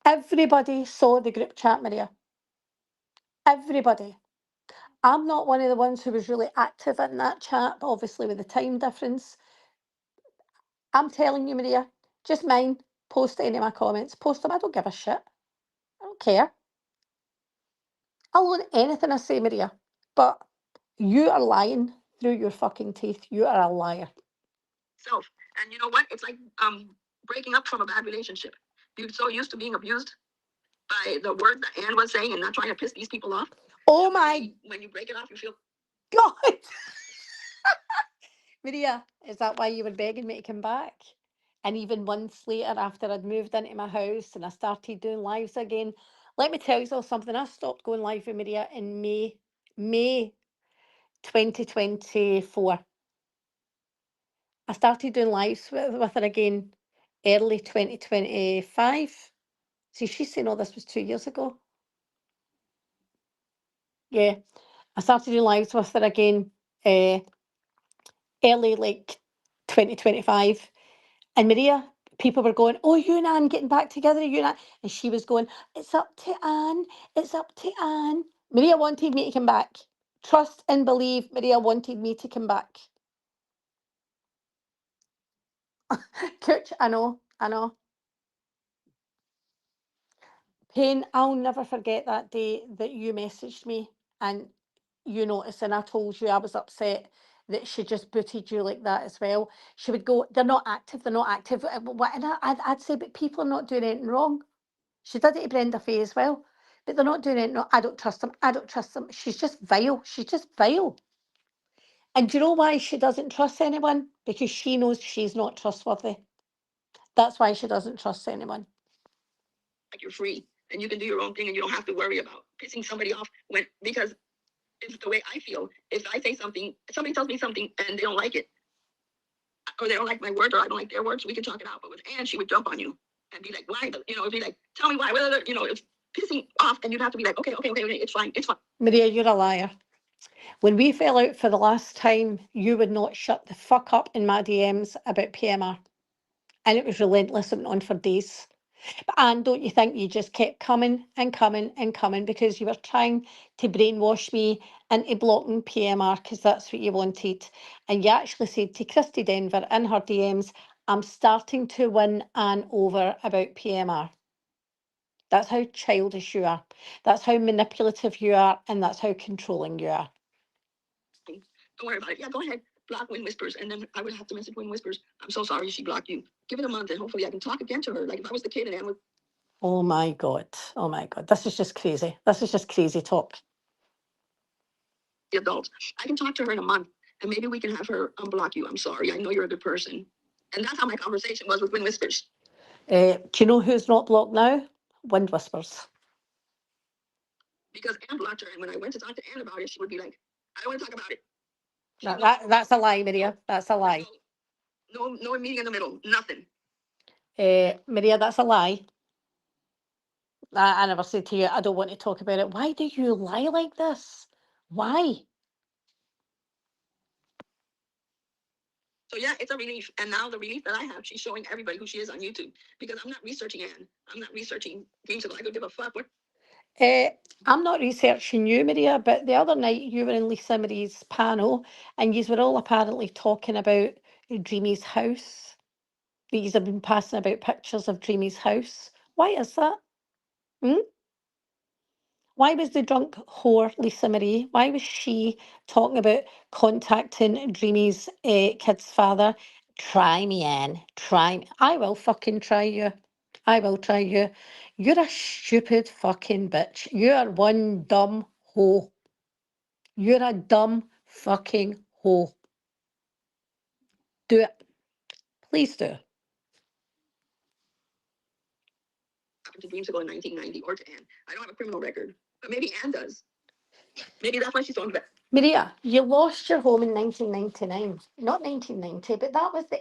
Everybody saw the group chat, Maria. Everybody. I'm not one of the ones who was really active in that chat, but obviously with the time difference. I'm telling you, Maria, just mine. Post any of my comments. Post them. I don't give a shit. I don't care. I'll own anything I say, Maria. But you are lying through your fucking teeth. You are a liar. Self. And you know what? It's like breaking up from a bad relationship. You're so used to being abused by the words that Anne was saying and not trying to piss these people off. Oh my When you break it off, you feel God. Maria, is that why you were begging me to come back? And even months later, after I'd moved into my house and I started doing lives again, let me tell you something. I stopped going live with Maria in May 2024. I started doing lives with her again early 2025. See, she's saying all this was 2 years ago. Yeah, I started doing lives with her again early like 2025. And Maria, people were going, oh, you and Anne getting back together, you and Anne. And she was going, it's up to Anne, it's up to Anne. Maria wanted me to come back. Trust and believe, Maria wanted me to come back. Cooch, I know. Pain, I'll never forget that day that you messaged me and you noticed, and I told you I was upset that she just booted you like that as well. She would go, they're not active. And I'd say, but people are not doing anything wrong. She did it to Brenda Faye as well, but they're not doing anything wrong. I don't trust them. She's just vile. And do you know why she doesn't trust anyone? Because she knows she's not trustworthy. That's why she doesn't trust anyone. like you're free and you can do your own thing and you don't have to worry about pissing somebody off because it's the way I feel. If I say something, somebody tells me something and they don't like it, or they don't like my words, or I don't like their words, we can talk it out. But with Anne, she would jump on you and be like, why? It'd be like, tell me why. It's pissing off, and you'd have to be like, okay, it's fine. Maria, you're a liar. When we fell out for the last time, you would not shut the fuck up in my DMs about PMR. And it was relentless. It went on for days. And don't you think you just kept coming and coming and coming because you were trying to brainwash me into blocking PMR because that's what you wanted. And you actually said to Christy Denver in her DMs, I'm starting to win Anne over about PMR. That's how childish you are. That's how manipulative you are. And that's how controlling you are. Don't worry about it. Yeah, go ahead. Block Wind Whispers. And then I would have to message Wind Whispers. I'm so sorry she blocked you. Give it a month and hopefully I can talk again to her. Like if I was the kid and Anne was. Oh my God. This is just crazy. This is just crazy talk. The adult. I can talk to her in a month and maybe we can have her unblock you. I'm sorry. I know you're a good person. And that's how my conversation was with Wind Whispers. Do you know who's not blocked now? Wind Whispers. Because Anne blocked her, and when I went to talk to Anne about it, she would be like, "I don't want to talk about it." That's a lie, Maria. That's a lie. No meeting in the middle. Nothing. Maria, that's a lie. I never said to you, I don't want to talk about it. Why do you lie like this? Why? So yeah, it's a relief. And now the relief that I have, she's showing everybody who she is on YouTube. Because I'm not researching Anne. I'm not researching Dreams of Lie. I don't give a fuck. What? I'm not researching you, Maria, but the other night you were in Lisa Marie's panel and you were all apparently talking about Dreamy's house. These have been passing about pictures of Dreamy's house. Why is that? Hmm? Why was the drunk whore, Lisa Marie, why was she talking about contacting Dreamy's kid's father? Try me, Anne. Try me. I will fucking try you. I will try you. You're a stupid fucking bitch. You are one dumb hoe. You're a dumb fucking hoe. Do it. Please do. To Dreams ago in 1990 or to Anne. I don't have a criminal record. But maybe Anne does. Maybe that's why she's talking about. Maria, you lost your home in 1999. Not 1990, but that was the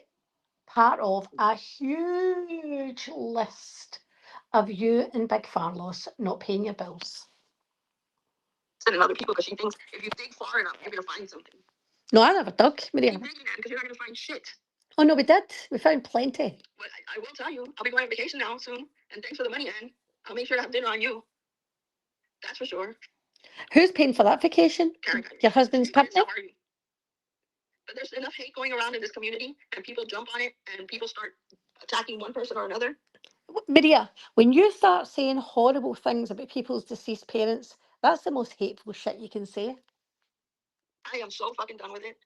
part of a huge list of you and Big Farlos not paying your bills. And other people, because she thinks if you dig far enough, you're going to find something. No, I never dug, Maria. Keep digging, Anne, because you're not going to find shit. Oh, no, we did. We found plenty. But I will tell you, I'll be going on vacation now soon. And thanks for the money, Anne. I'll make sure to have dinner on you. That's for sure. Who's paying for that vacation? Your husband's company? How are you? But there's enough hate going around in this community, and people jump on it, and people start attacking one person or another. Maria, when you start saying horrible things about people's deceased parents, that's the most hateful shit you can say. I am so fucking done with it.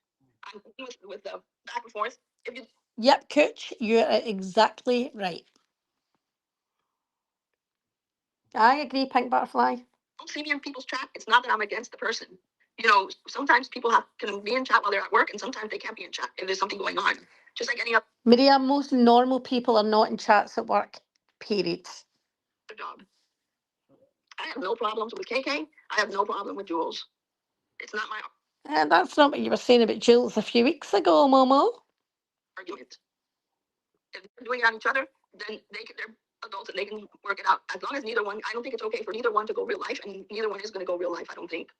I'm done with the back and forth. If you Yep, Cooch, you're exactly right. I agree, Pink Butterfly. don't see me in people's chat, it's not that I'm against the person. You know, sometimes people can be in chat while they're at work, and sometimes they can't be in chat if there's something going on. Just like any other Maria, most normal people are not in chats at work, period. job. I have no problems with KK. I have no problem with Jules. It's not my And that's not what you were saying about Jules a few weeks ago, Momo. argument. If they're doing it on each other, then they're adults and they can work it out. As long as neither one, I don't think it's okay for neither one to go real life, and neither one is going to go real life. I don't think,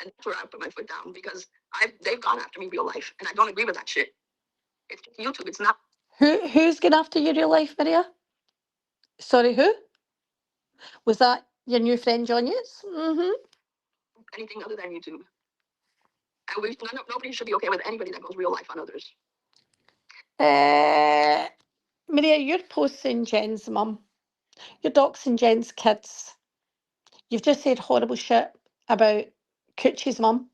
and that's where I put my foot down because they've gone after me real life, and I don't agree with that shit. It's YouTube. It's not. Who's going after your real life, Maria? Sorry, who? Was that your new friend John Yates? Mm-hmm. Anything other than YouTube. And nobody should be okay with anybody that goes real life on others. Maria, you're posting Jen's mum. You're doxing Jen's kids. You've just said horrible shit about Coochie's mum.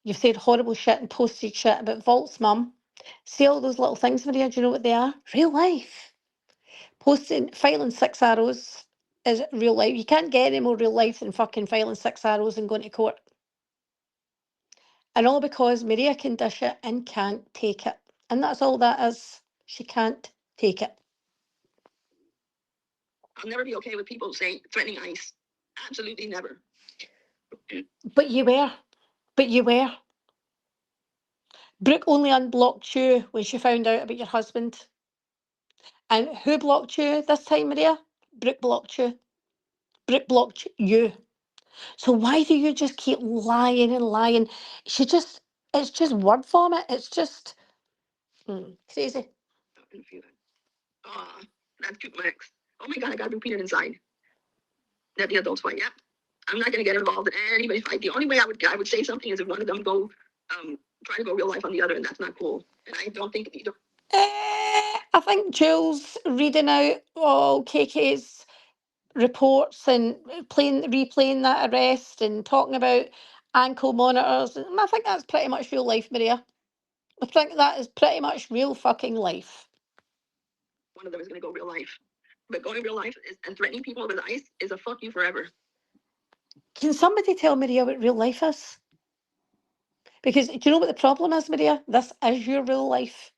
You've said horrible shit and posted shit about Vault's mum. See all those little things, Maria? Do you know what they are? Real life. Filing 6 arrows is real life. You can't get any more real life than fucking filing 6 arrows and going to court. And all because Maria can dish it and can't take it. And that's all that is. She can't take it. I'll never be okay with people saying threatening ICE. Absolutely never. But you were. But you were. Brooke only unblocked you when she found out about your husband. And who blocked you this time, Maria? Brooke blocked you. Brooke blocked you. So why do you just keep lying and lying? It's just word vomit. It's just crazy. That's cute, Max. Oh my God, I got repeated inside. That the adults fight. Yep. I'm not gonna get involved in anybody's fight. The only way I would say something is if one of them try to go real life on the other, and that's not cool. And I don't think either. I think Jules reading out all KK's reports and replaying that arrest and talking about ankle monitors. I think that's pretty much real life, Maria. I think that is pretty much real fucking life. One of them is gonna go real life. But going real life and threatening people with ICE is a fuck you forever. Can somebody tell Maria what real life is? Because do you know what the problem is, Maria? This is your real life.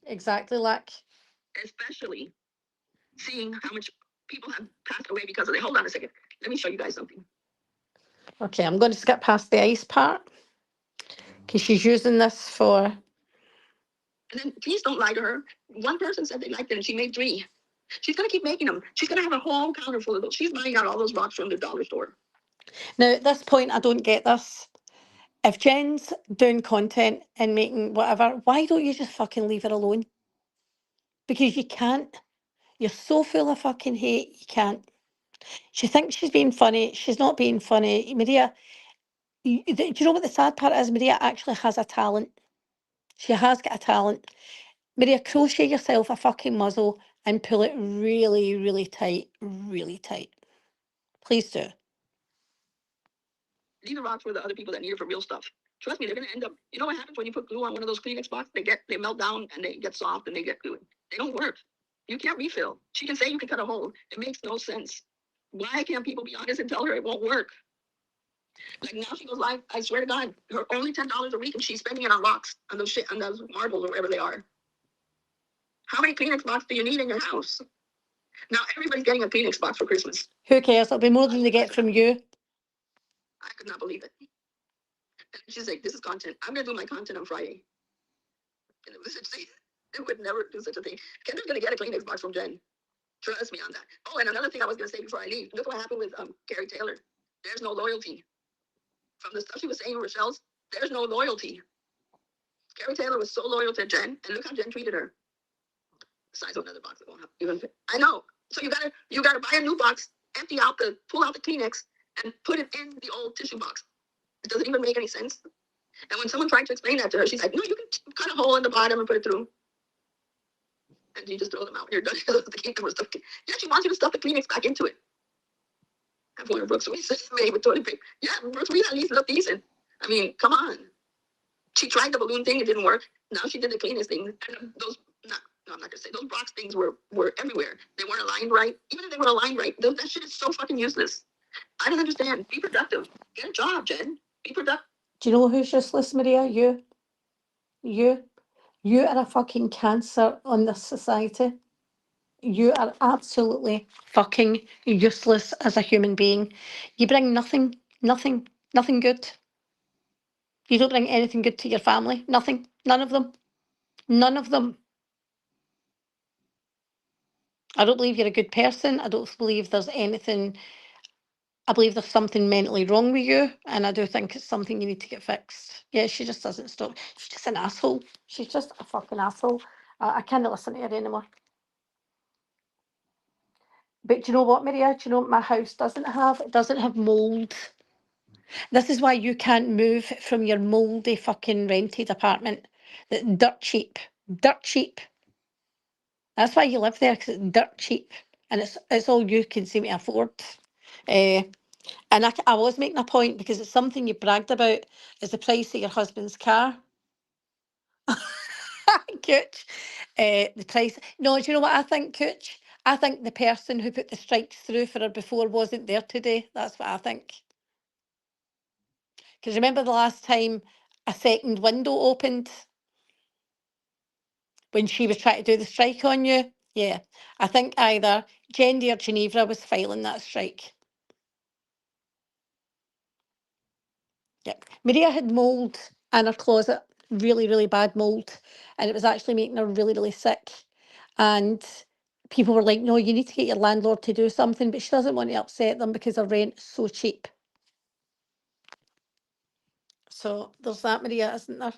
Exactly, like. Especially seeing how much people have passed away because of it. Hold on a second. Let me show you guys something. Okay, I'm going to skip past the ice part because she's using this for. And then please don't lie to her. One person said they liked it and she made 3. She's going to keep making them. She's going to have a whole counter full of those. She's buying out all those rocks from the dollar store. Now, at this point, I don't get this. If Jen's doing content and making whatever, why don't you just fucking leave her alone? Because you can't. You're so full of fucking hate, you can't. She thinks she's being funny. She's not being funny. Maria, do you know what the sad part is? Maria actually has a talent. She has got a talent. Maria, crochet yourself a fucking muzzle and pull it really, really tight. Really tight. Please do. These are rocks for the other people that need it for real stuff. Trust me, they're going to end up. You know what happens when you put glue on one of those Kleenex boxes? They melt down and they get soft and they get glued. They don't work. You can't refill. She can say you can cut a hole. It makes no sense. Why can't people be honest and tell her it won't work? Like now she goes live. I swear to God, her only $10 a week, and she's spending it on rocks, on those shit, on those marbles or whatever they are. How many Kleenex boxes do you need in your house? Now everybody's getting a Kleenex box for Christmas. Who cares? It'll be more than they get from you. I could not believe it. And she's like, "This is content. I'm gonna do my content on Friday." And it was such it would never do such a thing. Kendra's gonna get a Kleenex box from Jen. Trust me on that. Oh, and another thing I was gonna say before I leave. Look what happened with Carrie Taylor. There's no loyalty. From the stuff she was saying with Rochelle's, there's no loyalty. Carrie Taylor was so loyal to Jen, and look how Jen treated her. The size of another box that won't have even fit. I know. So you gotta buy a new box, pull out the Kleenex, and put it in the old tissue box. It doesn't even make any sense. And when someone tried to explain that to her, she's like, "No, you can cut a hole in the bottom and put it through." And you just throw them out when you're done. Yeah, she wants you to stuff the Kleenex back into it. Have one of Brooks Reese made with toilet paper. Yeah, Brooks Reese at least looked decent. I mean, come on. She tried the balloon thing, it didn't work. Now she did the cleanest thing. And those, no, I'm not gonna say those box things were everywhere. They weren't aligned right. Even if they were aligned right, that shit is so fucking useless. I don't understand. Be productive. Get a job, Jen. Be productive. Do you know who's useless, Maria? You. You. You are a fucking cancer on this society. You are absolutely fucking useless as a human being. You bring nothing, nothing, nothing good. You don't bring anything good to your family. Nothing. None of them. None of them. I don't believe you're a good person. I don't believe there's anything. I believe there's something mentally wrong with you, and I do think it's something you need to get fixed. Yeah, she just doesn't stop. She's just an asshole. She's just a fucking asshole. I can't listen to her anymore. But do you know what, Maria? Do you know what my house doesn't have? It doesn't have mould. This is why you can't move from your mouldy fucking rented apartment. That's dirt cheap. Dirt cheap. That's why you live there, because it's dirt cheap. And it's all you can seem to afford. And I was making a point because it's something you bragged about is the price of your husband's car. Cooch. The price. No, do you know what I think, Cooch? I think the person who put the strikes through for her before wasn't there today. That's what I think. Because remember the last time a second window opened when she was trying to do the strike on you? Yeah. I think either Jendi or Geneva was filing that strike. Yep. Maria had mould in her closet, really, really bad mould, and it was actually making her really, really sick. And people were like, no, you need to get your landlord to do something, but she doesn't want to upset them because her rent is so cheap. So there's that, Maria, isn't there?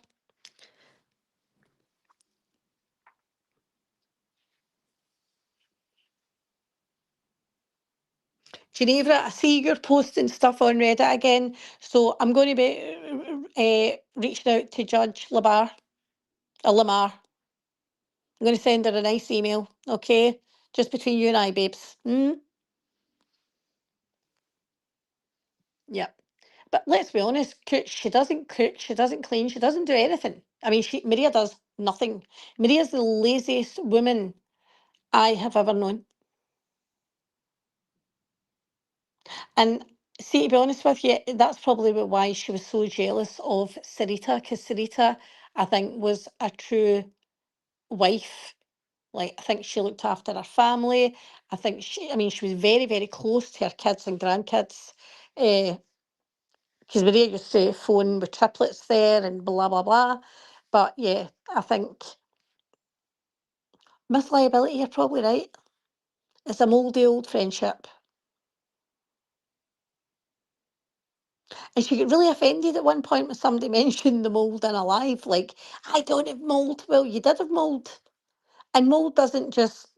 Geneva, I see you're posting stuff on Reddit again, so I'm going to be reaching out to Judge Lamar. I'm going to send her a nice email, okay? Just between you and I, babes. Yep. But let's be honest, she doesn't cook, she doesn't clean, she doesn't do anything. I mean, Maria does nothing. Maria's the laziest woman I have ever known. And see, to be honest with you, that's probably why she was so jealous of Sarita, because Sarita, I think, was a true wife. Like, I think she looked after her family. I think she was very, very close to her kids and grandkids. Because Maria used to phone with triplets there and blah, blah, blah. But yeah, I think Miss Liability, you're probably right. It's a mouldy old friendship. And she got really offended at one point when somebody mentioned the mould in Alive. Like, I don't have mould. Well, you did have mould. And mould doesn't just,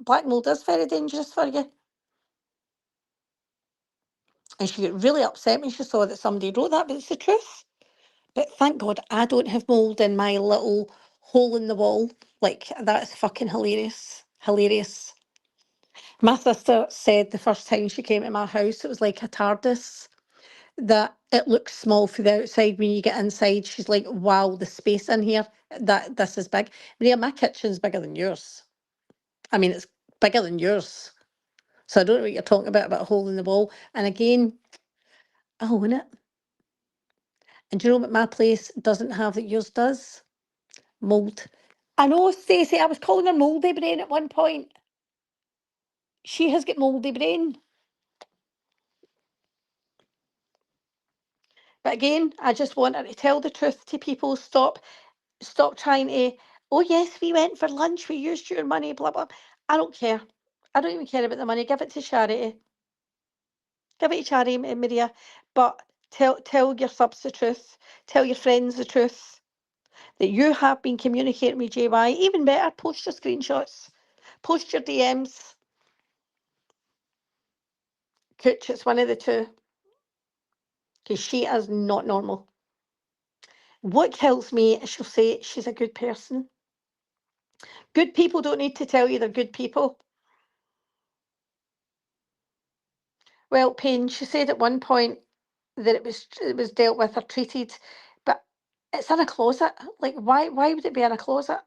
black mould is very dangerous for you. And she got really upset when she saw that somebody wrote that, but it's the truth. But thank God I don't have mould in my little hole in the wall. Like, that's fucking hilarious. Hilarious. My sister said the first time she came to my house, it was like a TARDIS, that it looks small from the outside. When you get inside, she's like, wow, the space in here, this is big. Maria, my kitchen's bigger than yours. I mean, it's bigger than yours. So I don't know what you're talking about a hole in the wall. And again, I own it. And do you know what my place doesn't have that yours does? Mould. I know, Stacey, I was calling her mouldy brain at one point. She has got mouldy brain. But again, I just want her to tell the truth to people. Stop trying to, oh yes, we went for lunch, we used your money, blah, blah. I don't care. I don't even care about the money. Give it to charity. Give it to charity, Maria. But tell your subs the truth. Tell your friends the truth. That you have been communicating with JY. Even better, post your screenshots. Post your DMs. Cooch, it's one of the two. Because she is not normal. What kills me is she'll say she's a good person. Good people don't need to tell you they're good people. Well, Payne, she said at one point that it was dealt with or treated, but it's in a closet. Like, why would it be in a closet?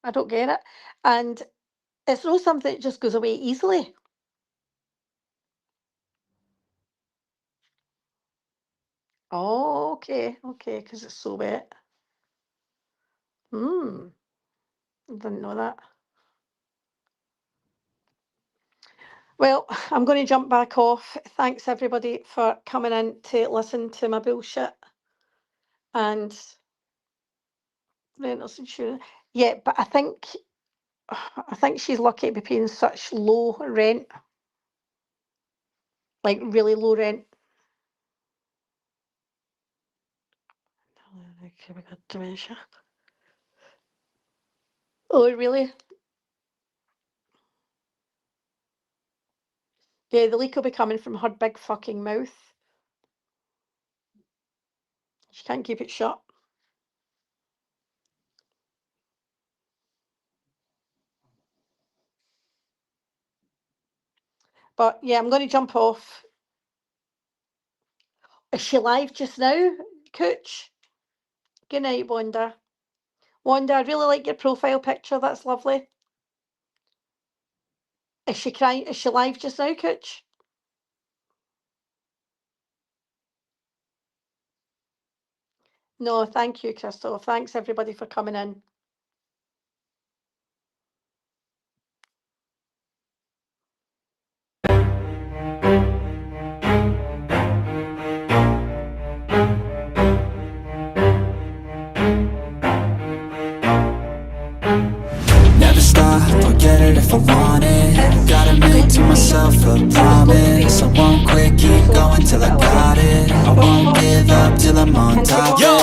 I don't get it. And it's not something that just goes away easily. Oh, okay, because it's so wet. I didn't know that. Well, I'm going to jump back off. Thanks everybody for coming in to listen to my bullshit. And renters insurance. Yeah, but I think she's lucky to be paying such low rent. Like really low rent. Okay, we got dementia. Oh, really? Yeah, the leak will be coming from her big fucking mouth. She can't keep it shut. But yeah, I'm going to jump off. Is she live just now, Cooch? Good night, Wanda. Wanda, I really like your profile picture. That's lovely. Is she crying? Is she live just now, Cooch? No, thank you, Crystal. Thanks everybody for coming in. Never stop, I'll get it if I want it. Gotta make to myself a promise. I won't quit, keep going till I got it. I won't give up till I'm on top. Yo,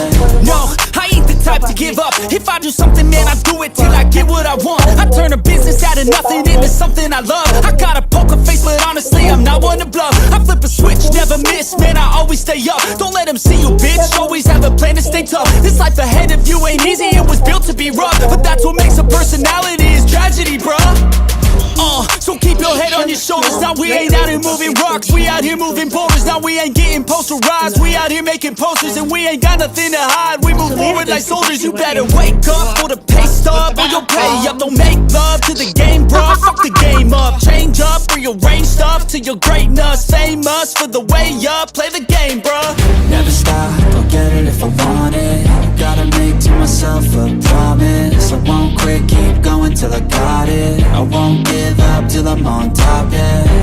no, I ain't the type to give up. If I do something, man, I do it till I get what I want. I turn a business out of nothing into something I love. I got a poker face, but honestly, I'm not one to bluff. I flip a switch, never miss, man, I always stay up. Don't let them see you, bitch, always have a plan to stay tough. This life ahead of you ain't easy, it was built to be rough. But that's what makes a personality, is tragedy, bruh. So keep your head on your shoulders. Now we ain't out here moving rocks, we out here moving boulders. Now we ain't getting posterized, we out here making posters. And we ain't got nothing to hide, we move forward like soldiers. You better wake up for the pay stub, or you'll pay up. Don't make love to the game, bruh, fuck the game up. Change up, rearrange stuff to your greatness. Famous for the way up, play the game, bruh. Never stop, I'll get it if I want it. Gotta make to myself a promise. quit, keep going till I got it. I won't give up till I'm on top, yeah.